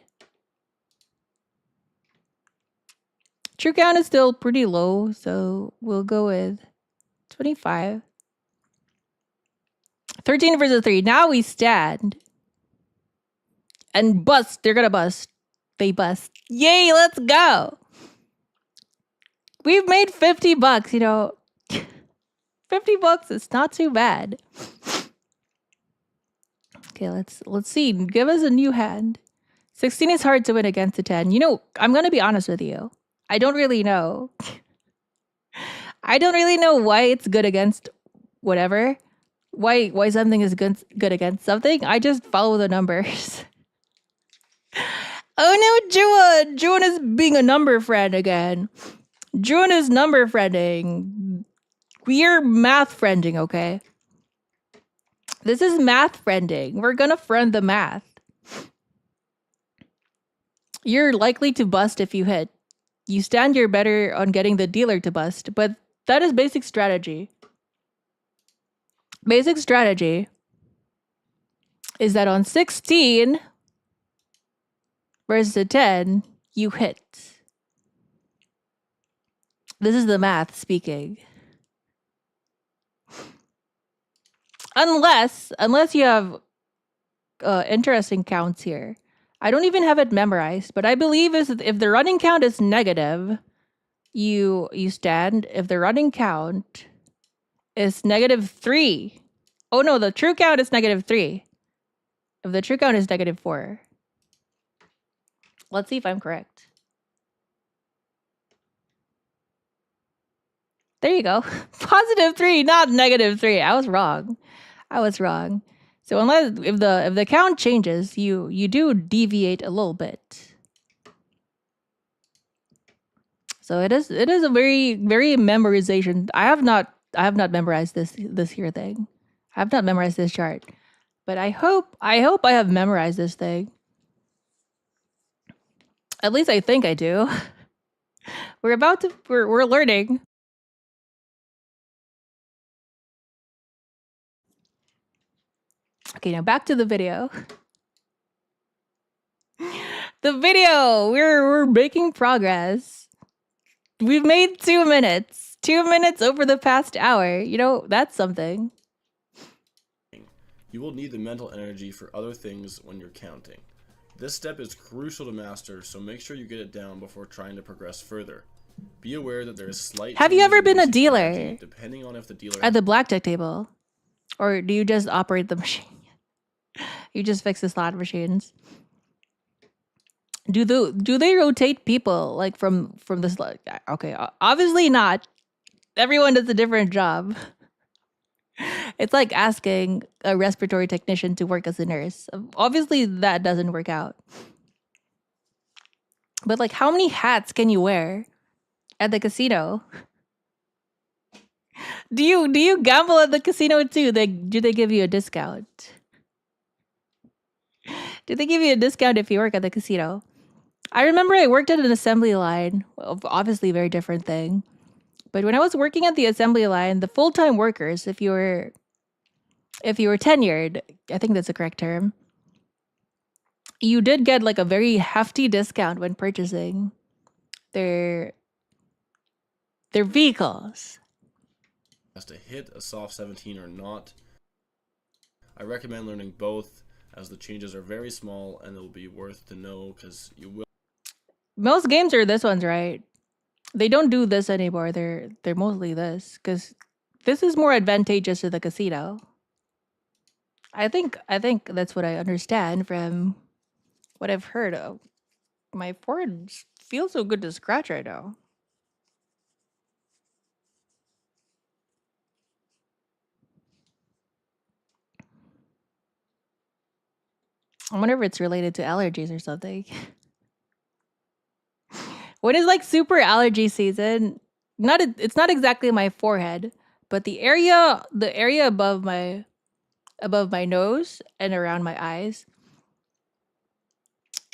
S1: True count is still pretty low, so we'll go with 25. 13 versus 3. Now we stand. And bust. They're gonna bust. They bust. Yay, let's go. We've made 50 bucks, you know. 50 bucks is not too bad. Okay, let's see. Give us a new hand. 16 is hard to win against a 10. You know, I'm gonna be honest with you. I don't really know. I don't really know why it's good against whatever. Why something is good against something. I just follow the numbers. Oh no, Juwun! Juwun is being a number friend again. Juwun is number friending. We're math friending, okay? This is math friending. We're gonna friend the math. You're likely to bust if you hit. You stand, you're better on getting the dealer to bust, but that is basic strategy. Basic strategy is that on 16 versus a 10, you hit. This is the math speaking. Unless you have interesting counts here. I don't even have it memorized, but I believe if the running count is negative, you stand. If the running count is -3. Oh no, the true count is -3. If the true count is -4. Let's see if I'm correct. There you go. +3, not -3. I was wrong. So unless if the count changes, you do deviate a little bit. So it is a very memorization. I have not memorized this here thing. I have not memorized this chart. But I hope I have memorized this thing. At least I think I do. We're learning. Okay, now back to the video. The video, we're making progress. We've made 2 minutes. 2 minutes over the past hour. You know, that's something.
S4: You will need the mental energy for other things when you're counting. This step is crucial to master, so make sure you get it down before trying to progress further. Be aware that there is slight.
S1: Have you ever been a dealer?
S4: Depending on if the dealer
S1: at the blackjack table, or do you just operate the machine? You just fix the slot machines. Do they rotate people like from the slot? Okay, obviously not. Everyone does a different job. It's like asking a respiratory technician to work as a nurse. Obviously that doesn't work out. But like, how many hats can you wear at the casino? Do you gamble at the casino too? Do they give you a discount? Do they give you a discount if you work at the casino? I remember I worked at an assembly line. Well, obviously a very different thing. But when I was working at the assembly line, the full-time workers, if you were tenured, I think that's the correct term, you did get like a very hefty discount when purchasing their vehicles.
S4: Has to hit a soft 17 or not. I recommend learning both, as the changes are very small and it'll be worth to know because you will.
S1: Most games are this ones, right? They don't do this anymore. They're mostly this because this is more advantageous to the casino. I think that's what I understand from what I've heard of. My forehead feels so good to scratch right now. I wonder if it's related to allergies or something. When is like super allergy season? It's not exactly my forehead, but the area above my nose and around my eyes.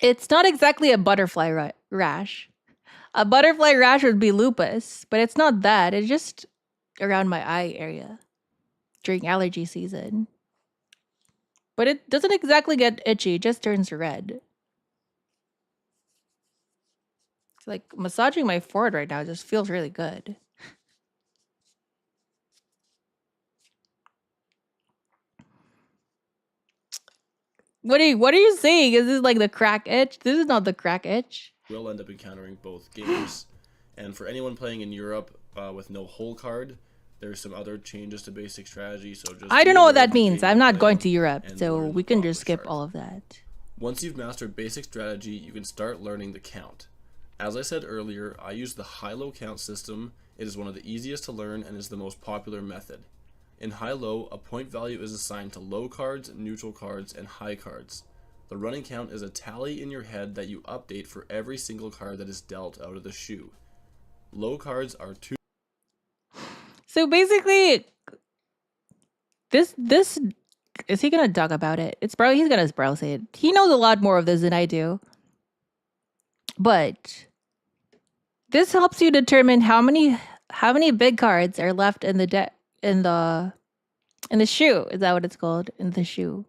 S1: It's not exactly a butterfly rash. A butterfly rash would be lupus, but it's not that. It's just around my eye area during allergy season. But it doesn't exactly get itchy, it just turns red. It's like massaging my forehead right now just feels really good. What are you saying? Is this like the crack itch? This is not the crack itch.
S4: Will end up encountering both games. And for anyone playing in Europe with no hole card, there's some other changes to basic strategy. So just
S1: I don't know what that means. I'm not going to Europe, so we can just skip all of that.
S4: Once you've mastered basic strategy, you can start learning the count. As I said earlier, I use the high-low count system. It is one of the easiest to learn and is the most popular method. In high-low, a point value is assigned to low cards, neutral cards, and high cards. The running count is a tally in your head that you update for every single card that is dealt out of the shoe. Low cards are 2.
S1: So basically, this is he gonna talk about it? He's gonna browse it. He knows a lot more of this than I do. But this helps you determine how many big cards are left in the deck in the shoe. Is that what it's called? In the shoe.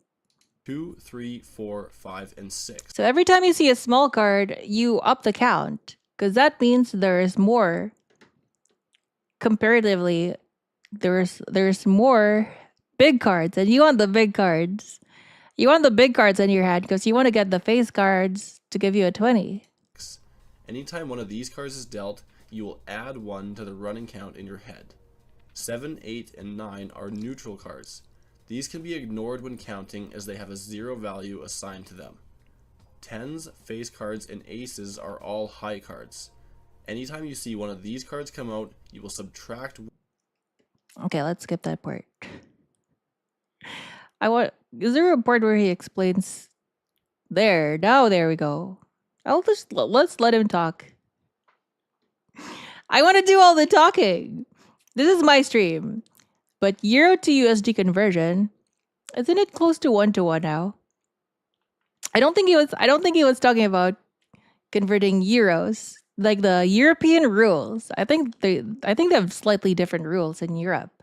S4: 2, 3, 4, 5, and 6.
S1: So every time you see a small card, you up the count because that means there's more. Comparatively, there's more big cards, and you want the big cards. You want the big cards in your hand because you want to get the face cards to give you a 20.
S4: Anytime one of these cards is dealt, you will add 1 to the running count in your head. 7, 8, and 9 are neutral cards. These can be ignored when counting as they have a 0 value assigned to them. 10s, face cards, and aces are all high cards. Anytime you see one of these cards come out, you will subtract.
S1: Okay, let's skip that part. Is there a part where he explains? There we go. Let's let him talk. I want to do all the talking. This is my stream. But Euro to USD conversion, isn't it close to 1-to-1 now? I don't think he was talking about converting euros, like the European rules. I think they have slightly different rules in Europe.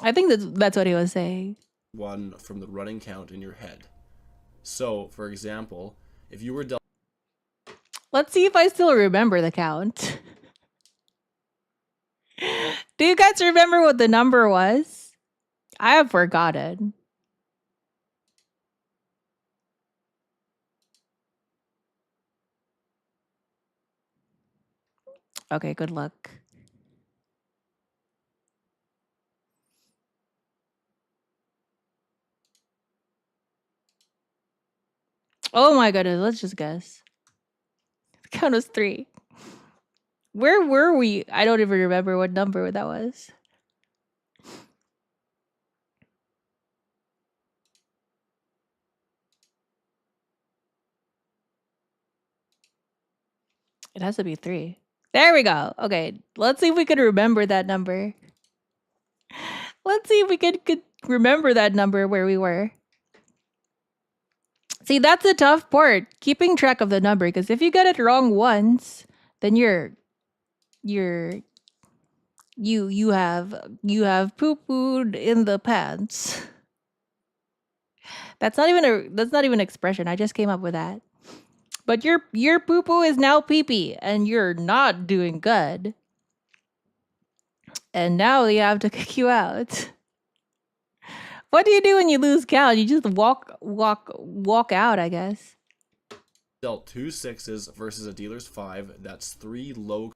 S1: I think that's what he was saying.
S4: 1 from the running count in your head. So, for example, if you were dealt.
S1: Let's see if I still remember the count. Do you guys remember what the number was? I have forgotten. Okay, good luck. Oh my goodness, let's just guess. The count was 3. Where were we? I don't even remember what number that was. It has to be 3. There we go. Okay, let's see if we can remember that number. Let's see if we could remember that number where we were. See, that's the tough part, keeping track of the number, because if you get it wrong once, then you have poo-pooed in the pants. That's not even an expression. I just came up with that. But your poo-poo is now pee-pee, and you're not doing good. And now they have to kick you out. What do you do when you lose count? You just walk out, I guess.
S4: Dealt 2 6s versus a dealer's 5. That's 3 low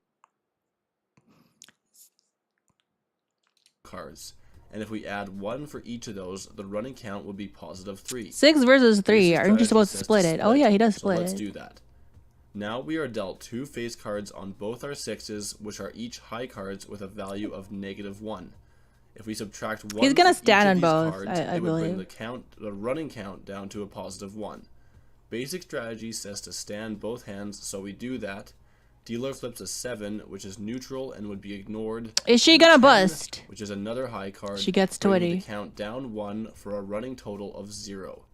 S4: cards. And if we add 1 for each of those, the running count would be positive 3.
S1: 6 versus 3.
S4: Basic
S1: Aren't you supposed to
S4: strategy
S1: split
S4: says
S1: it? Oh yeah, he does
S4: so
S1: split
S4: let's
S1: it.
S4: do that. Now we are dealt 2 face cards on both our 6s, which are each high cards with a value of -1. If we subtract 1
S1: He's gonna
S4: from
S1: stand
S4: each
S1: on
S4: of these
S1: both,
S4: cards,
S1: I
S4: it would bring
S1: believe.
S4: the running count down to a +1. Basic strategy says to stand both hands, so we do that. Dealer flips a 7, which is neutral and would be ignored.
S1: Is she
S4: And a
S1: gonna
S4: 10,
S1: bust?
S4: which is another high card.
S1: She gets
S4: bringing
S1: 20.
S4: the count down 1 for a running total of 0.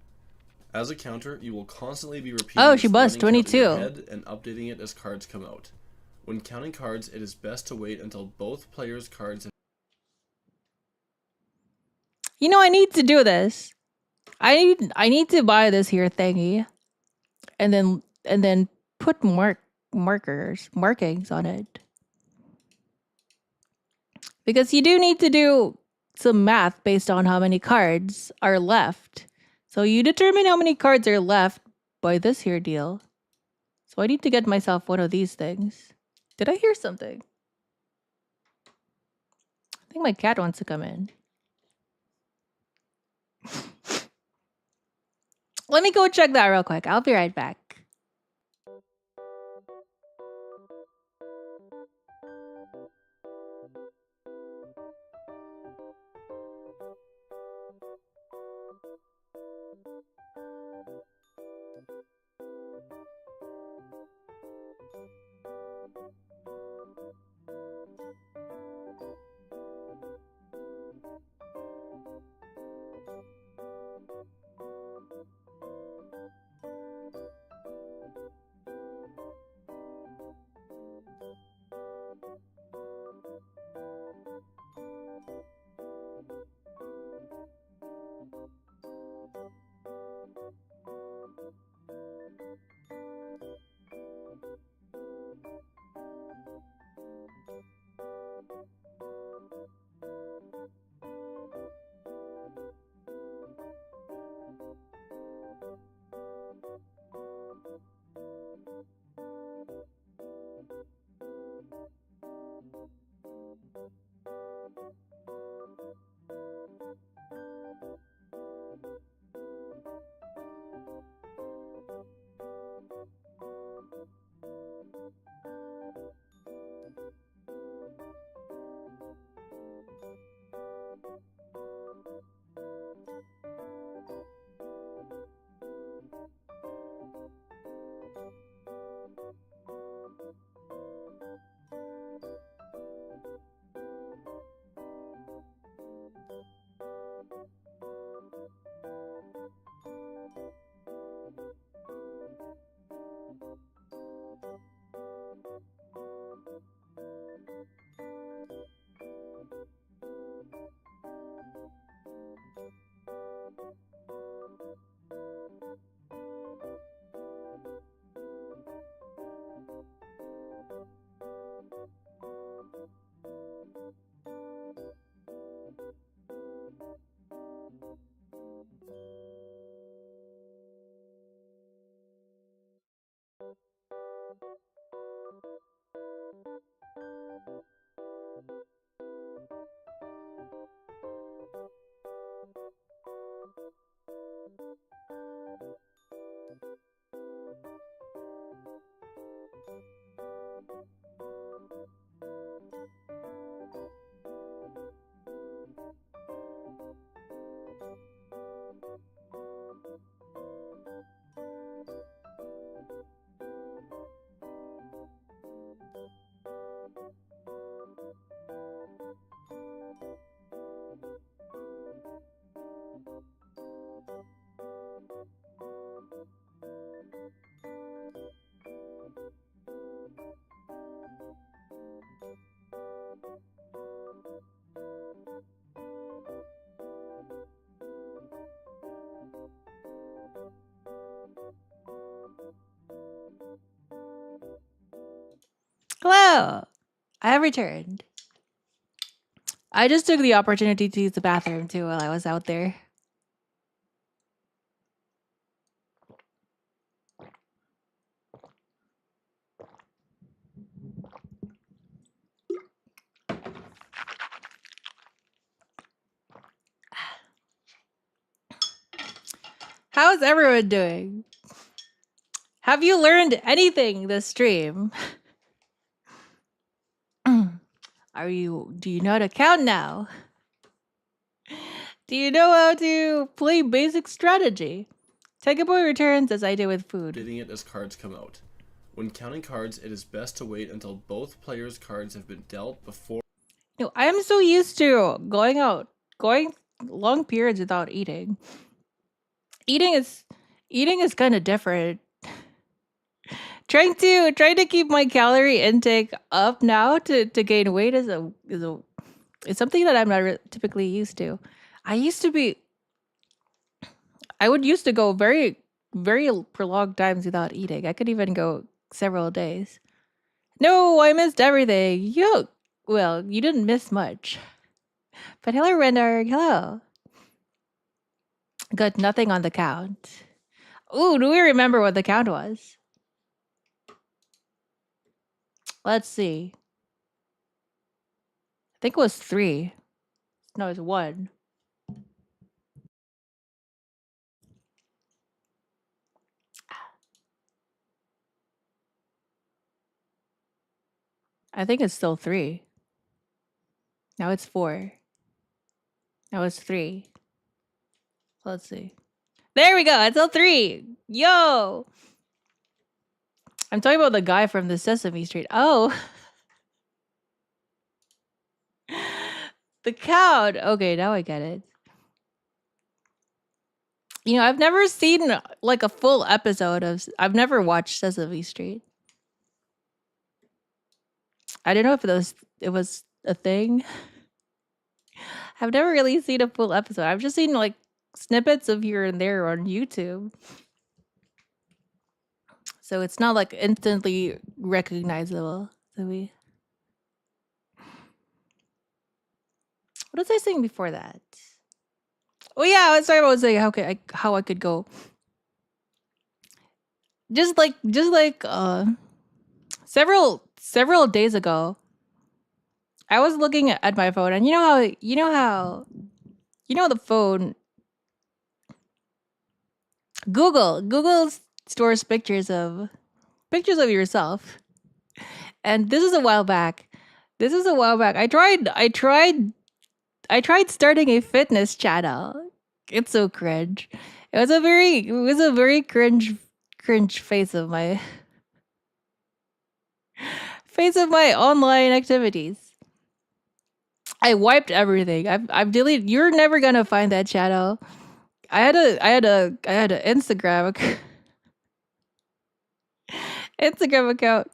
S4: As a counter, you will constantly be repeating
S1: Oh, she
S4: this
S1: buzzed,
S4: running count in your
S1: 22.
S4: head and updating it as cards come out. When counting cards, it is best to wait until both players' cards.
S1: You know, I need to do this. I need to buy this here thingy, and then put markings on it, because you do need to do some math based on how many cards are left. So you determine how many cards are left by this here deal. So I need to get myself one of these things. Did I hear something? I think my cat wants to come in. Let me go check that real quick. I'll be right back. Hello! I have returned. I just took the opportunity to use the bathroom too while I was out there. How's everyone doing? Have you learned anything this stream? Do you know how to count now? Do you know how to play basic strategy? ℏ𝕙𝕒𝕟𝕟𝕼 returns as I did with food.
S4: Bidding it as cards come out. When counting cards, it is best to wait until both players' cards have been dealt before.
S1: No, I am so used to going long periods without eating. Eating is kind of different. Trying to keep my calorie intake up now to gain weight is something that I'm not typically used to. I would used to go very, very prolonged times without eating. I could even go several days. No, I missed everything. Yo, well, you didn't miss much. But hello, Renner. Hello. Got nothing on the count. Ooh, do we remember what the count was? Let's see. I think it was 3. No, it's 1. I think it's still 3. Now it's 4. Now it's 3. Let's see. There we go. It's still 3. Yo! I'm talking about the guy from the Sesame Street. Oh. The count. Okay, now I get it. You know, I've never seen like a full episode of... I've never watched Sesame Street. I don't know if it was a thing. I've never really seen a full episode. I've just seen like snippets of here and there on YouTube. So it's not like instantly recognizable. So what was I saying before that? Oh yeah, I was talking about saying how I could go. Just like several days ago, I was looking at my phone, and you know the phone. Google stores pictures of yourself, and this is a while back. I tried starting a fitness channel. It's so cringe. It was a very cringe face of my online activities. I wiped everything. I've deleted. You're never gonna find that channel. I had a Instagram account.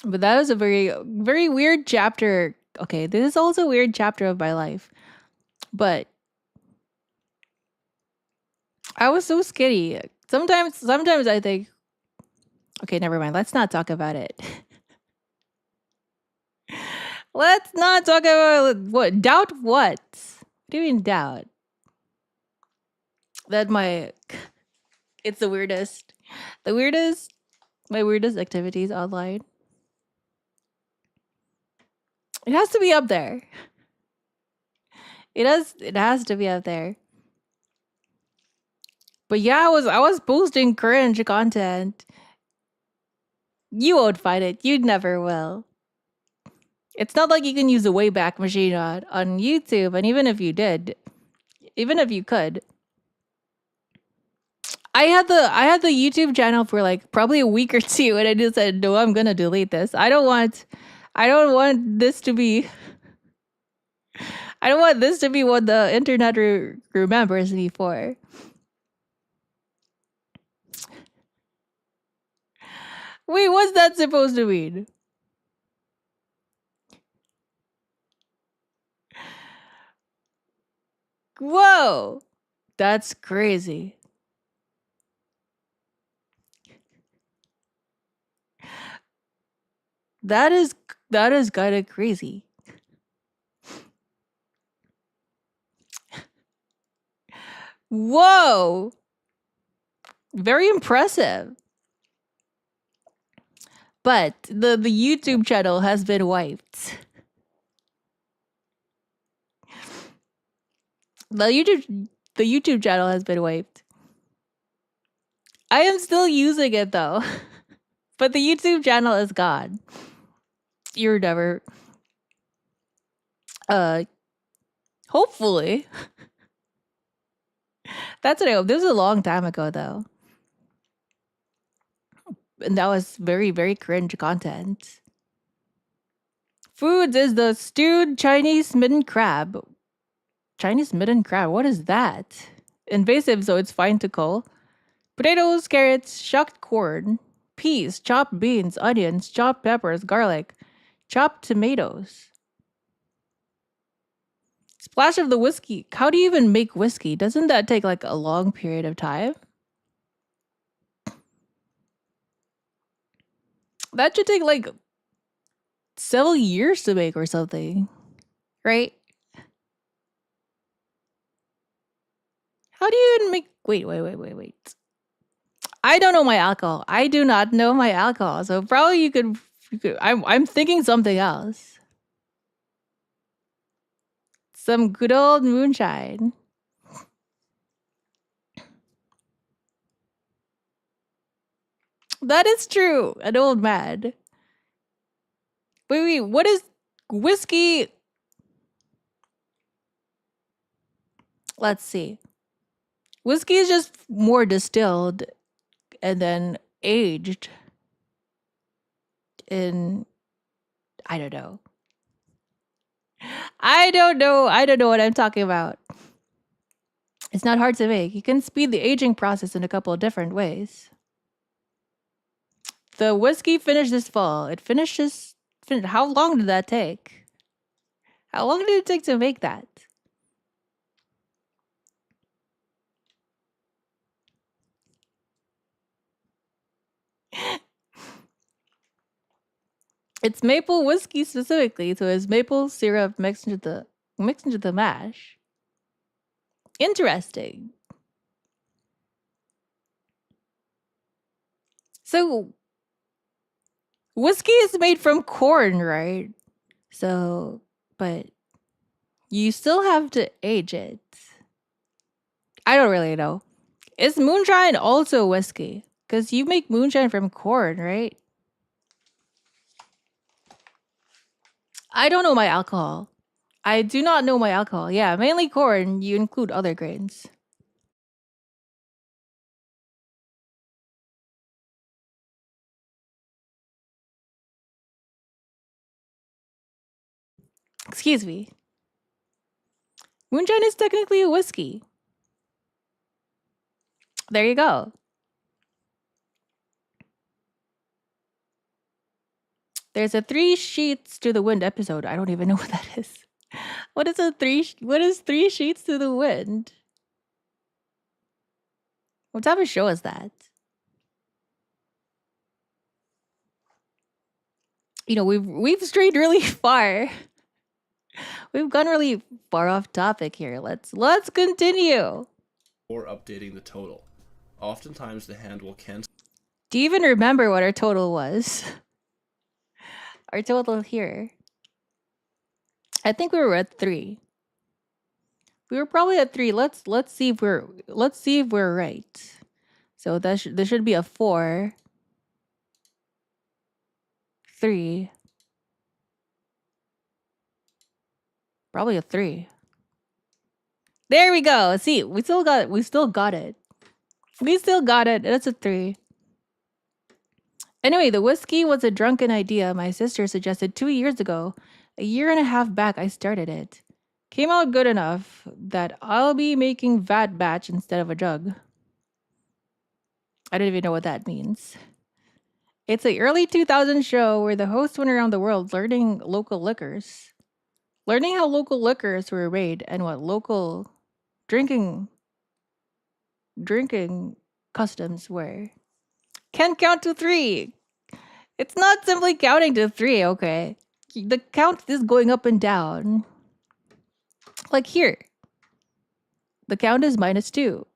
S1: But that was a very, very weird chapter. Okay, this is also a weird chapter of my life. But I was so skinny. Sometimes I think, okay, never mind. Let's not talk about it. Let's not talk about what. Doubt what? What do you mean doubt? That it's the weirdest. My weirdest activities online. It has to be up there. It has to be up there. But yeah, I was posting cringe content. You won't find it. You never will. It's not like you can use the Wayback Machine on YouTube, and even if you could. I had the YouTube channel for like probably a week or two, and I just said, no, I'm gonna delete this. I don't want this to be what the internet remembers me for. Wait, what's that supposed to mean? Whoa! That's crazy. That is kind of crazy. Whoa! Very impressive. But the YouTube channel has been wiped. The The YouTube channel has been wiped. I am still using it though. But the YouTube channel is gone. You're never hopefully. That's what I hope. This was a long time ago though. And that was very, very cringe content. Foods is the stewed Chinese midden crab. Chinese midden crab, what is that? Invasive, so it's fine to cull. Potatoes, carrots, shucked corn, peas, chopped beans, onions, chopped peppers, garlic, chopped tomatoes. Splash of the whiskey. How do you even make whiskey? Doesn't that take like a long period of time? That should take like several years to make or something, right? How do you even make... Wait. I don't know my alcohol. I do not know my alcohol. So probably you could I'm thinking something else. Some good old moonshine. That is true. An old man. Wait, what is whiskey? Let's see. Whiskey is just more distilled and then aged in, I don't know. I don't know what I'm talking about. It's not hard to make. You can speed the aging process in a couple of different ways. The whiskey finished this fall. It finishes. How long did that take? How long did it take to make that? It's maple whiskey specifically, so it's maple syrup mixed into the mash. Interesting. So whiskey is made from corn, right? So, but you still have to age it. I don't really know. Is moonshine also whiskey? Because you make moonshine from corn, right? I don't know my alcohol. I do not know my alcohol. Yeah, mainly corn. You include other grains. Excuse me. Moonshine is technically a whiskey. There you go. There's a 3 sheets to the wind episode. I don't even know what that is. What is 3 sheets to the wind? What type of show is that? You know, we've strayed really far. We've gone really far off topic here. Let's continue.
S4: Or updating the total. Oftentimes the hand will cancel.
S1: Do you even remember what our total was? Our total here. I think we were at 3. We were probably at 3. Let's see if we're right. So there should be a 4, 3. Probably a 3. There we go. See, we still got it. We still got it. It's a 3. Anyway, the whiskey was a drunken idea my sister suggested 2 years ago. A year and a half back, I started it. Came out good enough that I'll be making vat batch instead of a jug. I don't even know what that means. It's an early 2000s show where the host went around the world learning local liquors. Learning how local liquors were made and what local drinking customs were. Can't count to 3. It's not simply counting to 3, okay? The count is going up and down. Like here. The count is -2.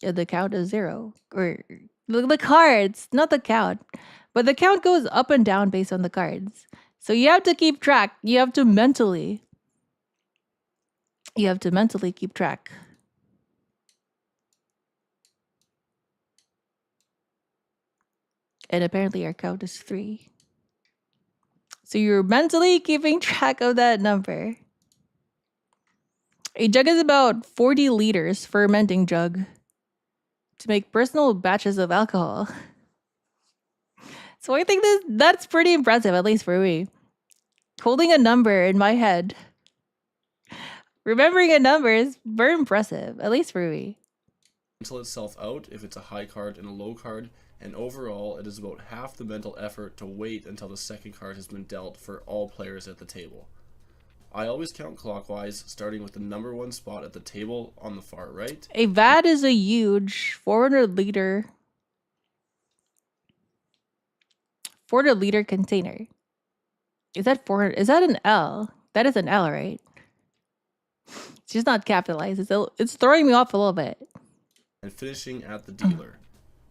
S1: And the count is 0. Or the cards, not the count. But the count goes up and down based on the cards. So you have to keep track. You have to mentally keep track. And apparently our count is 3. So you're mentally keeping track of that number. A jug is about 40 liters fermenting jug to make personal batches of alcohol. So I think that's pretty impressive, at least for me. Holding a number in my head. Remembering a number is very impressive, at least for me.
S4: Cancel itself out if it's a high card and a low card, and overall it is about half the mental effort to wait until the second card has been dealt for all players at the table. I always count clockwise, starting with the number 1 spot at the table on the far right.
S1: A vat is a huge 400 liter container. Is that 400? Is that an L? That is an L, right? It's just not capitalized. It's throwing me off a little bit.
S4: And finishing at the dealer.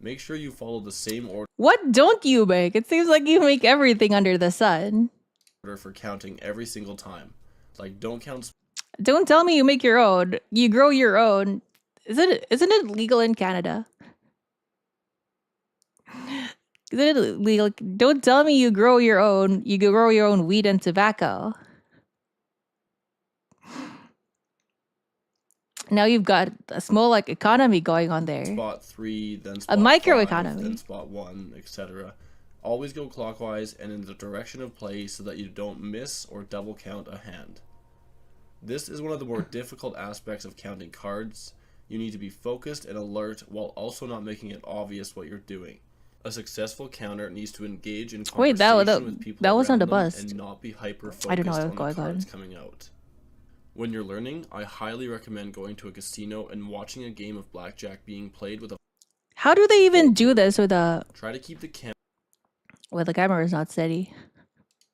S4: Make sure you follow the same
S1: What don't you make? It seems like you make everything under the sun.
S4: order for counting every single time. Like, don't count.
S1: Don't tell me you make your own. You grow your own. Isn't it legal in Canada? Isn't it legal? Don't tell me you grow your own. You grow your own weed and tobacco. Now you've got a small like economy going on there.
S4: Spot 3, then spot
S1: A micro
S4: 5,
S1: economy.
S4: then spot 1, etc. Always go clockwise and in the direction of play so that you don't miss or double count a hand. This is one of the more difficult aspects of counting cards. You need to be focused and alert while also not making it obvious what you're doing. A successful counter needs to engage in conversation with people
S1: that wasn't
S4: around
S1: a
S4: them
S1: bust.
S4: and not be hyper-focused
S1: I don't know
S4: on
S1: what's
S4: the
S1: going
S4: cards
S1: on.
S4: coming out. When you're learning, I highly recommend going to a casino and watching a game of blackjack being played with a...
S1: How do they even do this with a...
S4: Try to keep the
S1: camera is not steady.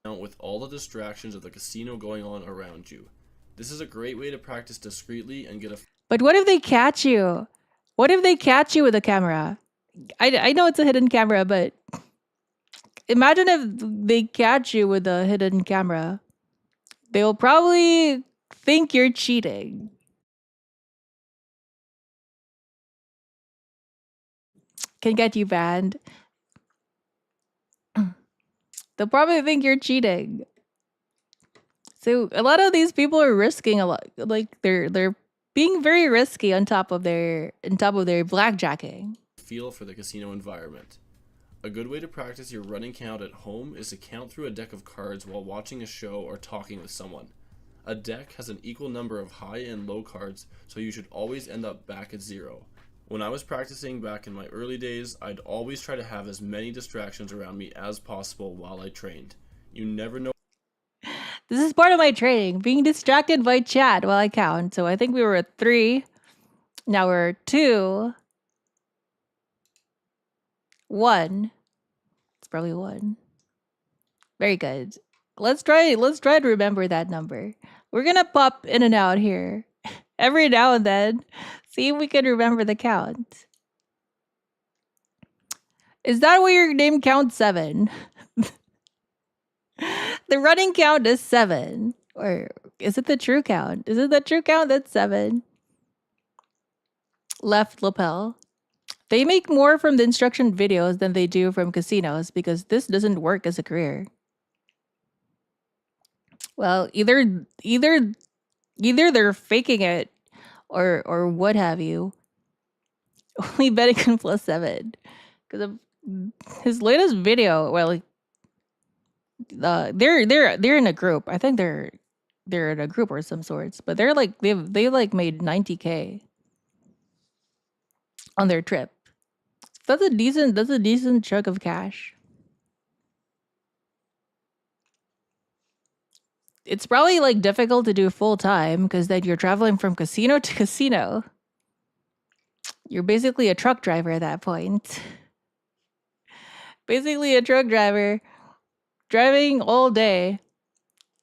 S4: with all the distractions of the casino going on around you. This is a great way to practice discreetly and get a...
S1: But what if they catch you? What if they catch you with a camera? I know it's a hidden camera, but imagine if they catch you with a hidden camera. They'll probably think you're cheating. Can get you banned. They'll probably think you're cheating. So a lot of these people are risking a lot. Like they're being very risky on top of their blackjacking.
S4: feel for the casino environment. A good way to practice your running count at home is to count through a deck of cards while watching a show or talking with someone. A deck has an equal number of high and low cards, so you should always end up back at 0. When I was practicing back in my early days, I'd always try to have as many distractions around me as possible while I trained. You never know.
S1: This is part of my training, being distracted by chat while I count. So I think we were at 3. Now we're 2. 1. It's probably 1. Very good. Let's try to remember that number. We're gonna pop in and out here every now and then. See if we can remember the count. Is that why your name counts 7? The running count is 7. Or is it the true count? Is it the true count that's 7? Left lapel. They make more from the instruction videos than they do from casinos because this doesn't work as a career. Well, either they're faking it or what have you. Only betting on +7 because of his latest video. Well, like, they're in a group. I think they're in a group or some sorts. But they're like they made 90K on their trip. That's a decent chunk of cash. It's probably like difficult to do full time because then you're traveling from casino to casino. You're basically a truck driver at that point. Basically a truck driver driving all day,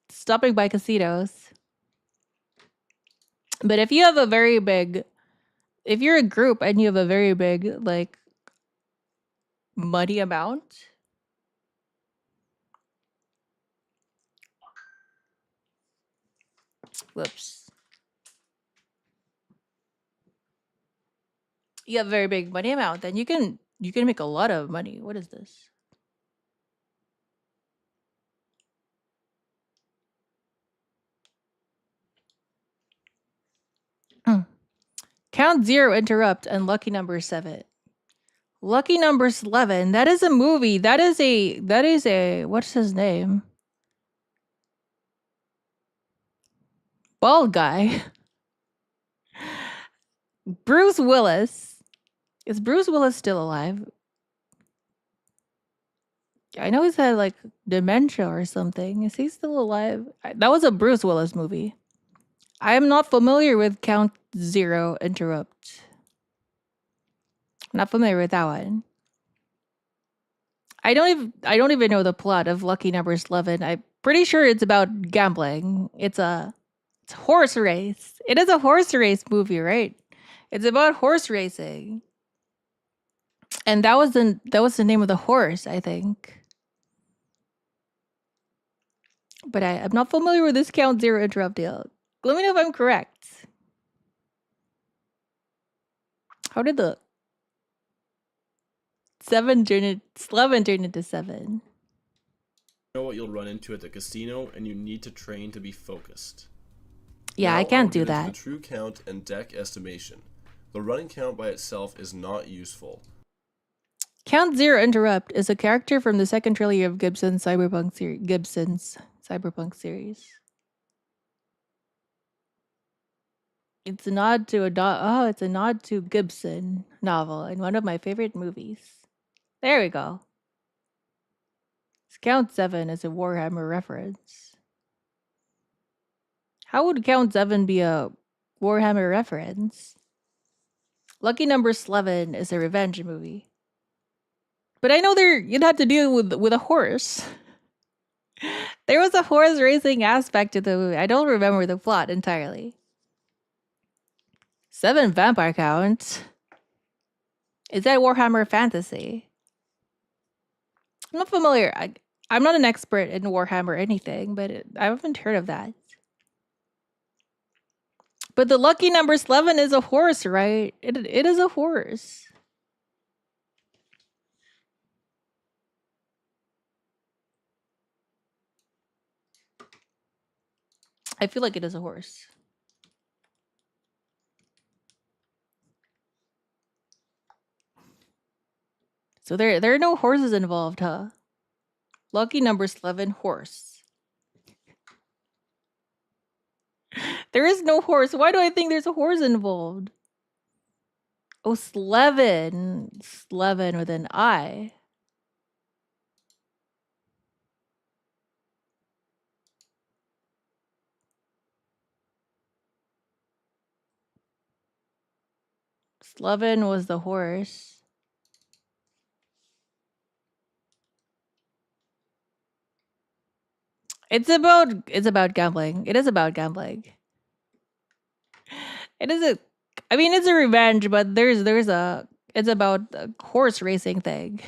S1: stopping by casinos. But if you have a very big, if you're a group and you have a very big like money amount, whoops. You have a very big money amount, then you can make a lot of money. What is this? Count Zero Interrupt and Lucky Number 7. Lucky Number 11. That is a movie. That is a what's his name? Bald guy. Bruce Willis. Is Bruce Willis still alive? I know he's had like dementia or something. Is he still alive? That was a Bruce Willis movie. I am not familiar with Count Zero Interrupt. Not familiar with that one. I don't even know the plot of Lucky Number 11. I'm pretty sure it's about gambling. It's a horse race. It is a horse race movie, right? It's about horse racing. And that was the name of the horse, I think. But I'm not familiar with this Count Zero Interrupt deal. Let me know if I'm correct. How did the 11 turn into 7?
S4: You know what you'll run into at the casino, and you need to train to be focused.
S1: Yeah,
S4: Now
S1: I can't
S4: I'll
S1: do
S4: get into
S1: that.
S4: The true count and deck estimation. The running count by itself is not useful.
S1: Count Zero Interrupt is a character from the second trilogy of Gibson's Cyberpunk series. It's a nod to it's a nod to Gibson novel and one of my favorite movies. There we go. Count 7 is a Warhammer reference. How would Count 7 be a Warhammer reference? Lucky Number 11 is a revenge movie. But I know you'd have to deal with a horse. There was a horse racing aspect to the movie. I don't remember the plot entirely. 7 Vampire Count. Is that Warhammer Fantasy? I'm not familiar. I'm not an expert in Warhammer or anything, but I haven't heard of that. But the Lucky Number 11 is a horse, right? It is a horse. I feel like it is a horse. So there are no horses involved, huh? Lucky Number 11 horse. There is no horse. Why do I think there's a horse involved? Oh, Slevin. Slevin with an I. Slevin was the horse. It's about gambling. It is about gambling. It is it's a revenge, but it's about a horse racing thing.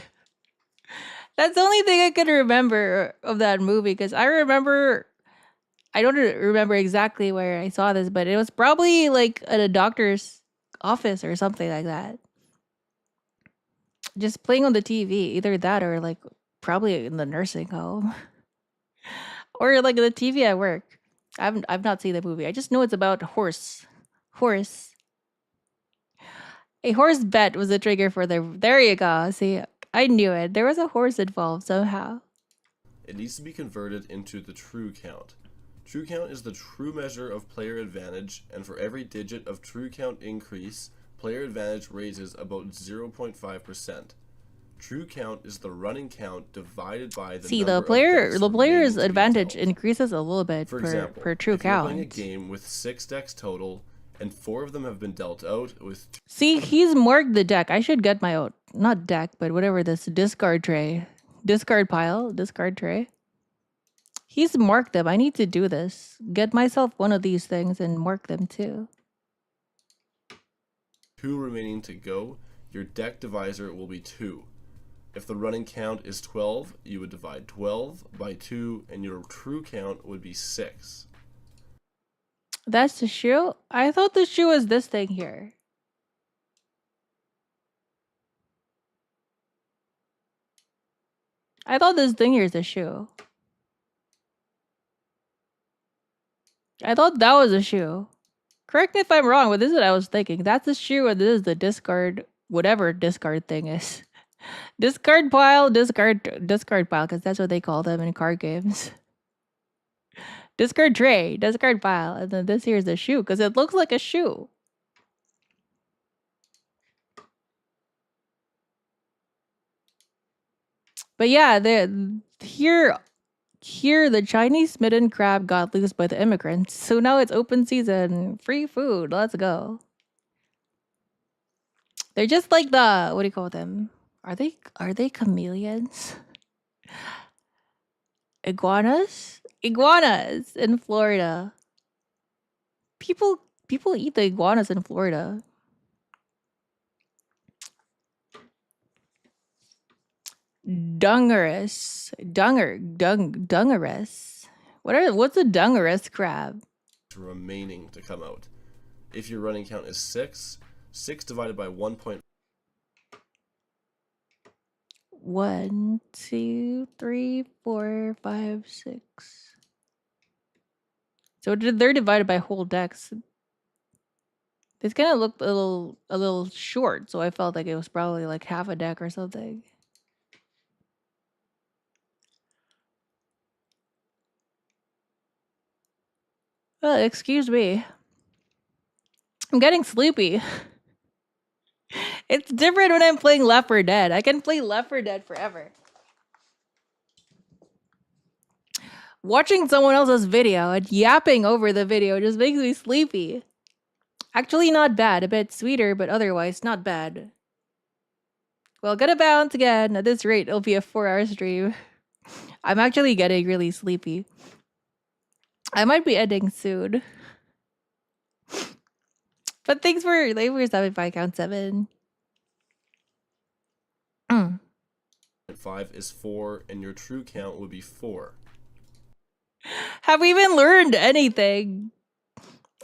S1: That's the only thing I can remember of that movie, because I don't remember exactly where I saw this, but it was probably like at a doctor's office or something like that. Just playing on the TV, either that or like probably in the nursing home. Or like the TV at work. I've not seen the movie. I just know it's about horse. A horse bet was a trigger for there you go. See, I knew it. There was a horse involved somehow.
S4: It needs to be converted into the true count. True count is the true measure of player advantage, and for every digit of true count increase, player advantage raises about 0.5%. True count is the running count divided by the
S1: the player's advantage increases a little bit
S4: for example,
S1: per true
S4: if you're
S1: count.
S4: playing a game with 6 decks total, and 4 of them have been dealt out with.
S1: See, he's marked the deck. I should get my own, not deck, but whatever this discard tray, discard tray. He's marked them. I need to do this. Get myself one of these things and mark them too.
S4: 2 remaining to go. Your deck divisor will be 2. If the running count is 12, you would divide 12 by 2, and your true count would be 6.
S1: That's the shoe? I thought the shoe was this thing here. I thought this thing here is a shoe. I thought that was a shoe. Correct me if I'm wrong, but this is what I was thinking. That's a shoe, and this is the discard, whatever discard thing is. Discard pile, discard pile, because that's what they call them in card games. Discard tray, discard pile, and then this here is a shoe, because it looks like a shoe. But yeah, here the Chinese smitten crab got loose by the immigrants, so now it's open season, free food. Let's go. They're just like the, what do you call them? Are they chameleons? Iguanas? Iguanas in Florida. People eat the iguanas in Florida. Dungarus. Dungarus. What's a dungarus crab?
S4: Remaining to come out. If your running count is 6, 6 divided by 1.
S1: 1, 2, 3, 4, 5, 6. So they're divided by whole decks. This kind of looked a little short, so I felt like it was probably like half a deck or something. Well, excuse me. I'm getting sleepy. It's different when I'm playing Left 4 Dead. I can play Left 4 Dead forever. Watching someone else's video and yapping over the video just makes me sleepy. Actually not bad. A bit sweeter, but otherwise not bad. Well, gonna bounce again. At this rate, it'll be a 4-hour stream. I'm actually getting really sleepy. I might be ending soon. But thanks for stopping by, Count 7.
S4: 5 is 4, and your true count would be 4.
S1: Have we even learned anything?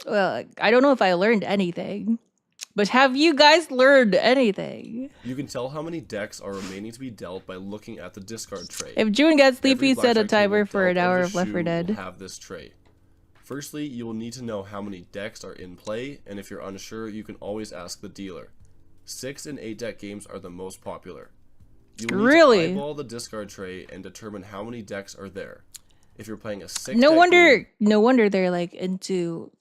S1: Well, I don't know if I learned anything. But have you guys learned anything?
S4: You can tell how many decks are remaining to be dealt by looking at the discard tray.
S1: If Juwun gets sleepy,
S4: Every
S1: set a
S4: blackjack
S1: timer
S4: table
S1: for an
S4: dealt
S1: hour
S4: of
S1: of
S4: the
S1: Left 4
S4: shoe
S1: Dead.
S4: will have this tray. Firstly, you will need to know how many decks are in play, and if you're unsure, you can always ask the dealer. 6 and 8 deck games are the most popular. You will need to eyeball the discard tray and determine how many decks are there. If you're playing a 6
S1: No
S4: deck game,
S1: wonder they're like into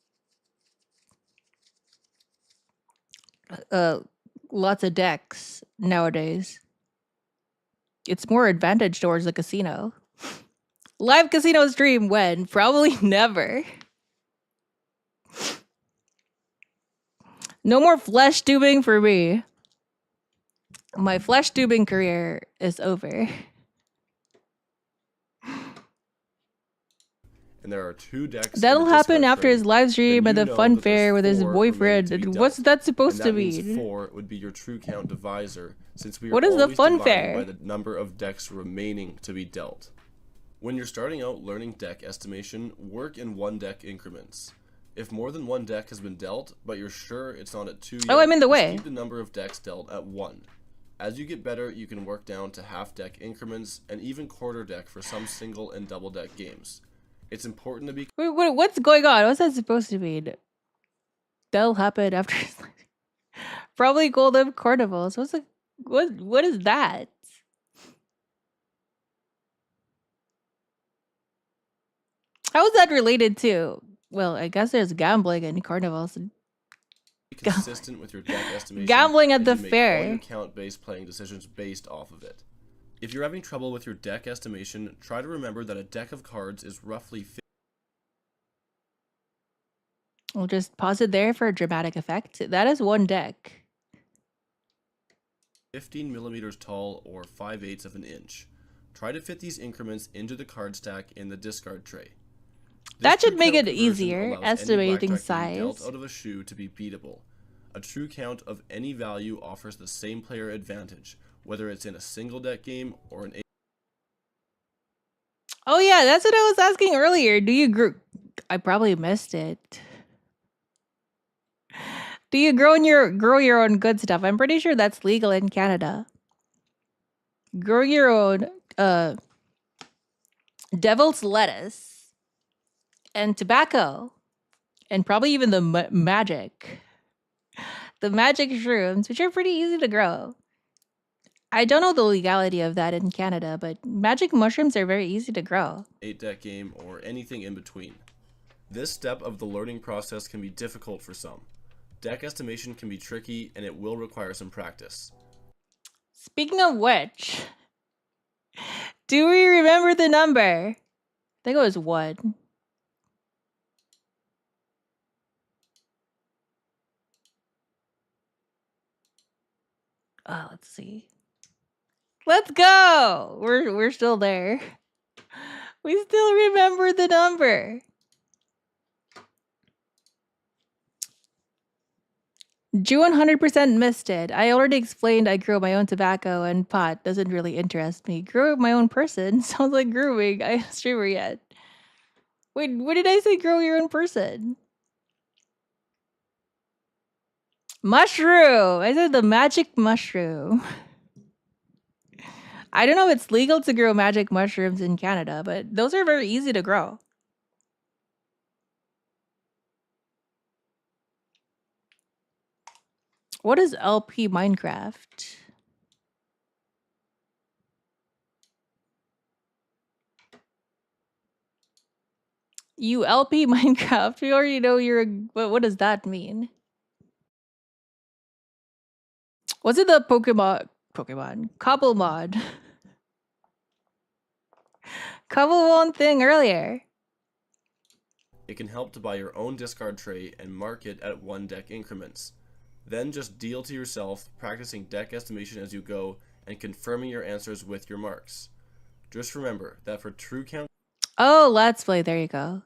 S1: lots of decks nowadays. It's more advantage towards the casino. Live casino stream when? Probably never. No more flesh tubing for me. My flesh tubing career is over.
S4: and there are 2 decks.
S1: That'll
S4: in the
S1: happen
S4: discard
S1: after
S4: tray,
S1: his live stream
S4: then
S1: at
S4: you
S1: the
S4: know
S1: fun
S4: that there's
S1: fair with his
S4: 4 remaining
S1: boyfriend.
S4: to be
S1: What's
S4: dealt.
S1: that supposed
S4: And
S1: to
S4: that means
S1: mean?
S4: 4 would be your true count divisor, since we are
S1: What is the
S4: always
S1: fun
S4: dividing
S1: fair?
S4: by the number of decks remaining to be dealt. When you're starting out learning deck estimation, work in 1 deck increments. If more than 1 deck has been dealt, but you're sure it's not at 2 yet,
S1: Oh, I'm in the
S4: just
S1: way.
S4: keep the number of decks dealt at 1. As you get better, you can work down to half deck increments and even quarter deck for some single and double deck games. It's important to be
S1: Wait, what's going on? What's that supposed to mean? That'll happen after probably Golden Carnivals. What is that? How is that related to? Well, I guess there's gambling and carnivals.
S4: consistent with your deck estimation.
S1: Gambling at
S4: and
S1: the
S4: you make
S1: fair.
S4: all your count-based playing decisions based off of it. If you're having trouble with your deck estimation, try to remember that a deck of cards is roughly
S1: We'll just pause it there for a dramatic effect. That is 1 deck.
S4: 15 millimeters tall or 5/8 of an inch. Try to fit these increments into the card stack in the discard tray.
S1: That
S4: This
S1: should make
S4: true count
S1: it
S4: conversion
S1: easier,
S4: allows any
S1: estimating
S4: blackjack game dealt
S1: size.
S4: out of a shoe to be beatable. A true count of any value offers the same player advantage, whether it's in a single deck game or an
S1: Oh yeah, that's what I was asking earlier. Do you I probably missed it. Do you grow your own good stuff? I'm pretty sure that's legal in Canada. Grow your own devil's lettuce and tobacco and probably even the magic. The magic shrooms, which are pretty easy to grow. I don't know the legality of that in Canada, but magic mushrooms are very easy to grow.
S4: 8-deck game, or anything in between. This step of the learning process can be difficult for some. Deck estimation can be tricky, and it will require some practice.
S1: Speaking of which, do we remember the number? I think it was 1. Oh, let's see. Let's go! We're still there. We still remember the number. Juwun 100% missed it. I already explained I grow my own tobacco and pot doesn't really interest me. Grow my own person sounds like grooming. I haven't streamer yet. Wait, what did I say? Grow your own person. Mushroom. I said the magic mushroom. I don't know if it's legal to grow magic mushrooms in Canada, but those are very easy to grow. What is LP Minecraft? You LP Minecraft. We already know you're a... What does that mean? Was it the Pokemon Cobble mod? Cobble thing earlier.
S4: It can help to buy your own discard tray and mark it at 1 deck increments. Then just deal to yourself, practicing deck estimation as you go, and confirming your answers with your marks. Just remember that for true count...
S1: Oh, Let's Play, there you go.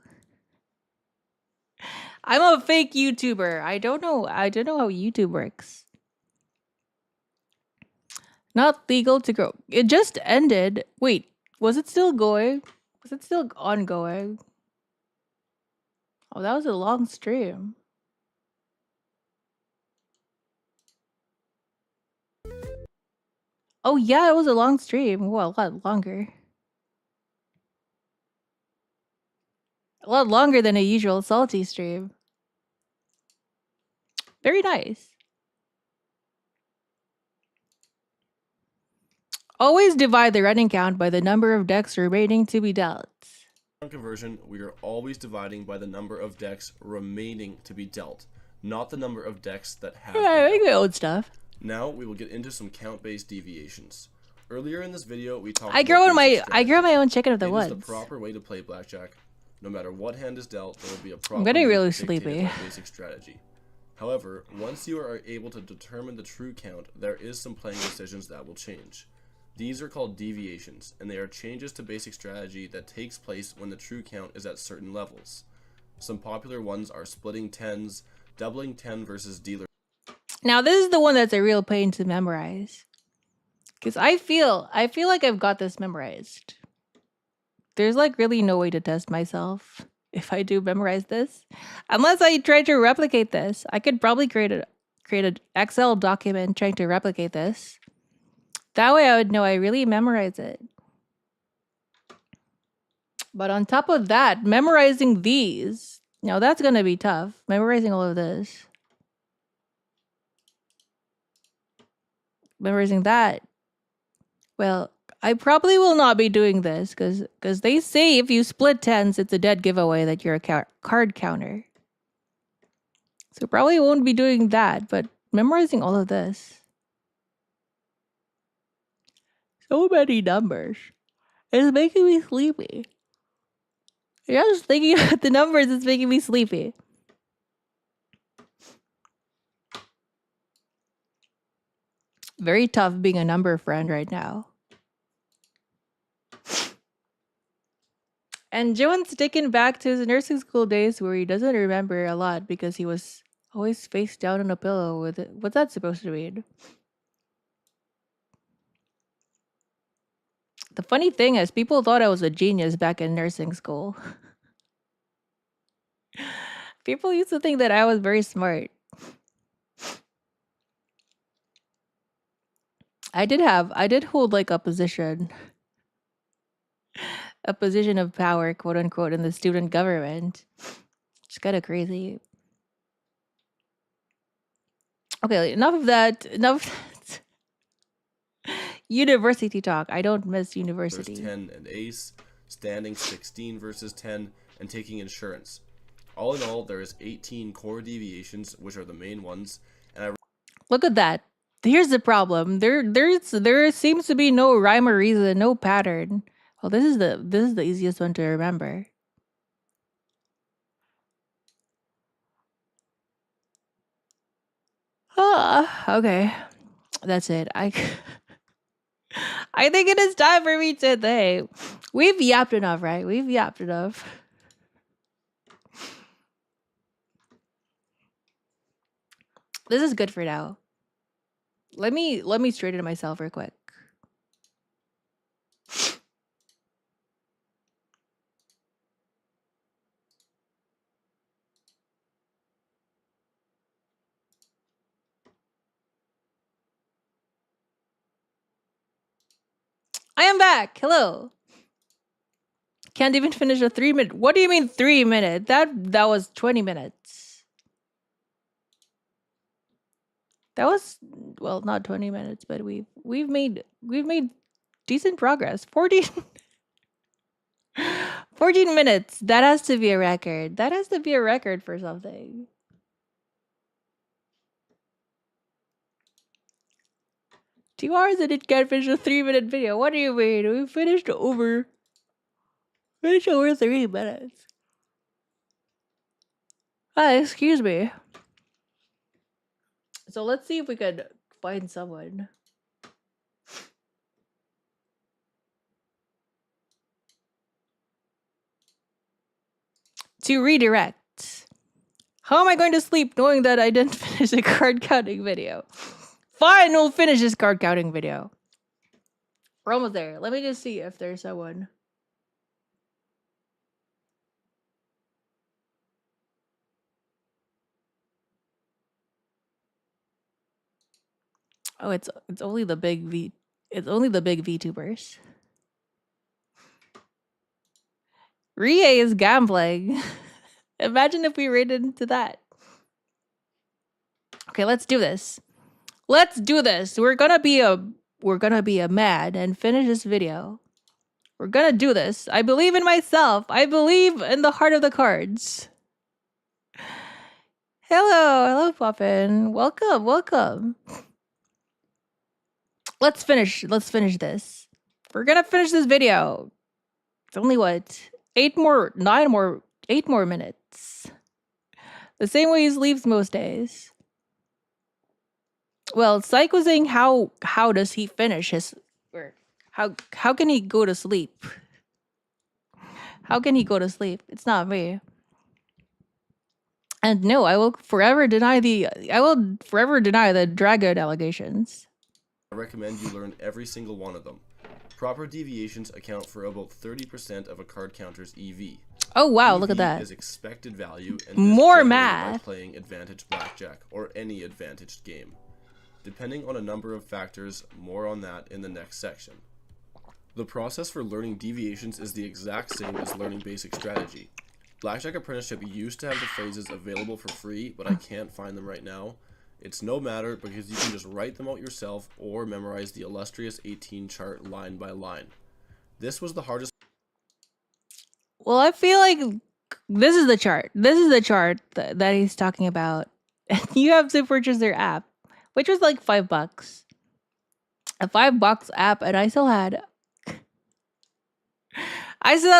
S1: I'm a fake YouTuber. I don't know how YouTube works. Not legal to grow. It just ended. Wait, was it still going? Was it still ongoing? Oh, that was a long stream. Oh yeah, it was a long stream. Well, a lot longer. A lot longer than a usual salty stream. Very nice. Always divide the running count by the number of decks remaining to be dealt.
S4: In conversion, we are always dividing by the number of decks remaining to be dealt, not the number of decks that have been
S1: I make
S4: dealt.
S1: my own stuff.
S4: Now we will get into some count-based deviations. Earlier in this video, we talked
S1: I grow
S4: about basic
S1: my own chicken of the
S4: It
S1: woods.
S4: is the proper way to play blackjack. No matter what hand is dealt, there will be a proper
S1: I'm getting really
S4: move dictated
S1: sleepy.
S4: by basic strategy. However, once you are able to determine the true count, there is some playing decisions that will change. These are called deviations, and they are changes to basic strategy that takes place when the true count is at certain levels. Some popular ones are splitting tens, doubling 10 versus dealer.
S1: Now this is the one that's a real pain to memorize. Cause I feel like I've got this memorized. There's like really no way to test myself if I do memorize this. Unless I try to replicate this. I could probably create an Excel document trying to replicate this. That way I would know I really memorize it. But on top of that, memorizing these, now that's gonna be tough. Memorizing all of this. Memorizing that. Well, I probably will not be doing this because they say if you split tens, it's a dead giveaway that you're a card counter. So probably won't be doing that, but memorizing all of this. So many numbers. It's making me sleepy. Just thinking about the numbers is making me sleepy. Very tough being a number friend right now. And Juwun's taken back to his nursing school days where he doesn't remember a lot because he was always face down on a pillow with it. What's that supposed to mean? The funny thing is, people thought I was a genius back in nursing school. People used to think that I was very smart. I did hold like a position of power, quote unquote, in the student government. It's kind of crazy. Okay, enough of that. Enough of that. University talk. I don't miss university.
S4: There's 10 and ace, standing 16 versus 10, and taking insurance. All in all, there is 18 core deviations, which are the main ones, and I
S1: Look at that. Here's the problem. There seems to be no rhyme or reason, no pattern. Well, this is the easiest one to remember. Okay. That's it. I think it is time for me to think. We've yapped enough, right? We've yapped enough. This is good for now. Let me straighten myself real quick. I am back. Hello. Can't even finish a 3-minute. What do you mean 3 minutes? That was 20 minutes. That was, well, not 20 minutes, but we've made decent progress. 14 minutes. That has to be a record. That has to be a record for something. Two hours and it can't finish a 3-minute video. What do you mean? We finished over 3 minutes. Excuse me. So let's see if we could find someone. To redirect. How am I going to sleep knowing that I didn't finish the card counting video? Fine, we'll finish this card counting video. We're almost there. Let me just see if there's someone. Oh, it's only the big V. It's only the big VTubers. Rie is gambling. Imagine if we raided into that. Okay, let's do this. Let's do this. We're gonna be a mad and finish this video. We're gonna do this. I believe in myself. I believe in the heart of the cards. Hello, Poppin. Welcome. Let's finish this. We're gonna finish this video. It's only what? 8 more minutes. The same way he sleeps most days. Well, Psych was saying how does he finish his, or how can he go to sleep? How can he go to sleep? It's not me. And no, I will forever deny the dragon allegations.
S4: I recommend you learn every single one of them. Proper deviations account for about 30% of a card counter's EV.
S1: Oh wow,
S4: EV
S1: look at that.
S4: Is expected value and
S1: more
S4: by
S1: math
S4: playing advantage blackjack or any advantaged game. Depending on a number of factors, more on that in the next section. The process for learning deviations is the exact same as learning basic strategy. Blackjack Apprenticeship used to have the phrases available for free, but I can't find them right now. It's no matter because you can just write them out yourself or memorize the illustrious 18 chart line by line. This was the hardest.
S1: Well, I feel like this is the chart. This is the chart that he's talking about. You have to purchase their app, which was like $5. A $5 app, and I still had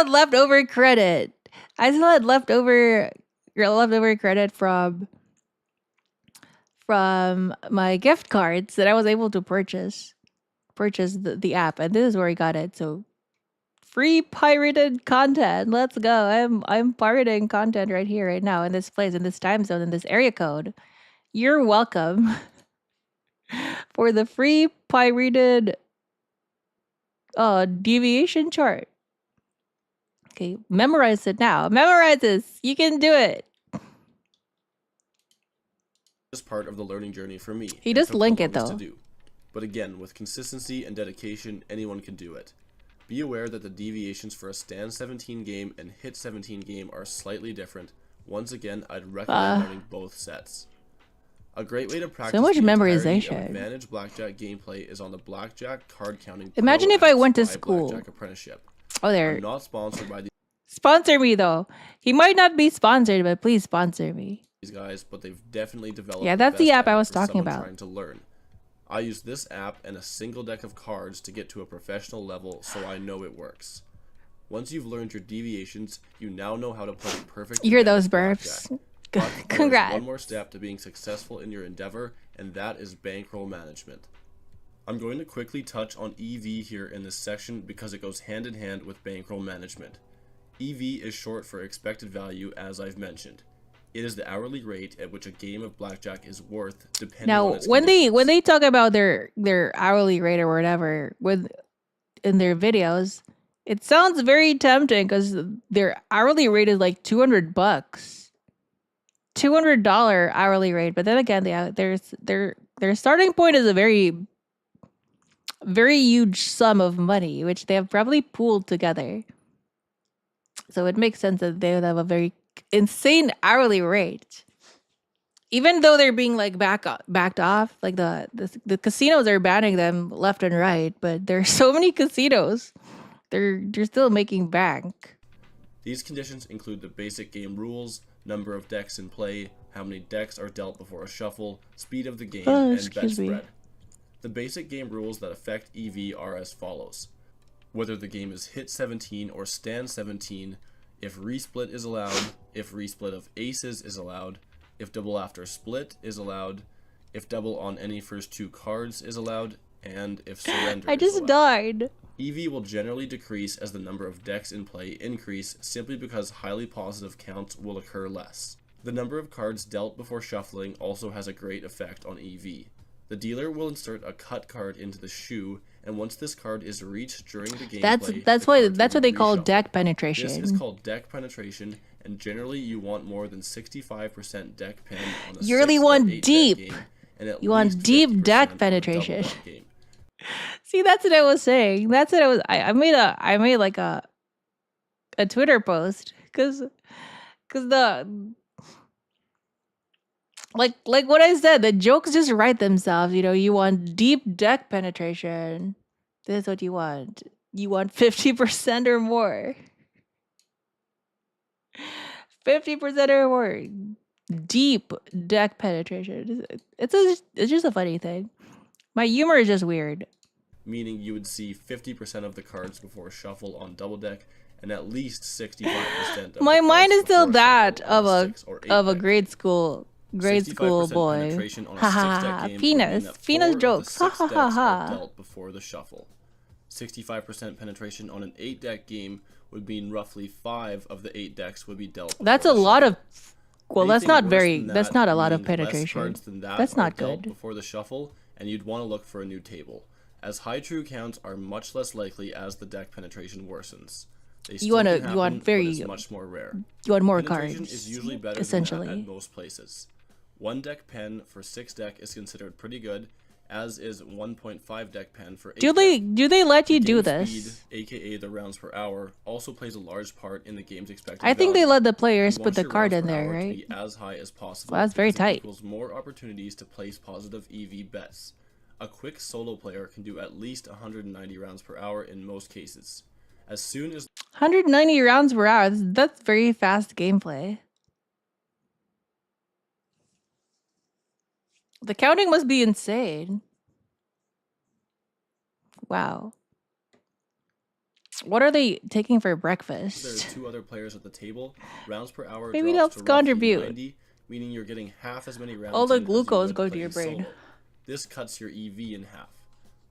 S1: leftover credit. I still had leftover credit from my gift cards that I was able to purchase the app, and this is where I got it. So free pirated content. Let's go. I'm pirating content right here, right now, in this place, in this time zone, in this area code. You're welcome for the free pirated deviation chart. Okay, memorize it now. Memorize this. You can do it.
S4: This part of the learning journey for me.
S1: He does link it though.
S4: But again, with consistency and dedication, anyone can do it. Be aware that the deviations for a stand 17 game and hit 17 game are slightly different, Once again, I'd recommend learning both sets. A great way to practice
S1: much
S4: the entirety
S1: memorization.
S4: of advantage blackjack gameplay is on the Blackjack card counting.
S1: Imagine
S4: Pro
S1: if I
S4: apps
S1: went to
S4: by
S1: school.
S4: Blackjack Apprenticeship.
S1: Oh, there.
S4: I'm not sponsored by
S1: Sponsor me though. He might not be sponsored, but please sponsor me.
S4: these guys, but they've definitely developed.
S1: Yeah,
S4: the
S1: that's the
S4: best
S1: app I was
S4: for
S1: talking
S4: someone
S1: about.
S4: Trying to learn. I use this app and a single deck of cards to get to a professional level, so I know it works. Once you've learned your deviations, you now know how to play perfect.
S1: You hear those
S4: advantage
S1: burps?
S4: blackjack. But there's
S1: Congrats.
S4: one more step to being successful in your endeavor, and that is bankroll management. I'm going to quickly touch on EV here in this section because it goes hand in hand with bankroll management. EV is short for expected value, as I've mentioned. It is the hourly rate at which a game of blackjack is worth, depending on
S1: Now,
S4: its
S1: when
S4: conditions.
S1: they talk about their hourly rate or whatever in their videos, it sounds very tempting because their hourly rate is like $200, $200 hourly rate. But then again, their starting point is a very huge sum of money, which they have probably pooled together. So it makes sense that they would have a very insane hourly rate. Even though they're being like backed off, like the casinos are banning them left and right, but there's so many casinos, they're still making bank.
S4: These conditions include the basic game rules, number of decks in play, how many decks are dealt before a shuffle, speed of the game, and bet
S1: excuse me.
S4: spread. The basic game rules that affect EV are as follows. Whether the game is hit 17 or stand 17, if resplit is allowed, if resplit of aces is allowed, if double after split is allowed, if double on any first two cards is allowed, and if surrender
S1: I
S4: is
S1: just
S4: allowed.
S1: died.
S4: EV will generally decrease as the number of decks in play increase simply because highly positive counts will occur less. The number of cards dealt before shuffling also has a great effect on EV. The dealer will insert a cut card into the shoe, and once this card is reached during the gameplay,
S1: That's what they call
S4: reshuffled.
S1: deck penetration.
S4: This is called deck penetration, and generally you want more than 65% deck pen on a
S1: You really
S4: 6 or
S1: want
S4: 8 deck
S1: deep.
S4: game, and at
S1: You want
S4: least
S1: deep
S4: 50%
S1: deck
S4: on a
S1: penetration.
S4: double deck game.
S1: See, that's what I was saying. That's what I was. I made like a Twitter post because the like what I said, the jokes just write themselves. You know, you want deep deck penetration. This is what you want. You want 50% or more. 50% or more. Deep deck penetration. It's just a funny thing. My humor is just weird.
S4: Meaning you would see 50% of the cards before shuffle on double deck, and at least 65% of
S1: My
S4: the
S1: mind
S4: cards
S1: is still
S4: before
S1: that
S4: shuffle on
S1: of a
S4: 6 or 8
S1: of a
S4: deck
S1: grade
S4: game.
S1: school
S4: 65%
S1: boy.
S4: penetration on a
S1: Ha ha
S4: 6 deck
S1: ha.
S4: game would
S1: Penis.
S4: mean that
S1: Penis
S4: 4 of the
S1: jokes. Ha
S4: 6
S1: ha
S4: decks
S1: ha
S4: are
S1: ha.
S4: dealt before the shuffle. 65% penetration on an 8 deck game would mean roughly 5 of the 8 decks would be dealt.
S1: That's a
S4: before the
S1: lot of.
S4: shuffle.
S1: Well, that's
S4: Anything
S1: not
S4: worse
S1: very.
S4: than
S1: That's
S4: that,
S1: not a lot of
S4: meaning less
S1: penetration.
S4: cards than that
S1: That's
S4: are
S1: not
S4: dealt
S1: good.
S4: before the shuffle, and you'd want to look for a new table, as high true counts are much less likely as the deck penetration worsens. They still
S1: want
S4: can
S1: to. You want
S4: happen,
S1: very.
S4: but it's much more rare.
S1: You want more
S4: Penetration
S1: cards.
S4: is usually better than
S1: Essentially.
S4: that at most places. 1 deck pen for 6 deck is considered pretty good, as is 1.5 deck pen for 8
S1: Do
S4: deck.
S1: they let you do
S4: Game
S1: this?
S4: speed, aka the rounds per hour, also plays a large part in the game's expected
S1: I think they
S4: value.
S1: let the
S4: You
S1: players
S4: want
S1: put the
S4: your
S1: card
S4: rounds
S1: in
S4: per
S1: there,
S4: hour to
S1: right?
S4: be as high as possible.
S1: Well, that's very
S4: because it
S1: tight.
S4: equals more opportunities to place positive EV bets. A quick solo player can do at least 190 rounds per hour in most cases. As soon as
S1: 190 rounds per hour. That's very fast gameplay. The counting must be insane. Wow. What are they taking for
S4: there are
S1: breakfast?
S4: 2 other players at the table, rounds per hour
S1: Maybe
S4: drops
S1: let's
S4: to roughly
S1: contribute.
S4: 90, meaning you're getting half as many rounds
S1: All the
S4: in as you
S1: glucose
S4: would
S1: going to
S4: playing
S1: your brain.
S4: solo. This cuts your EV in half.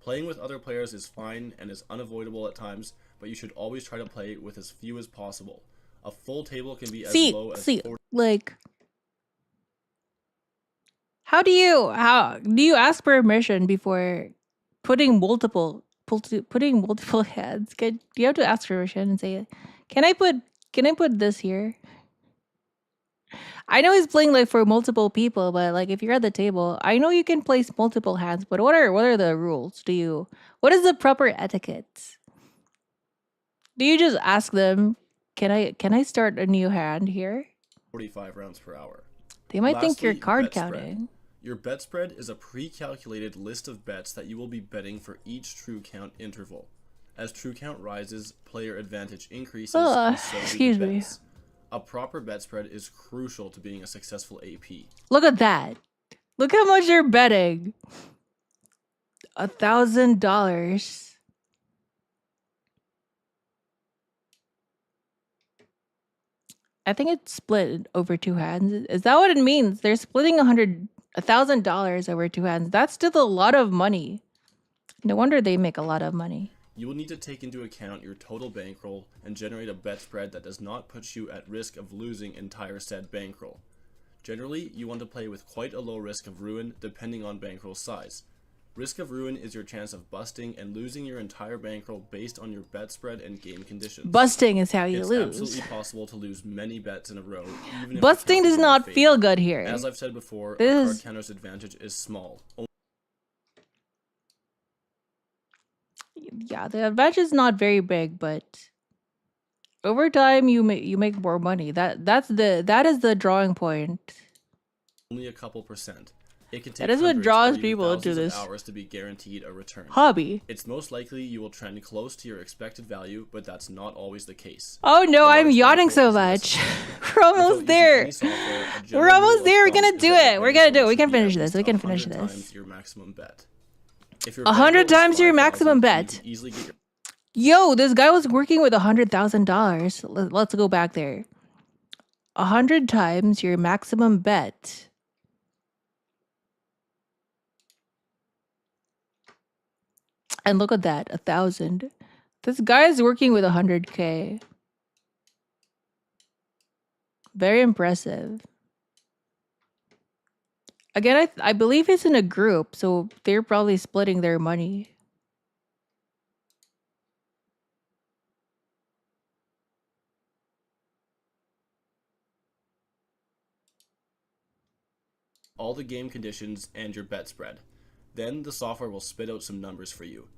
S4: Playing with other players is fine and is unavoidable at times, but you should always try to play with as few as possible. A full table can be as low as 40.
S1: Like, how do you ask permission before putting multiple heads? Do you have to ask permission and say, can I put this here? I know he's playing like for multiple people, but like if you're at the table, I know you can place multiple hands, but what are the rules? What is the proper etiquette? Do you just ask them, can I start a new hand here?
S4: 45 rounds per hour.
S1: They might think you're
S4: Lastly,
S1: card
S4: bet spread.
S1: counting.
S4: Your bet spread is a pre-calculated list of bets that you will be betting for each true count interval. As true count rises, player advantage increases, and so do
S1: excuse
S4: the
S1: me.
S4: bets. A proper bet spread is crucial to being a successful AP.
S1: Look at that. Look how much you're betting. $1,000. I think it's split over 2 hands. Is that what it means? They're splitting $1,000 over 2 hands. That's still a lot of money. No wonder they make a lot of money.
S4: You will need to take into account your total bankroll and generate a bet spread that does not put you at risk of losing entire said bankroll. Generally, you want to play with quite a low risk of ruin depending on bankroll size. Risk of ruin is your chance of busting and losing your entire bankroll based on your bet spread and game conditions.
S1: Busting is how you
S4: It's
S1: lose.
S4: absolutely possible to lose many bets in a row, even if
S1: Busting
S4: the count
S1: does
S4: is in your
S1: not
S4: favor.
S1: feel good here.
S4: As I've said before,
S1: This
S4: a
S1: is-
S4: card counter's advantage is small.
S1: Yeah, the advantage is not very big, but over time you make more money. That is the drawing point.
S4: Only a couple percent. It can take
S1: That is what
S4: hundreds
S1: draws
S4: or even
S1: people into
S4: thousands of
S1: this
S4: hours to be guaranteed a return.
S1: hobby.
S4: It's most likely you will trend close to your expected value, but that's not always the case.
S1: Oh no,
S4: A
S1: I'm
S4: large
S1: yawning
S4: bankroll
S1: so
S4: is
S1: much.
S4: necessary.
S1: We're almost
S4: Without using
S1: there.
S4: any software, a general
S1: We're almost
S4: rule of
S1: there. We're
S4: thumb
S1: gonna
S4: is
S1: do
S4: that
S1: it.
S4: your
S1: We're gonna do it.
S4: bankroll
S1: We can
S4: should be at
S1: finish this.
S4: least
S1: We can finish
S4: 100
S1: this.
S4: times your maximum bet. If your
S1: 100
S4: bankroll is
S1: times your
S4: 5,000,
S1: maximum
S4: you
S1: bet.
S4: can easily get your
S1: Yo, this guy was working with $100,000. Let's go back there. 100 times your maximum bet. And look at that, 1,000. This guy is working with 100K. Very impressive. Again, I believe it's in a group, so they're probably splitting their money.
S4: all the game conditions and your bet spread. Then the software will spit out some numbers for you.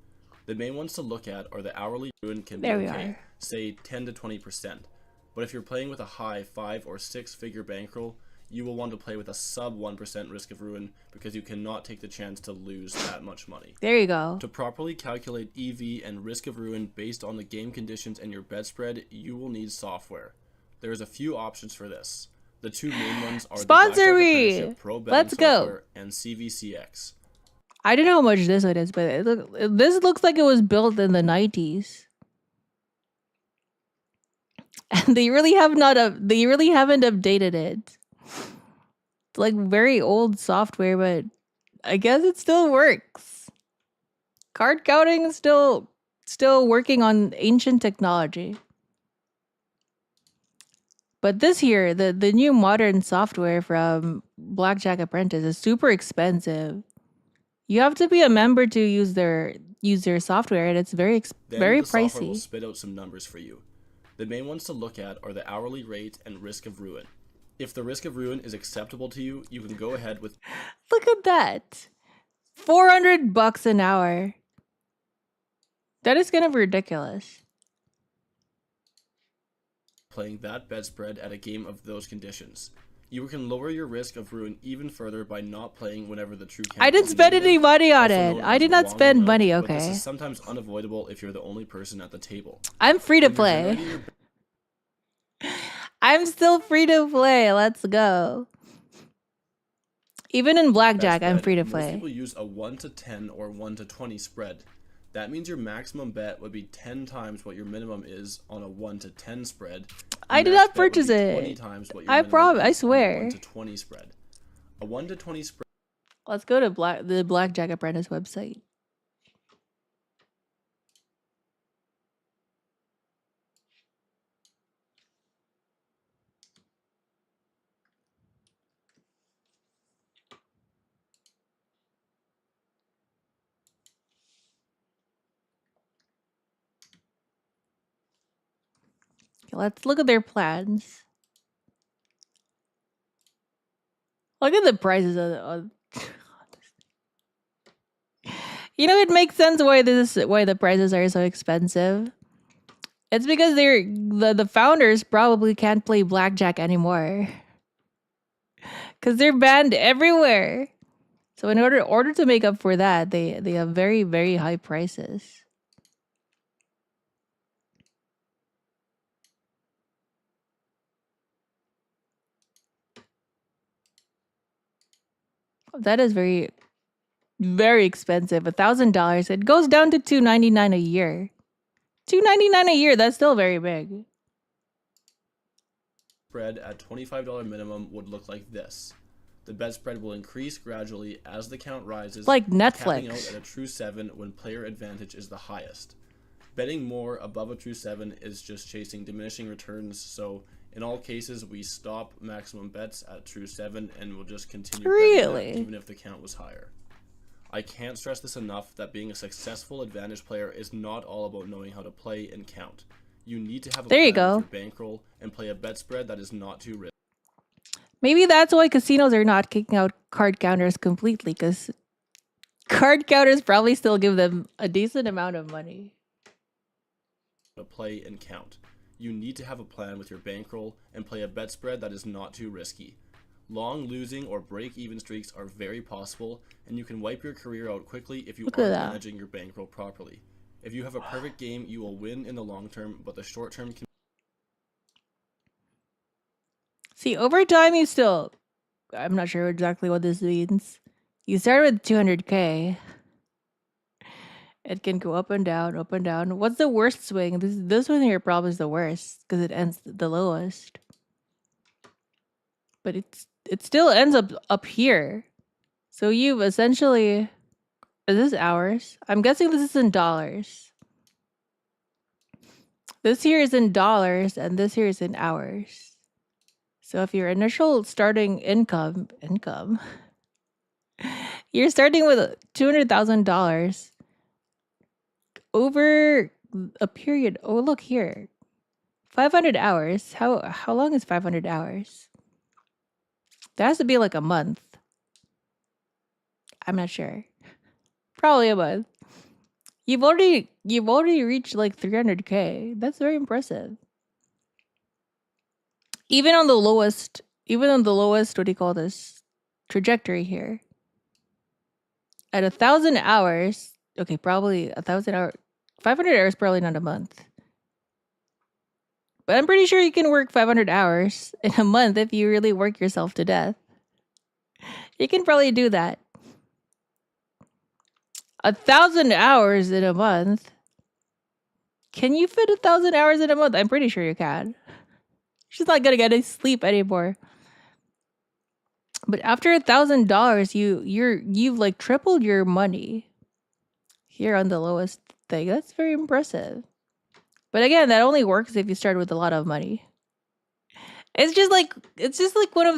S4: The main ones to look at are the hourly ruin can be
S1: There we
S4: okay,
S1: are.
S4: say 10 to 20%. But if you're playing with a high 5 or 6 figure bankroll, you will want to play with a sub 1% risk of ruin because you cannot take the chance to lose that much money.
S1: There you go.
S4: To properly calculate EV and risk of ruin based on the game conditions and your bet spread, you will need software. There's a few options for this. The two main ones are
S1: Sponsor
S4: the Blackjack
S1: me!
S4: Apprenticeship Pro Betting
S1: Let's go.
S4: software and CVCX.
S1: I don't know how much this one is, but this looks like it was built in the 90s. And they really haven't updated it. It's like very old software, but I guess it still works. Card counting is still working on ancient technology. But this here, the new modern software from Blackjack Apprentice is super expensive. You have to be a member to use their software, and it's very
S4: Then the software will
S1: pricey.
S4: spit out some numbers for you. The main ones to look at are the hourly rate and risk of ruin. If the risk of ruin is acceptable to you, you can go ahead with
S1: Look at that. $400 an hour. That is kind of ridiculous.
S4: playing that bet spread at a game of those conditions. You can lower your risk of ruin even further by not playing whenever the true count
S1: I didn't
S4: is
S1: spend
S4: negative,
S1: any money on
S4: also
S1: it.
S4: known
S1: I
S4: as
S1: did
S4: the
S1: not
S4: wrong
S1: spend
S4: amount,
S1: money,
S4: but this
S1: okay?
S4: is sometimes unavoidable if you're the only person at the table.
S1: I'm free to
S4: When you're
S1: play.
S4: generating your
S1: I'm still free to play. Let's go. Even in
S4: bet
S1: Blackjack, I'm
S4: spread,
S1: free to
S4: most
S1: play.
S4: people use a 1 to 10 or 1 to 20 spread. That means your maximum bet would be 10 times what your minimum is on a 1 to 10 spread.
S1: I
S4: Your
S1: did
S4: max
S1: not
S4: bet would be
S1: purchase it.
S4: 20 times what your
S1: I
S4: minimum
S1: promise. I
S4: is on a
S1: swear.
S4: 1 to 20 spread. A 1 to 20 spread
S1: Let's go to the Blackjack Apprentice website. Okay, let's look at their plans. Look at the prices of You know, it makes sense why the prices are so expensive. It's because the founders probably can't play blackjack anymore. Because they're banned everywhere. So in order to make up for that, they have very, very high prices. That is very, very expensive. $1,000. It goes down to $299 a year. $299 a year. That's still very big.
S4: Spread at $25 minimum would look like this. The bet spread will increase gradually as the count rises,
S1: like Netflix.
S4: capping out at a true 7 when player advantage is the highest. Betting more above a true 7 is just chasing diminishing returns, so in all cases we stop maximum bets at true 7 and will just continue betting that even if the count was higher. I can't stress this enough that being a successful advantage player is not all about knowing how to play and count. You need to have a plan with your bankroll and play a bet spread that is not too risky.
S1: Maybe that's why casinos are not kicking out card counters completely, because card counters probably still give them a decent amount of money.
S4: To play and count. You need to have a plan with your bankroll and play a bet spread that is not too risky. Long losing or break-even streaks are very possible, and you can wipe your career out quickly if you aren't managing your bankroll properly. If you have a perfect game, you will win in the long term, but the short term can...
S1: See, over time you still... I'm not sure exactly what this means. You start with 200k. It can go up and down, up and down. What's the worst swing? This one here probably is the worst, because it ends the lowest. But it still ends up here. So you've essentially... Is this hours? I'm guessing this is in dollars. This here is in dollars, and this here is in hours. So if your initial starting income, you're starting with $200,000 over a period. Oh, look here. 500 hours. How long is 500 hours? That has to be like a month. I'm not sure. Probably a month. You've already reached like 300k. That's very impressive. Even on the lowest, what do you call this? Trajectory here. At 1,000 hours, okay, probably 1,000 hours, 500 hours, probably not a month. But I'm pretty sure you can work 500 hours in a month if you really work yourself to death. You can probably do that. 1,000 hours in a month. Can you fit 1,000 hours in a month? I'm pretty sure you can. She's not gonna get any sleep anymore. But after $1,000, you've like tripled your money here on the lowest thing. That's very impressive. But again, that only works if you start with a lot of money. It's just like one of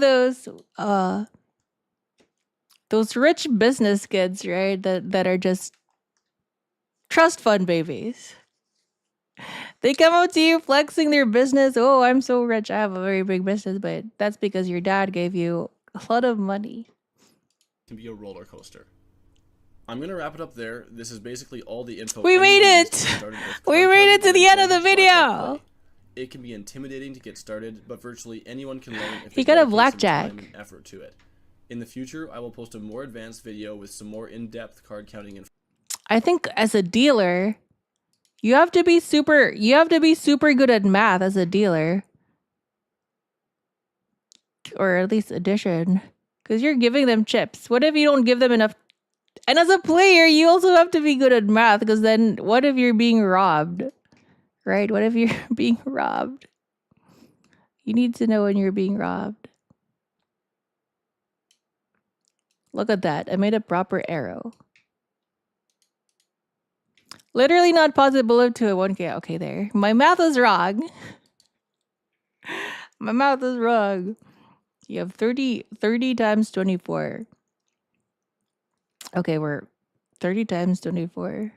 S1: those rich business kids, right? That are just trust fund babies. They come up to you flexing their business. Oh, I'm so rich. I have a very big business, but that's because your dad gave you a lot of money.
S4: It can be a roller coaster. I'm going to wrap it up there. This is basically all the info.
S1: We made it! We made it to the end of the video!
S4: It can be intimidating to get started, but virtually anyone can learn if
S1: he got a blackjack.
S4: Time and effort to it. In the future, I will post a more advanced video with some more in-depth card counting information.
S1: I think as a dealer, you have to be super good at math as a dealer. Or at least addition. Because you're giving them chips. What if you don't give them enough? And as a player, you also have to be good at math, because then what if you're being robbed? Right? What if you're being robbed? You need to know when you're being robbed. Look at that. I made a proper arrow. Literally not possible to a 1K. Okay, there. My math is wrong. My math is wrong. You have 30 times 24. Okay, we're 30 times 24.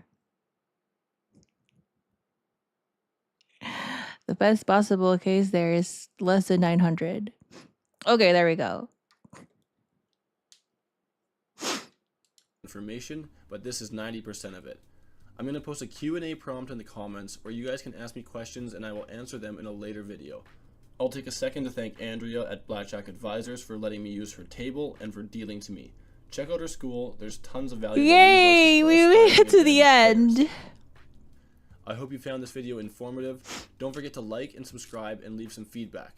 S1: The best possible case there is less than 900. Okay, there we go.
S4: Information, but this is 90% of it. I'm going to post a Q&A prompt in the comments where you guys can ask me questions and I will answer them in a later video. I'll take a second to thank Andrea at Blackjack Advisors for letting me use her table and for dealing to me. Check out her school. There's tons of valuable
S1: Yay!
S4: resources for
S1: We made it
S4: aspiring
S1: to the
S4: advanced
S1: end.
S4: players. I hope you found this video informative. Don't forget to like and subscribe and leave some feedback.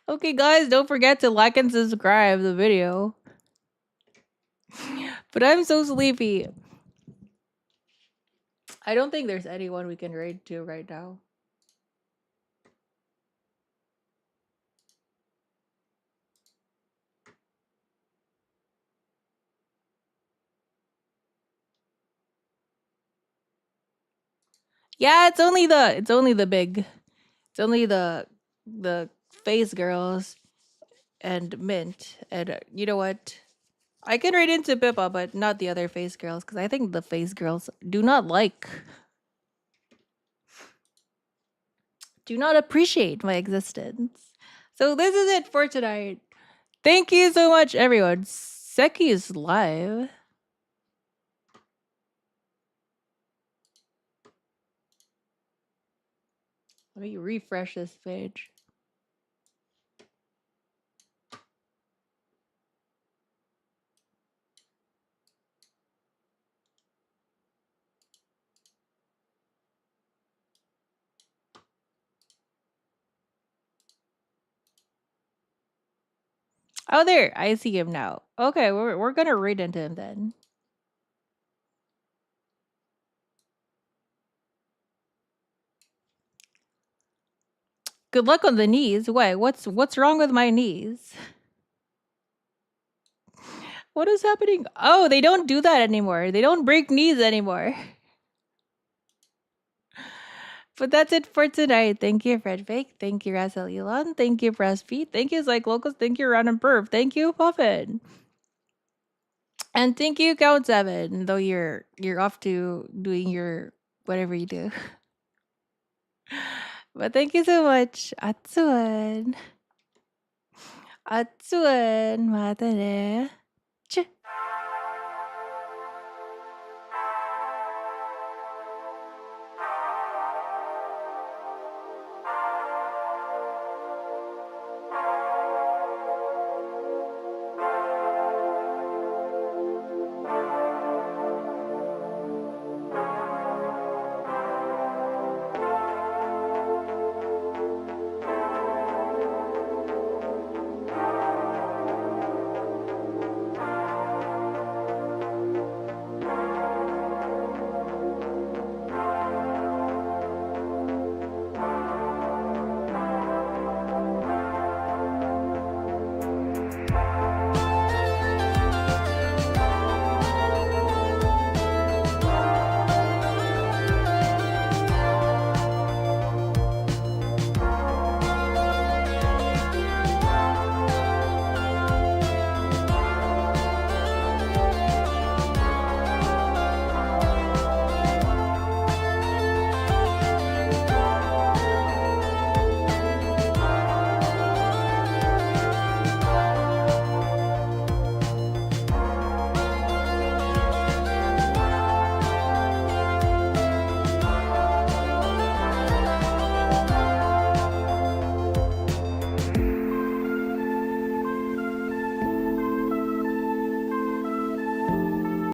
S1: Okay, guys, don't forget to like and subscribe the video. But I'm so sleepy. I don't think there's anyone we can raid to right now. Yeah, it's only the face girls and Mint. And you know what? I can raid into Pippa, but not the other face girls, because I think the face girls do not appreciate my existence. So this is it for tonight. Thank you so much, everyone. Seki is live. Let me refresh this page. Oh, there. I see him now. Okay, we're gonna raid into him then. Good luck on the knees. Wait, what's wrong with my knees? What is happening? Oh, they don't do that anymore. They don't break knees anymore. But that's it for tonight. Thank you, Fred Fake. Thank you, Rasel Elon. Thank you, Breastfeed. Thank you, Locals. Thank you, Random Perv. Thank you, Puffin. And thank you, Count 7, though you're off to doing your whatever you do. But thank you so much. Atsuan. Atsuan. Matane.